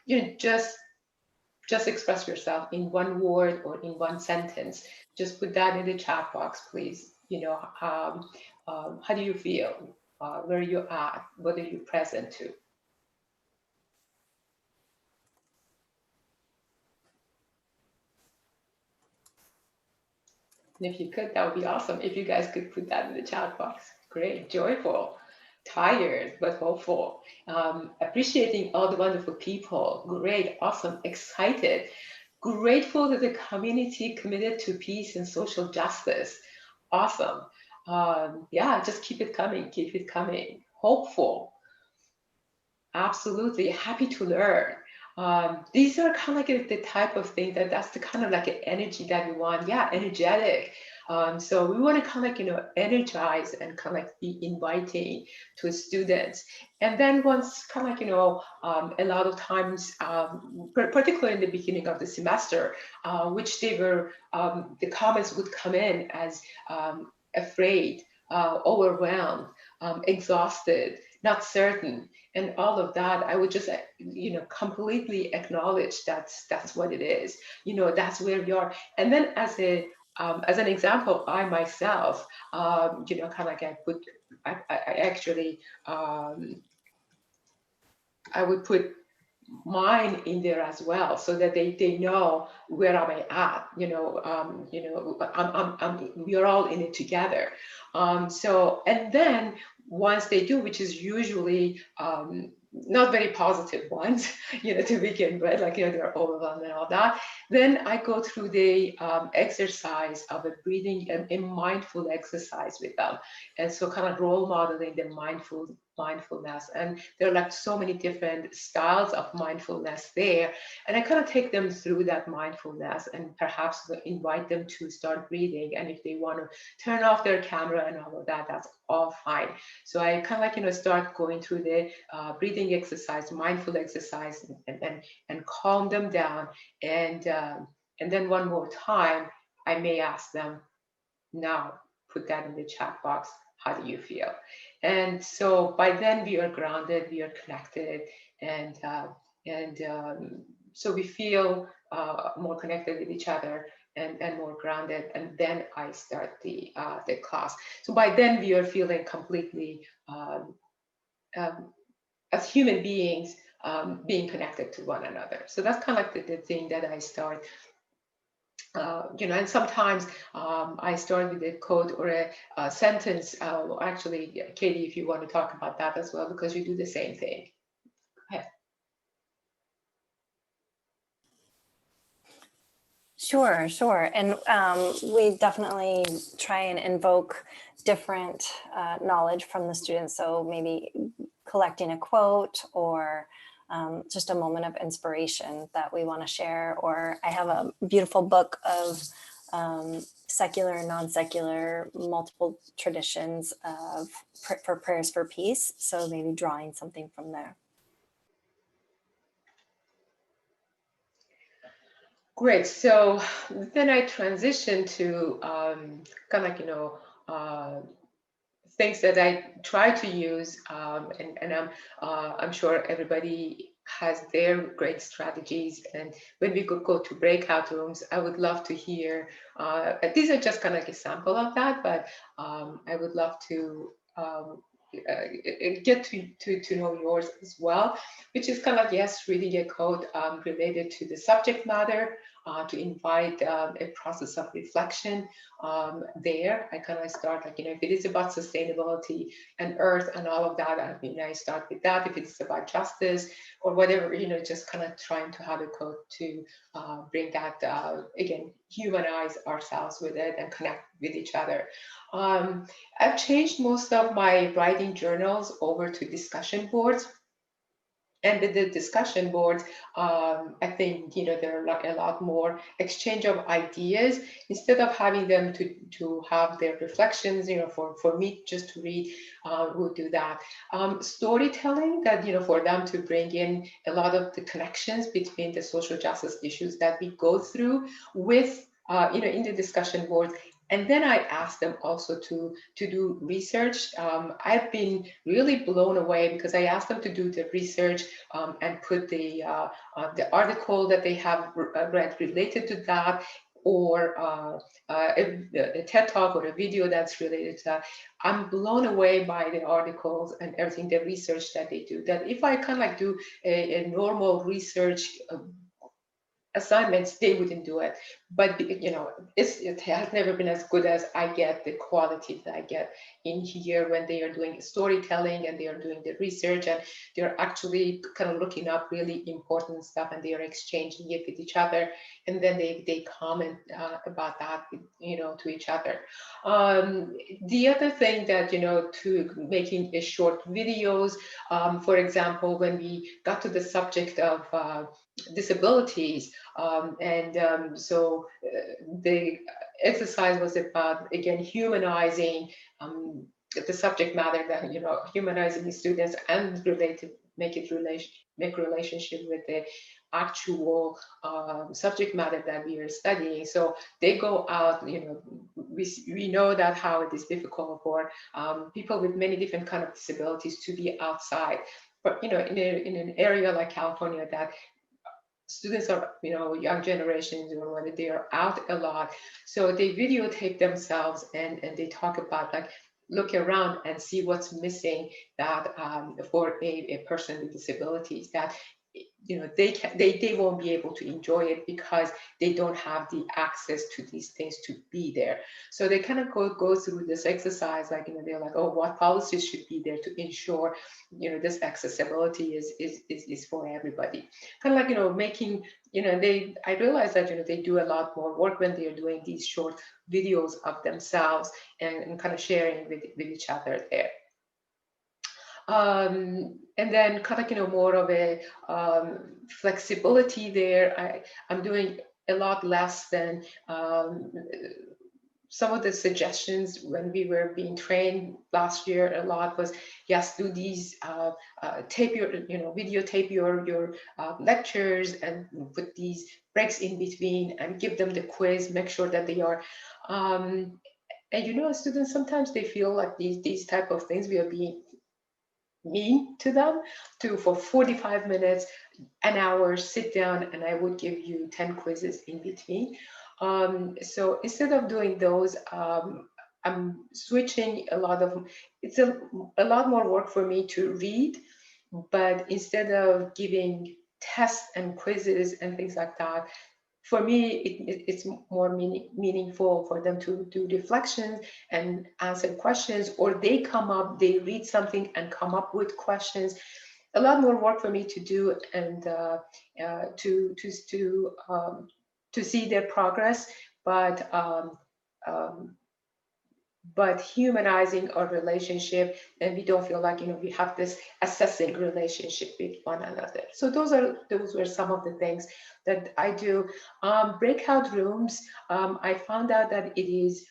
You know, just express yourself in one word or in one sentence. Just put that in the chat box, please. You know, how do you feel? Where are you at? What are you present to? And if you could, that would be awesome. If you guys could put that in the chat box. Great, joyful, tired, but hopeful. Appreciating all the wonderful people. Great, awesome, excited. Grateful to the community committed to peace and social justice. Awesome. Yeah, just keep it coming, keep it coming. Hopeful. Absolutely, happy to learn. These are kind of like the type of thing that's the kind of like energy that we want. Yeah, energetic. So we want to kind of energize and kind of be inviting to students. And then once kind of a lot of times, particularly in the beginning of the semester, which they were, the comments would come in as afraid, overwhelmed, exhausted, not certain, and all of that. I would just completely acknowledge that's what it is. That's where we are. And then as an example, I myself, kind of like I actually I would put mine in there as well, so that they know where am I at. We're all in it together. So, and then once they do, which is usually not very positive ones, to begin with, like they're overwhelmed and all that. Then I go through the exercise of a breathing and a mindful exercise with them, and so kind of role modeling the mindfulness. And there are like so many different styles of mindfulness there, and I kind of take them through that mindfulness and perhaps invite them to start breathing. And if they want to turn off their camera and all of that, that's all fine. So I kind of like start going through the breathing exercise, mindful exercise, and calm them down. And then one more time, I may ask them, now put that in the chat box. How do you feel? And so by then we are grounded, we are connected, and so we feel more connected with each other and more grounded. And then I start the class. So by then we are feeling completely as human beings, being connected to one another. So that's kind of like the thing that I start. And sometimes I start with a quote or a sentence. Actually, Katie, if you want to talk about that as well, because you do the same thing. Go ahead. Sure. And we definitely try and invoke different knowledge from the students. So maybe collecting a quote, or just a moment of inspiration that we want to share. Or I have a beautiful book of secular and non-secular, multiple traditions for prayers for peace. So maybe drawing something from there. Great. So then I transition to kind of like things that I try to use, and I'm sure everybody has their great strategies. And when we could go to breakout rooms, I would love to hear. These are just kind of like a sample of that, but I would love to get to know yours as well, which is kind of like, yes, reading a code related to the subject matter, to invite a process of reflection there. I kind of start like, if it is about sustainability and earth and all of that, I start with that. If it's about justice or whatever, just kind of trying to have a code to bring that, again, humanize ourselves with it and connect with each other. I've changed most of my writing journals over to discussion boards. And with the discussion boards, I think there are a lot more exchange of ideas instead of having them to have their reflections. For me just to read, we'll do that. Storytelling, that for them to bring in a lot of the connections between the social justice issues that we go through with in the discussion boards. And then I asked them also to do research. I've been really blown away because I asked them to do the research and put the article that they have read related to that, or a TED Talk or a video that's related to that. I'm blown away by the articles and everything, the research that they do. That if I kind of like do a normal research assignments, they wouldn't do it. But it has never been as good as I get the quality that I get in here when they are doing storytelling and they are doing the research and they're actually kind of looking up really important stuff and they are exchanging it with each other, and then they comment about that to each other. The other thing that to making a short videos, for example, when we got to the subject of disabilities, so exercise was about, again, humanizing the subject matter, that, you know, humanizing the students and make relationship with the actual subject matter that we are studying. So they go out, you know, we know that how it is difficult for people with many different kind of disabilities to be outside. But, you know, in an area like California, that students are, you know, young generations, or whether they are out a lot, so they videotape themselves and they talk about, like, look around and see what's missing, that for a person with disabilities, that, you know, they won't be able to enjoy it because they don't have the access to these things to be there. So they kind of go through this exercise, like, you know, they're like, oh, what policies should be there to ensure, you know, this accessibility is for everybody. Kind of like, you know, making, you know, I realize that, you know, they do a lot more work when they're doing these short videos of themselves and kind of sharing with each other there. And then kind of, you know, more of a flexibility there. I'm doing a lot less than some of the suggestions when we were being trained last year. A lot was, yes, do these, tape your, you know, videotape your lectures and put these breaks in between and give them the quiz, make sure that they are, and, you know, students, sometimes they feel like these type of things, we are being mean to them, for 45 minutes, an hour, sit down, and I would give you 10 quizzes in between. So instead of doing those, I'm switching a lot of, it's a lot more work for me to read, but instead of giving tests and quizzes and things like that, for me, it's more meaningful for them to do reflections and answer questions, or they read something and come up with questions. A lot more work for me to do, and to see their progress, but humanizing our relationship, and we don't feel like, you know, we have this assessing relationship with one another. So those were some of the things that I do. Breakout rooms, I found out that it is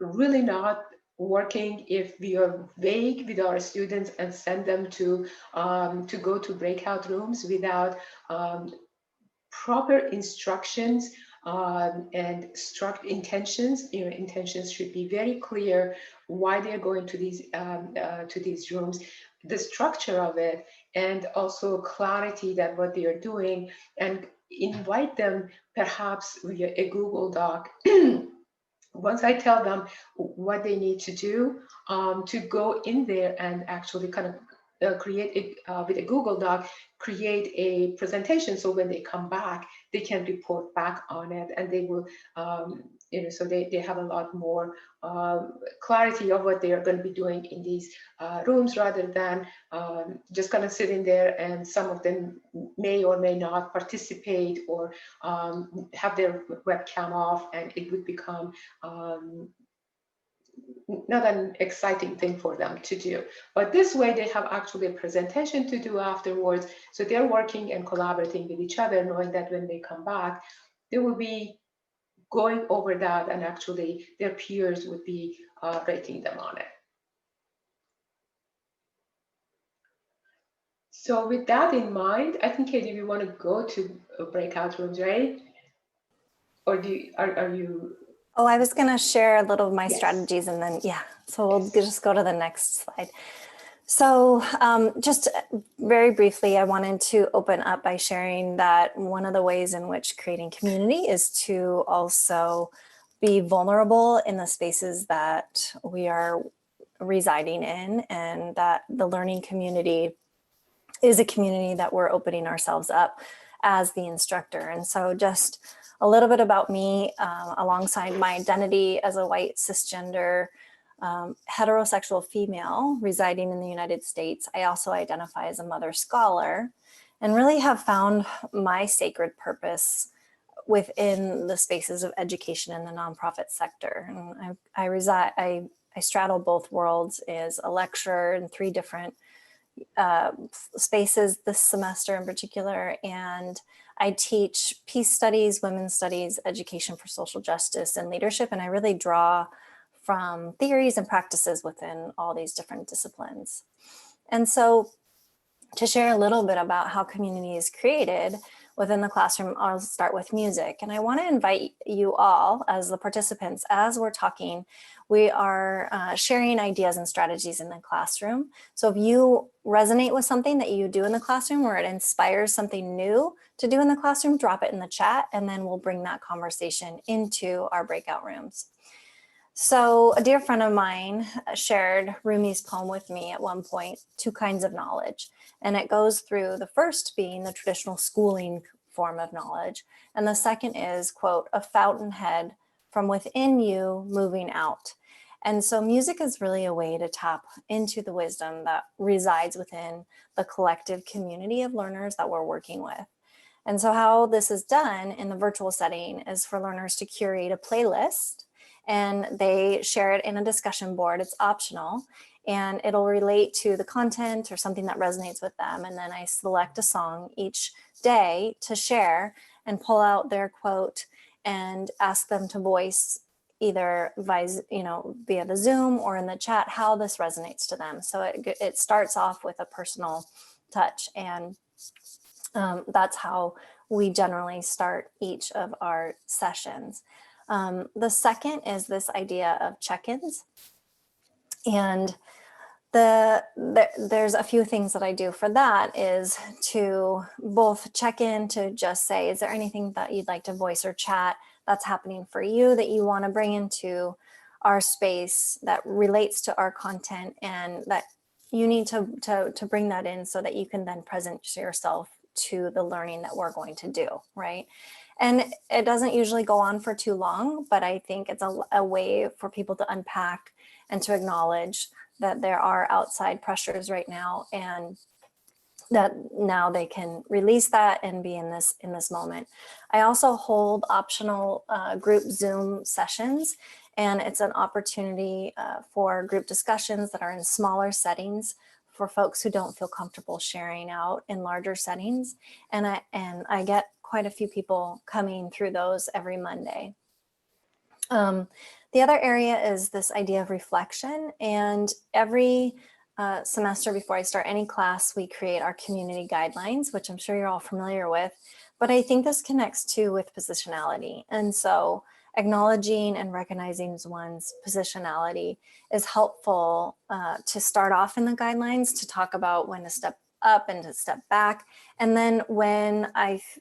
really not working if we are vague with our students and send them to go to breakout rooms without proper instructions and intentions. You know, intentions should be very clear why they're going to these rooms, the structure of it, and also clarity that what they are doing, and invite them perhaps via a Google Doc. Once I tell them what they need to do, to go in there and actually kind of create with a Google Doc, create a presentation, so when they come back, they can report back on it, and they will, you know, so they have a lot more clarity of what they are going to be doing in these rooms, rather than just kind of sitting there, and some of them may or may not participate, or have their webcam off, and it would become not an exciting thing for them to do. But this way they have actually a presentation to do afterwards. So they're working and collaborating with each other, knowing that when they come back, they will be going over that, and actually their peers would be rating them on it. So with that in mind, I think, Katie, we want to go to breakout rooms, right? Or are you? Oh, I was going to share a little of my Yes. strategies, and then, yeah, so we'll just go to the next slide. So just very briefly, I wanted to open up by sharing that one of the ways in which creating community is to also be vulnerable in the spaces that we are residing in, and that the learning community is a community that we're opening ourselves up as the instructor. And so just a little bit about me, alongside my identity as a white cisgender heterosexual female residing in the United States, I also identify as a mother scholar, and really have found my sacred purpose within the spaces of education in the nonprofit sector. And I straddle both worlds as a lecturer in 3 different spaces this semester in particular, and I teach peace studies, women's studies, education for social justice, and leadership, and I really draw from theories and practices within all these different disciplines. And so to share a little bit about how community is created within the classroom, I'll start with music. And I want to invite you all as the participants, as we're talking, we are sharing ideas and strategies in the classroom. So if you resonate with something that you do in the classroom or it inspires something new to do in the classroom, drop it in the chat, and then we'll bring that conversation into our breakout rooms. So a dear friend of mine shared Rumi's poem with me at one point, Two Kinds of Knowledge. And it goes through the first being the traditional schooling form of knowledge. And the second is, quote, a fountainhead from within you moving out. And so music is really a way to tap into the wisdom that resides within the collective community of learners that we're working with. And so how this is done in the virtual setting is for learners to curate a playlist, and they share it in a discussion board. It's optional, and it'll relate to the content or something that resonates with them. And then I select a song each day to share and pull out their quote and ask them to voice either via the Zoom or in the chat how this resonates to them. So it starts off with a personal touch, and that's how we generally start each of our sessions. The second is this idea of check-ins, and there's a few things that I do for that is to both check in to just say, is there anything that you'd like to voice or chat that's happening for you that you want to bring into our space that relates to our content, and that you need to bring that in so that you can then present yourself to the learning that we're going to do, right? And it doesn't usually go on for too long, but I think it's a way for people to unpack and to acknowledge that there are outside pressures right now, and that now they can release that and be in this moment. I also hold optional group Zoom sessions, and it's an opportunity for group discussions that are in smaller settings for folks who don't feel comfortable sharing out in larger settings. And I get quite a few people coming through those every Monday. The other area is this idea of reflection, and every semester before I start any class, we create our community guidelines, which I'm sure you're all familiar with, but I think this connects too with positionality. And so acknowledging and recognizing one's positionality is helpful to start off in the guidelines, to talk about when to step up and to step back. And then when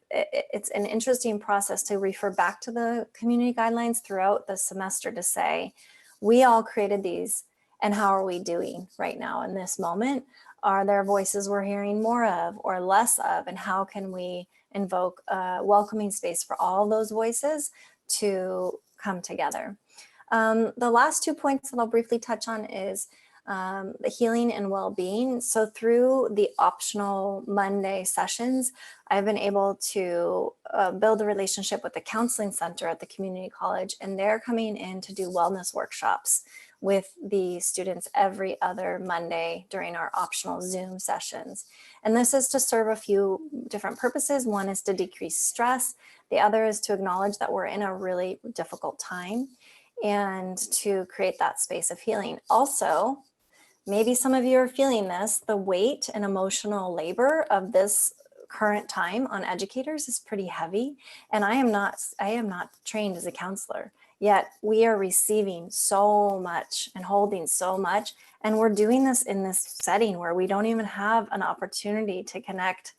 it's an interesting process to refer back to the community guidelines throughout the semester to say, we all created these, and how are we doing right now in this moment? Are there voices we're hearing more of or less of? And how can we invoke a welcoming space for all those voices to come together? The last 2 points that I'll briefly touch on is the healing and well-being. So through the optional Monday sessions, I've been able to build a relationship with the counseling center at the community college, and they're coming in to do wellness workshops with the students every other Monday during our optional Zoom sessions. And this is to serve a few different purposes. One is to decrease stress. The other is to acknowledge that we're in a really difficult time and to create that space of healing. Also, maybe some of you are feeling this, the weight and emotional labor of this current time on educators is pretty heavy. And I am not trained as a counselor, yet we are receiving so much and holding so much. And we're doing this in this setting where we don't even have an opportunity to connect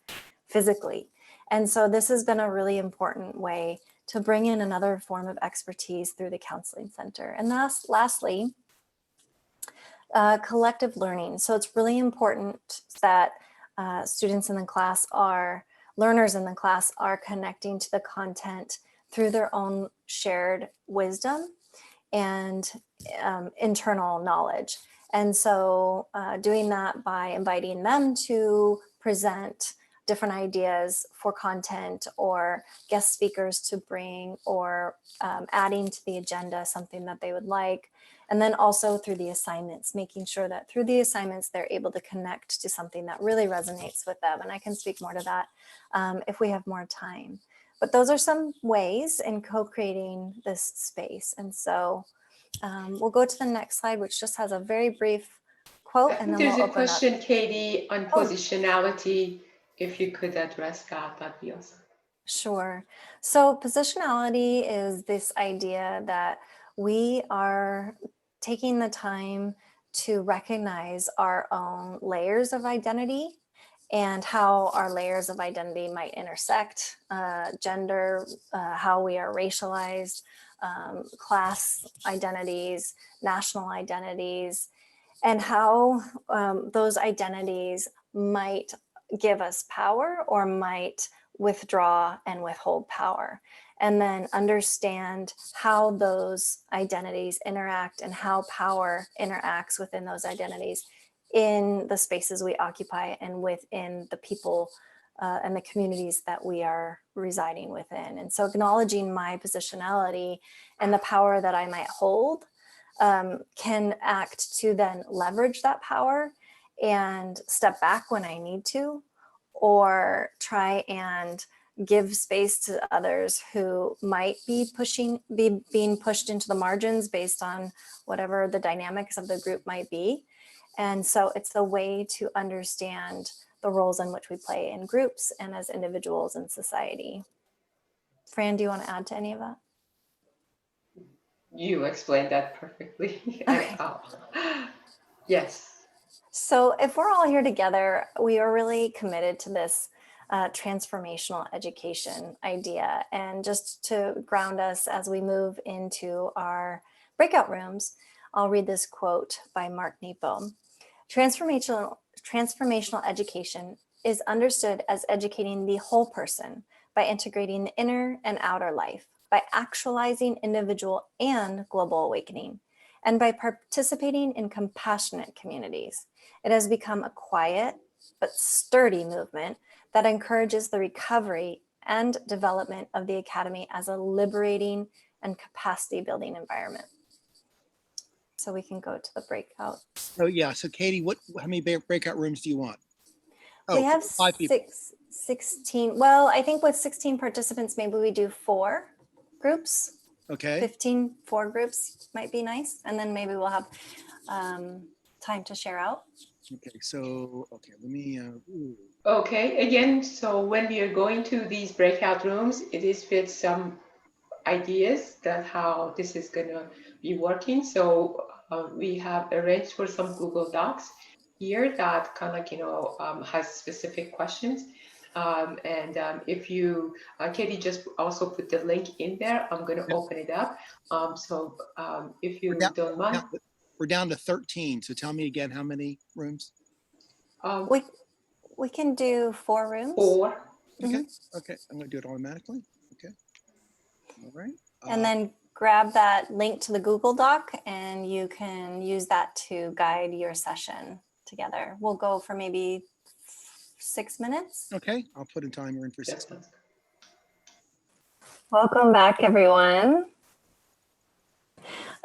physically. And so this has been a really important way to bring in another form of expertise through the counseling center. And lastly, collective learning. So it's really important that students in the class learners in the class are connecting to the content through their own shared wisdom and internal knowledge. And so doing that by inviting them to present different ideas for content or guest speakers to bring, or adding to the agenda something that they would like. And then also through the assignments, making sure that through the assignments, they're able to connect to something that really resonates with them. And I can speak more to that if we have more time. But those are some ways in co-creating this space. And so we'll go to the next slide, which just has a very brief quote. I And think then there's we'll a open question, up. Katie, on positionality. If you could address that, that'd be awesome. Sure. So positionality is this idea that we are taking the time to recognize our own layers of identity and how our layers of identity might intersect, gender, how we are racialized, class identities, national identities, and how those identities might give us power or might withdraw and withhold power. And then understand how those identities interact and how power interacts within those identities in the spaces we occupy and within the people and the communities that we are residing within. And so acknowledging my positionality and the power that I might hold can act to then leverage that power and step back when I need to, or try and give space to others who might be being pushed into the margins based on whatever the dynamics of the group might be. And so it's a way to understand the roles in which we play in groups and as individuals in society. Fran, do you want to add to any of that? You explained that perfectly. Okay. Yes. So if we're all here together, we are really committed to this transformational education idea. And just to ground us as we move into our breakout rooms, I'll read this quote by Mark Nepo. Transformational education is understood as educating the whole person by integrating the inner and outer life, by actualizing individual and global awakening, and by participating in compassionate communities. It has become a quiet but sturdy movement that encourages the recovery and development of the Academy as a liberating and capacity building environment. So we can go to the breakout. Oh yeah, so Katie, how many breakout rooms do you want? Oh, we have 5 people. 16. Well, I think with 16 participants, maybe we do 4 groups. Okay. 15, 4 groups might be nice. And then maybe we'll have time to share out. Okay, so, okay, let me, Okay, again, so when we are going to these breakout rooms, it is with some ideas that how this is gonna be working. So we have arranged for some Google Docs here that kind of has specific questions. If you, Katie just also put the link in there, I'm gonna open it up. If you don't mind. We're down to 13, so tell me again how many rooms? We can do 4 rooms. 4. Okay, okay, I'm gonna do it automatically, okay. All right. And then grab that link to the Google Doc and you can use that to guide your session together. We'll go for maybe 6 minutes. Okay, I'll put a timer in for 6 minutes. Welcome back, everyone.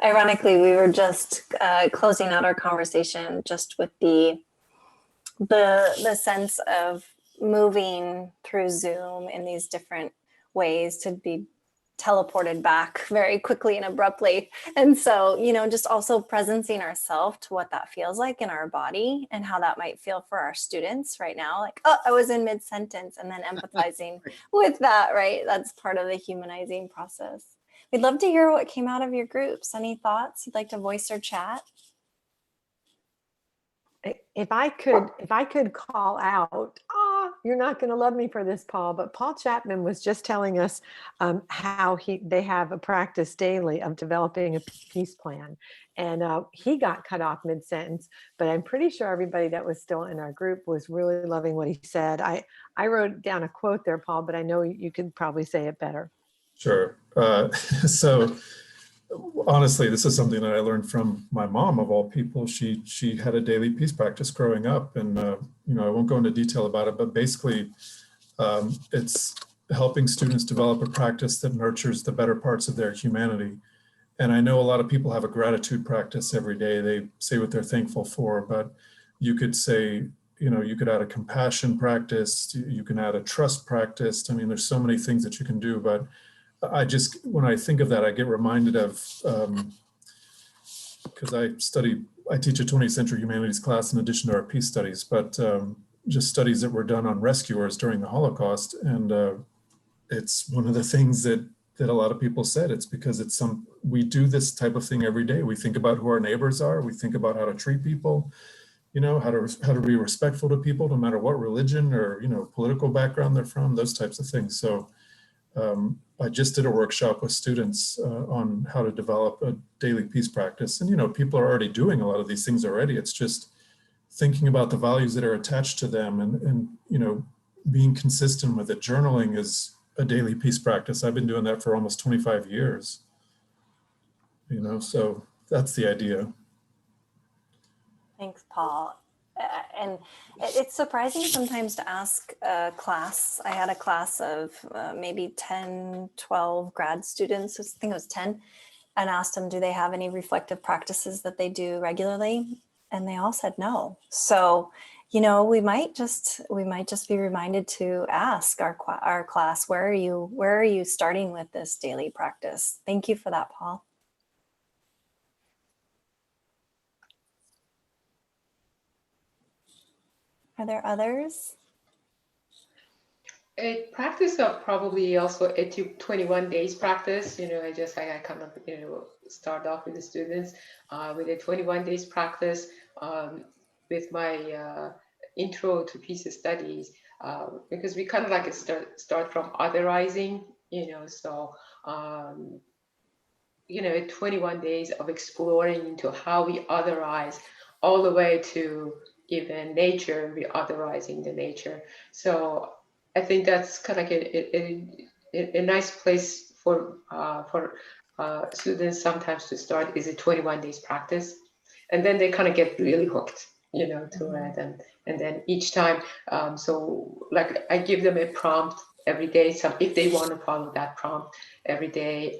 Ironically, we were just closing out our conversation just with the sense of moving through Zoom in these different ways to be teleported back very quickly and abruptly. And so, just also presencing ourselves to what that feels like in our body and how that might feel for our students right now. Like, oh, I was in mid-sentence, and then empathizing with that, right? That's part of the humanizing process. We'd love to hear what came out of your groups. Any thoughts you'd like to voice or chat? If I could call out, you're not going to love me for this, Paul, but Paul Chapman was just telling us how they have a practice daily of developing a peace plan. And he got cut off mid-sentence, but I'm pretty sure everybody that was still in our group was really loving what he said. I wrote down a quote there, Paul, but I know you could probably say it better. Sure. So honestly, this is something that I learned from my mom, of all people. She had a daily peace practice growing up, and you know, I won't go into detail about it, but basically it's helping students develop a practice that nurtures the better parts of their humanity. And I know a lot of people have a gratitude practice every day. They say what they're thankful for, but you could say, you know, you could add a compassion practice, you can add a trust practice. I mean, there's so many things that you can do, but I just, when I think of that, I get reminded of, because I teach a 20th century humanities class in addition to our peace studies, but just studies that were done on rescuers during the Holocaust. And it's one of the things that a lot of people said. It's because we do this type of thing every day. We think about who our neighbors are. We think about how to treat people, you know, how to be respectful to people, no matter what religion or, you know, political background they're from, those types of things. So I just did a workshop with students on how to develop a daily peace practice. And, you know, people are already doing a lot of these things already. It's just thinking about the values that are attached to them and you know, being consistent with it. Journaling is a daily peace practice. I've been doing that for almost 25 years, you know, so that's the idea. Thanks, Paul. And it's surprising sometimes to ask a class. I had a class of maybe 10, 12 grad students, I think it was 10, and asked them, do they have any reflective practices that they do regularly? And they all said no. So, you know, we might just be reminded to ask our class, where are you starting with this daily practice? Thank you for that, Paul. Are there others? A practice of probably also a 21 days practice. You know, I kind of, you know, start off with the students with a 21 days practice with my intro to peace studies, because we kind of like start from otherizing, you know, so, you know, 21 days of exploring into how we otherize all the way to even nature, we otherizing the nature. So I think that's kind of like a nice place for students sometimes to start, is a 21 days practice. And then they kind of get really hooked, you know, to it. And then each time, so like I give them a prompt every day. So if they want to follow that prompt every day,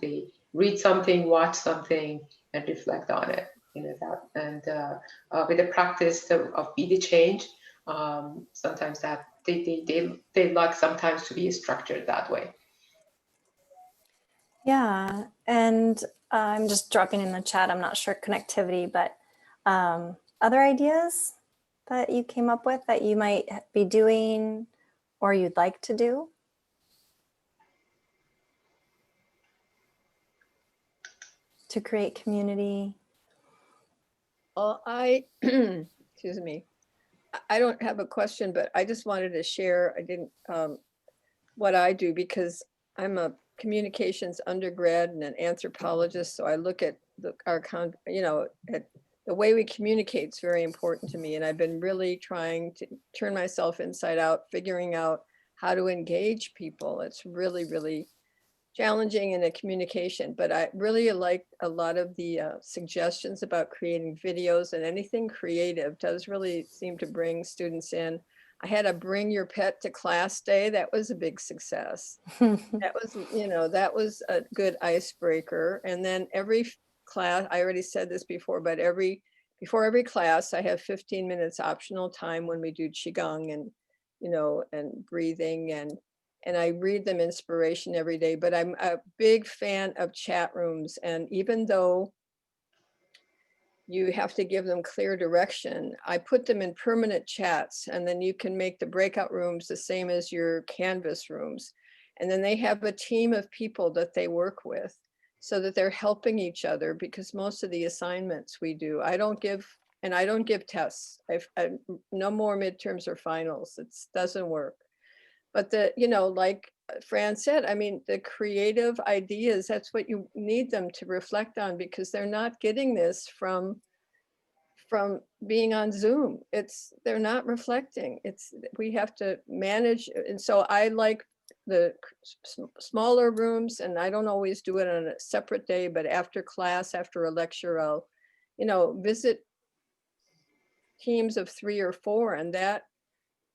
they read something, watch something, and reflect on it. You know, that, and with the practice of be the change, sometimes that they like sometimes to be structured that way. Yeah, and I'm just dropping in the chat. I'm not sure connectivity, but other ideas that you came up with that you might be doing or you'd like to do? To create community? Well, excuse me, I don't have a question, but I just wanted to share, what I do, because I'm a communications undergrad and an anthropologist. So I look at at the way we communicate is very important to me. And I've been really trying to turn myself inside out, figuring out how to engage people. It's really, really challenging in a communication, but I really like a lot of the suggestions about creating videos, and anything creative does really seem to bring students in. I had a bring your pet to class day. That was a big success. That was, you know, that was a good icebreaker. And then every class, I already said this before, but before every class, I have 15 minutes optional time when we do Qigong and, you know, and breathing, and I read them inspiration every day. But I'm a big fan of chat rooms. And even though you have to give them clear direction, I put them in permanent chats, and then you can make the breakout rooms the same as your Canvas rooms. And then they have a team of people that they work with so that they're helping each other, because most of the assignments we do, I don't give tests. No more midterms or finals. It doesn't work. But like Fran said, I mean, the creative ideas, that's what you need them to reflect on, because they're not getting this from being on Zoom. They're not reflecting. We have to manage. And so I like smaller rooms, and I don't always do it on a separate day, but after class, after a lecture, I'll, visit teams of 3 or 4, and that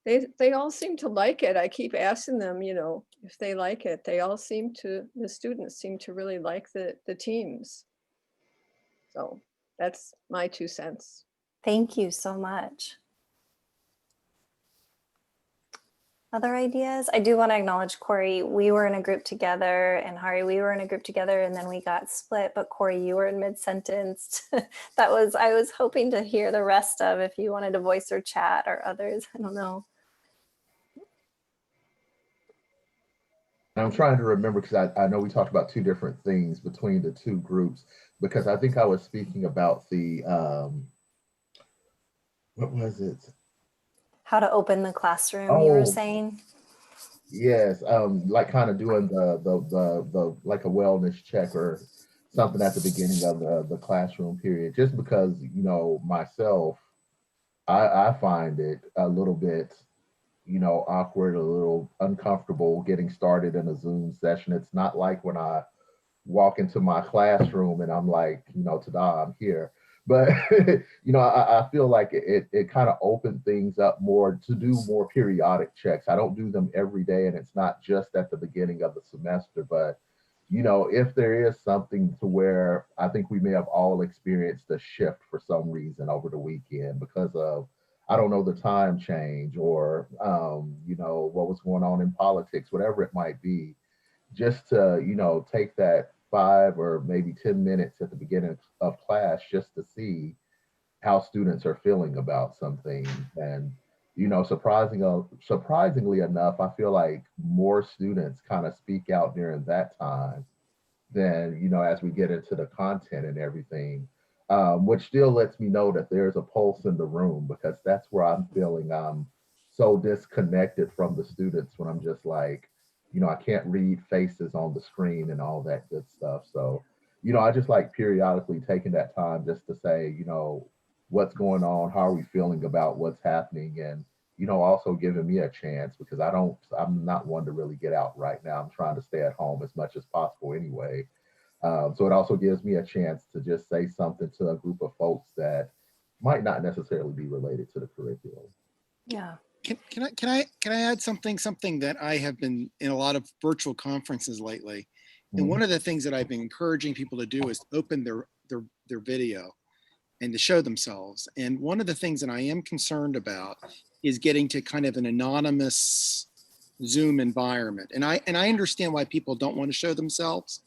they all seem to like it. I keep asking them, if they like it. They all the students seem to really like the teams. So that's my 2 cents. Thank you so much. Other ideas? I do want to acknowledge Corey. We were in a group together, and Hari, we were in a group together, and then we got split. But Corey, you were in mid-sentence. I was hoping to hear the rest of, if you wanted to voice or chat, or others. I don't know. I'm trying to remember, because I know we talked about 2 different things between the 2 groups, because I think I was speaking about the, what was it? How to open the classroom, you were saying? Yes, like kind of doing the like a wellness check or something at the beginning of the classroom period, just because, myself, I find it a little bit, awkward, a little uncomfortable getting started in a Zoom session. It's not like when I walk into my classroom and I'm like, ta-da, I'm here. But, I feel like it kind of opened things up more to do more periodic checks. I don't do them every day, and it's not just at the beginning of the semester, but, if there is something to where I think we may have all experienced a shift for some reason over the weekend because of, I don't know, the time change or, what was going on in politics, whatever it might be, just to, take that 5 or maybe 10 minutes at the beginning of class just to see how students are feeling about something. And, surprisingly enough, I feel like more students kind of speak out during that time than, as we get into the content and everything, which still lets me know that there's a pulse in the room, because that's where I'm feeling I'm so disconnected from the students when I'm just like, I can't read faces on the screen and all that good stuff. So, I just like periodically taking that time just to say, what's going on, how are we feeling about what's happening, and, also giving me a chance, because I'm not one to really get out right now. I'm trying to stay at home as much as possible anyway. So it also gives me a chance to just say something to a group of folks that might not necessarily be related to the curriculum. Yeah. Can I add something that I have been in a lot of virtual conferences lately, and one of the things that I've been encouraging people to do is open their video and to show themselves. And one of the things that I am concerned about is getting to kind of an anonymous Zoom environment. And I understand why people don't want to show themselves.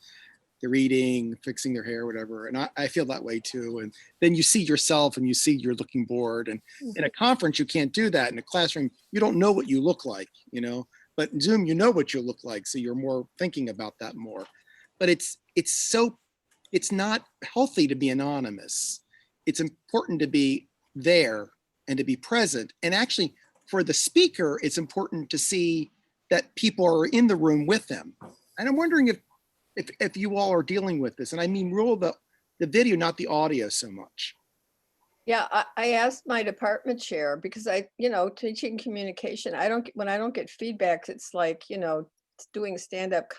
They're eating, fixing their hair, whatever. And I feel that way too. And then you see yourself and you see you're looking bored. And in a conference, you can't do that. In a classroom, you don't know what you look like, but in Zoom, you know what you look like. So you're more thinking about that more. But it's not healthy to be anonymous. It's important to be there and to be present. And actually for the speaker, it's important to see that people are in the room with them. And I'm wondering if you all are dealing with this, and I mean rule the video, not the audio so much. Yeah, I asked my department chair, because teaching communication, when I don't get feedback, it's like, doing stand-up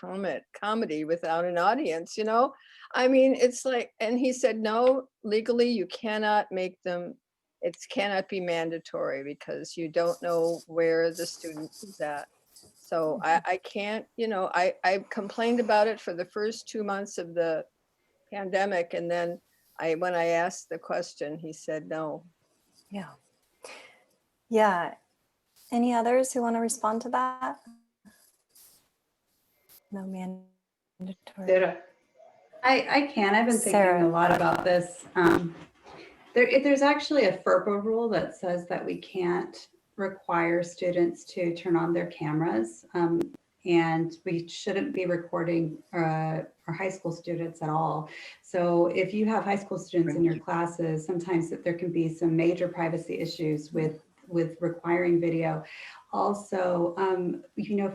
comedy without an audience, I mean, it's like, and he said, no, legally you cannot make them, it cannot be mandatory because you don't know where the student is at. So I can't, I complained about it for the first 2 months of the pandemic. And then when I asked the question, he said no. Yeah. Yeah. Any others who want to respond to that? No mandatory. Sarah. I can. I've been thinking a lot about this. There's actually a FERPA rule that says that we can't require students to turn on their cameras, and we shouldn't be recording our high school students at all. So if you have high school students in your classes, sometimes there can be some major privacy issues with requiring video. Also,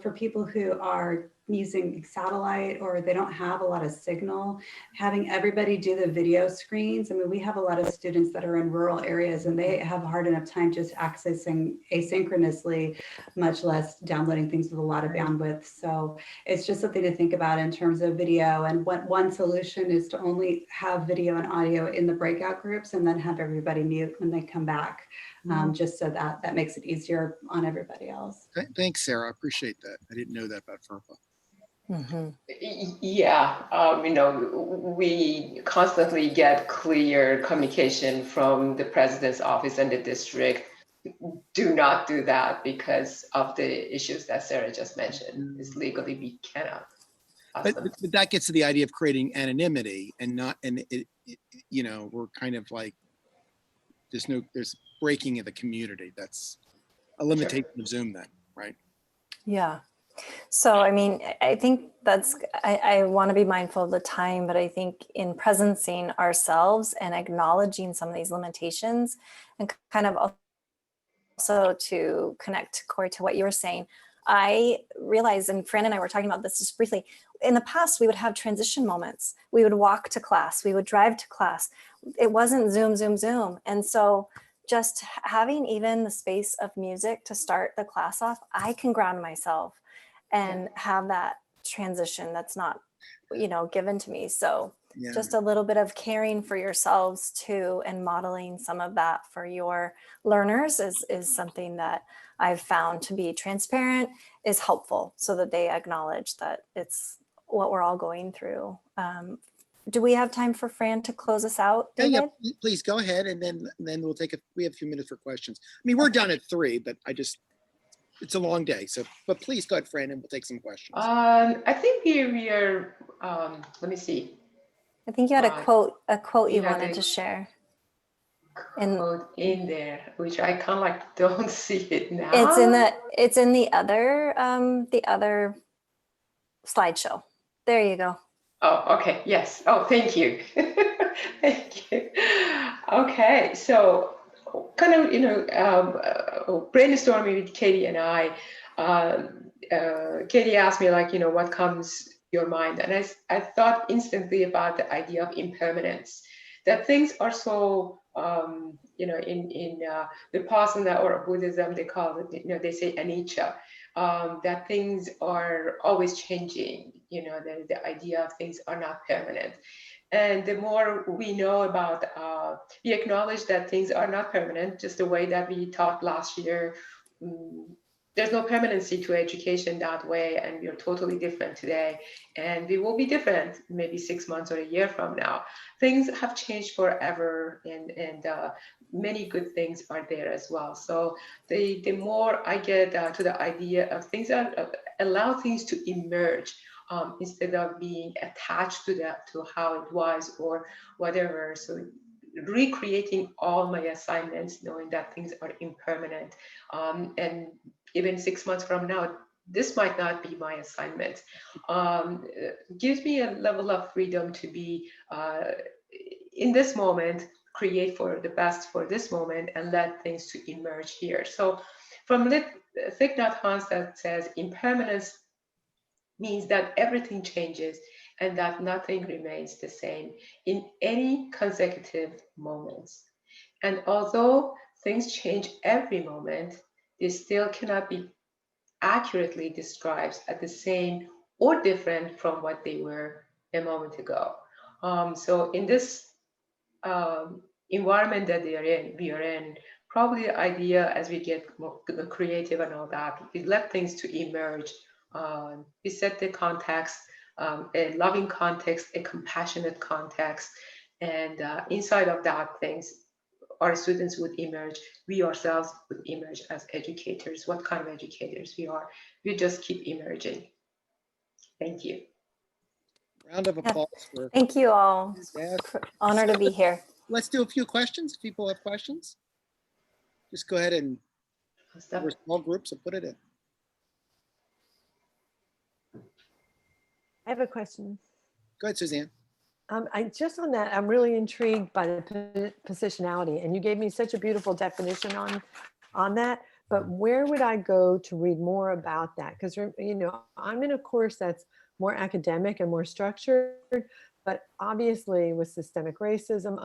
for people who are using satellite or they don't have a lot of signal, having everybody do the video screens. I mean, we have a lot of students that are in rural areas and they have a hard enough time just accessing asynchronously, much less downloading things with a lot of bandwidth. So it's just something to think about in terms of video. And one solution is to only have video and audio in the breakout groups and then have everybody mute when they come back, just so that makes it easier on everybody else. Thanks, Sarah. I appreciate that. I didn't know that about FERPA. Yeah, you know, we constantly get clear communication from the president's office and the district. Do not do that because of the issues that Sarah just mentioned. It's legally we cannot. But that gets to the idea of creating anonymity and not, and you know, we're kind of like, there's breaking of the community. That's a limitation of Zoom then, right? Yeah. So, I mean, I think I want to be mindful of the time, but I think in presencing ourselves and acknowledging some of these limitations and kind of also to connect, Corey, to what you were saying, I realized, and Fran and I were talking about this just briefly, in the past, we would have transition moments. We would walk to class, we would drive to class. It wasn't Zoom, Zoom, Zoom. And so just having even the space of music to start the class off, I can ground myself and have that transition that's not, you know, given to me. So just a little bit of caring for yourselves too, and modeling some of that for your learners is something that I've found to be transparent is helpful so that they acknowledge that it's what we're all going through. Do we have time for Fran to close us out, David? Yeah, please go ahead, and then we'll we have a few minutes for questions. I mean, we're done at 3, but it's a long day. So, but please go ahead, Fran, and we'll take some questions. I think we are, let me see. I think you had a quote you wanted to share. Quote in there, which I kind of like don't see it now. It's in the other slideshow. There you go. Oh, okay. Yes. Oh, thank you. Thank you. Okay. So kind of, you know, brainstorming with Katie and I, Katie asked me, like, you know, what comes to your mind? And I thought instantly about the idea of impermanence, that things are so, you know, in Vipassana or Buddhism, they call it, you know, they say anicca, that things are always changing, you know, the idea of things are not permanent. And the more we know about, we acknowledge that things are not permanent, just the way that we talked last year. There's no permanency to education that way, and we are totally different today. And we will be different maybe 6 months or a year from now. Things have changed forever, and many good things are there as well. So the more I get to the idea of things that allow things to emerge, instead of being attached to that, to how it was or whatever. So recreating all my assignments, knowing that things are impermanent. And even 6 months from now, this might not be my assignment. Gives me a level of freedom to be in this moment, create for the best for this moment, and let things to emerge here. So from Thich Nhat Hanh that says impermanence means that everything changes and that nothing remains the same in any consecutive moments. And although things change every moment, they still cannot be accurately described as the same or different from what they were a moment ago. So in this environment that we are in, probably the idea as we get more creative and all that, we let things to emerge. We set the context, a loving context, a compassionate context, and inside of that things, our students would emerge, we ourselves would emerge as educators. What kind of educators we are, we just keep emerging. Thank you. Round of applause for. Thank you all. Honor to be here. Let's do a few questions. If people have questions, just go ahead and we're small groups and put it in. I have a question. Go ahead, Suzanne. Just on that, I'm really intrigued by the positionality, and you gave me such a beautiful definition on that. but where would I go to read more about that? Because, you know, I'm in a course that's more academic and more structured, but obviously with systemic racism,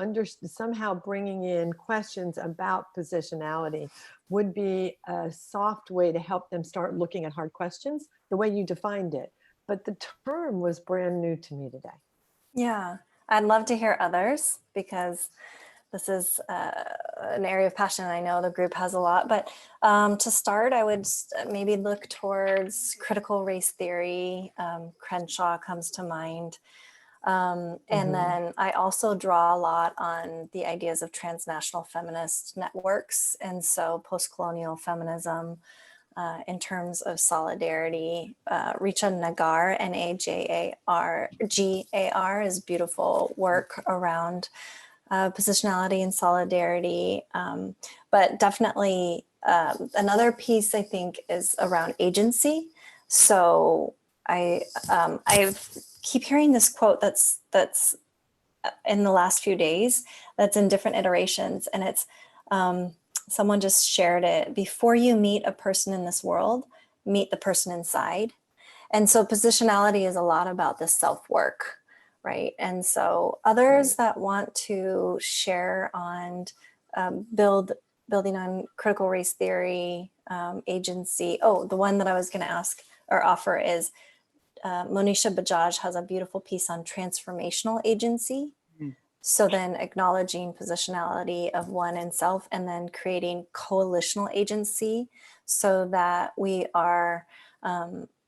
somehow bringing in questions about positionality would be a soft way to help them start looking at hard questions, the way you defined it. But the term was brand new to me today. Yeah, I'd love to hear others, because this is an area of passion. I know the group has a lot, but to start, I would maybe look towards critical race theory. Crenshaw comes to mind. And then I also draw a lot on the ideas of transnational feminist networks. And so post-colonial feminism in terms of solidarity. Richa Nagar, Najargar, is beautiful work around positionality and solidarity. But definitely another piece I think is around agency. So I keep hearing this quote that's in the last few days that's in different iterations, and it's someone just shared it: before you meet a person in this world, meet the person inside. And so positionality is a lot about this self-work, right? And so others that want to share on building on critical race theory, agency. Oh, the one that I was going to ask or offer is Monisha Bajaj has a beautiful piece on transformational agency. So then acknowledging positionality of one in self, and then creating coalitional agency so that we are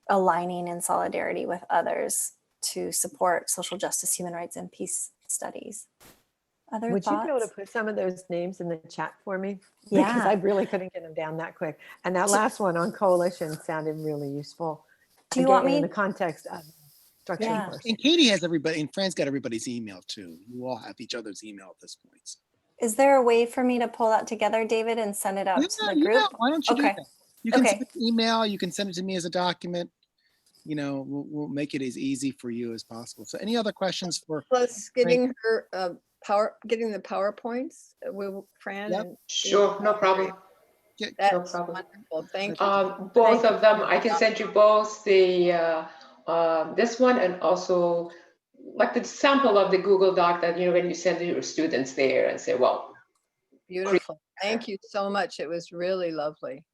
aligning in solidarity with others to support social justice, human rights, and peace studies. Other Would thoughts? you be able to put some of those names in the chat for me? Yeah. Because I really couldn't get them down that quick. And that last one on coalition sounded really useful. Do you want me in the context of structure? Yeah. And Katie has everybody, and Fran's got everybody's email too. You all have each other's email at this point. So. Is there a way for me to pull that together, David, and send it out to the group? Why don't you do Okay. that? You can Okay. send an email, you can send it to me as a document. You know, we'll make it as easy for you as possible. So any other questions for Plus getting her getting the PowerPoints with Fran. Yep. And Sure, no problem. That's No problem. wonderful. Thank you. Both of them, I can send you both the this one and also like the sample of the Google Doc that, you know, when you send your students there and say, well. Beautiful. Thank you so much. It was really lovely.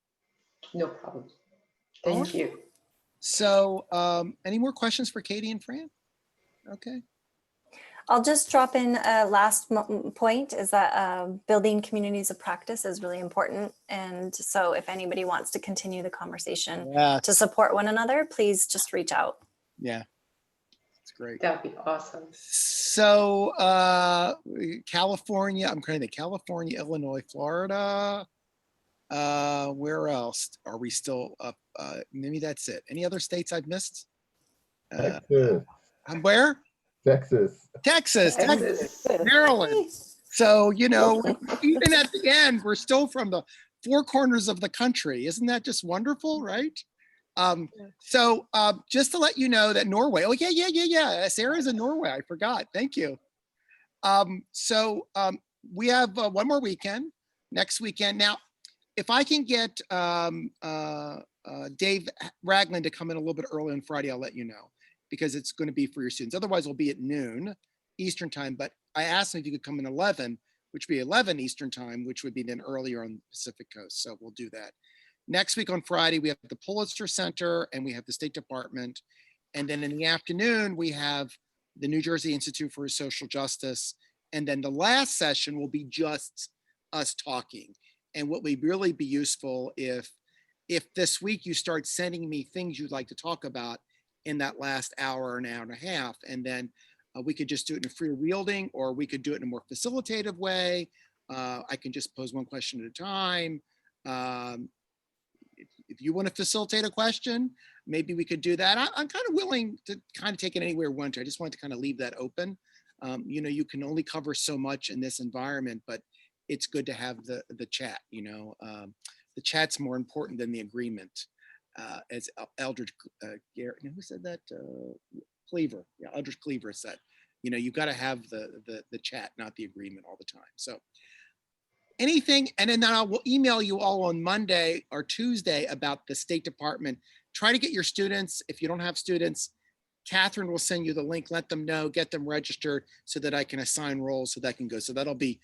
No problem. Thank you. So any more questions for Katie and Fran? Okay. I'll just drop in a last point is that building communities of practice is really important. And so if anybody wants to continue the conversation to support one another, please just reach out. Yeah, that's great. That'd be awesome. So California, I'm trying to think, California, Illinois, Florida. Where else are we still up? Maybe that's it. Any other states I've missed? Texas. Where? Texas, Maryland. So, you know, even at the end, we're still from the four corners of the country. Isn't that just wonderful, right? So just to let you know that Norway, oh yeah. Sarah's in Norway, I forgot, thank you. So we have one more weekend, next weekend. Now, if I can get Dave Ragland to come in a little bit early on Friday, I'll let you know, because it's going to be for your students. Otherwise, it'll be at noon Eastern time. But I asked him if you could come in 11, which would be 11 Eastern time, which would be then earlier on the Pacific Coast. So we'll do that. Next week on Friday, we have the Pulitzer Center and we have the State Department. And then in the afternoon, we have the New Jersey Institute for Social Justice. And then the last session will be just us talking. And what would really be useful if this week you start sending me things you'd like to talk about in that last hour, an hour and a half, and then we could just do it in a freewheeling, or we could do it in a more facilitative way. I can just pose one question at a time. If you want to facilitate a question, maybe we could do that. I'm kind of willing to kind of take it anywhere we want to. I just want to kind of leave that open. You know, you can only cover so much in this environment, but it's good to have the chat, you know. The chat's more important than the agreement, as Eldridge Garrett, who said that? Cleaver, yeah, Eldridge Cleaver said, you know, you've got to have the chat, not the agreement all the time. So anything, and then I will email you all on Monday or Tuesday about the State Department. Try to get your students. If you don't have students, Catherine will send you the link, let them know, get them registered so that I can assign roles so that can go. So that'll be,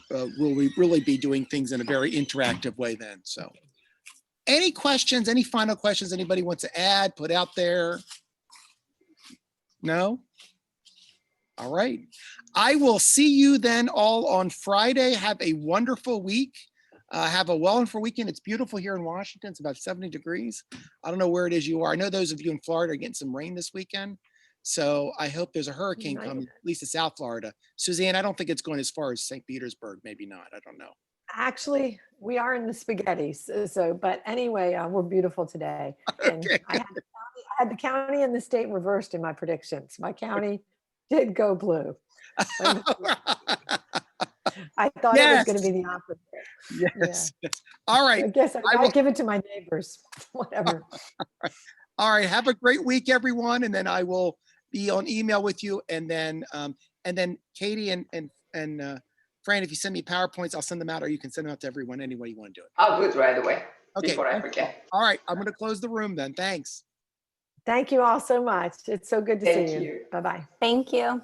we'll really be doing things in a very interactive way then. So any questions, any final questions anybody wants to add, put out there? No? All right. I will see you then all on Friday. Have a wonderful week. Have a wonderful weekend. It's beautiful here in Washington. It's about 70 degrees. I don't know where it is you are. I know those of you in Florida are getting some rain this weekend. So I hope there's a hurricane coming, at least to South Florida. Suzanne, I don't think it's going as far as St. Petersburg. Maybe not. I don't know. Actually, we are in the spaghetti. So but anyway, we're beautiful today. And Okay. I had the county and the state reversed in my predictions. My county did go blue. I thought it was going to be the opposite. Yes. All right. I guess I'll give it to my neighbors, whatever. All right. Have a great week, everyone. And then I will be on email with you. And then Katie and Fran, if you send me PowerPoints, I'll send them out, or you can send them out to everyone any way you want to do it. I'll do it right away. Okay. Before I forget. All right. I'm going to close the room then. Thanks. Thank you all so much. It's so good to see you. Bye-bye. Thank you.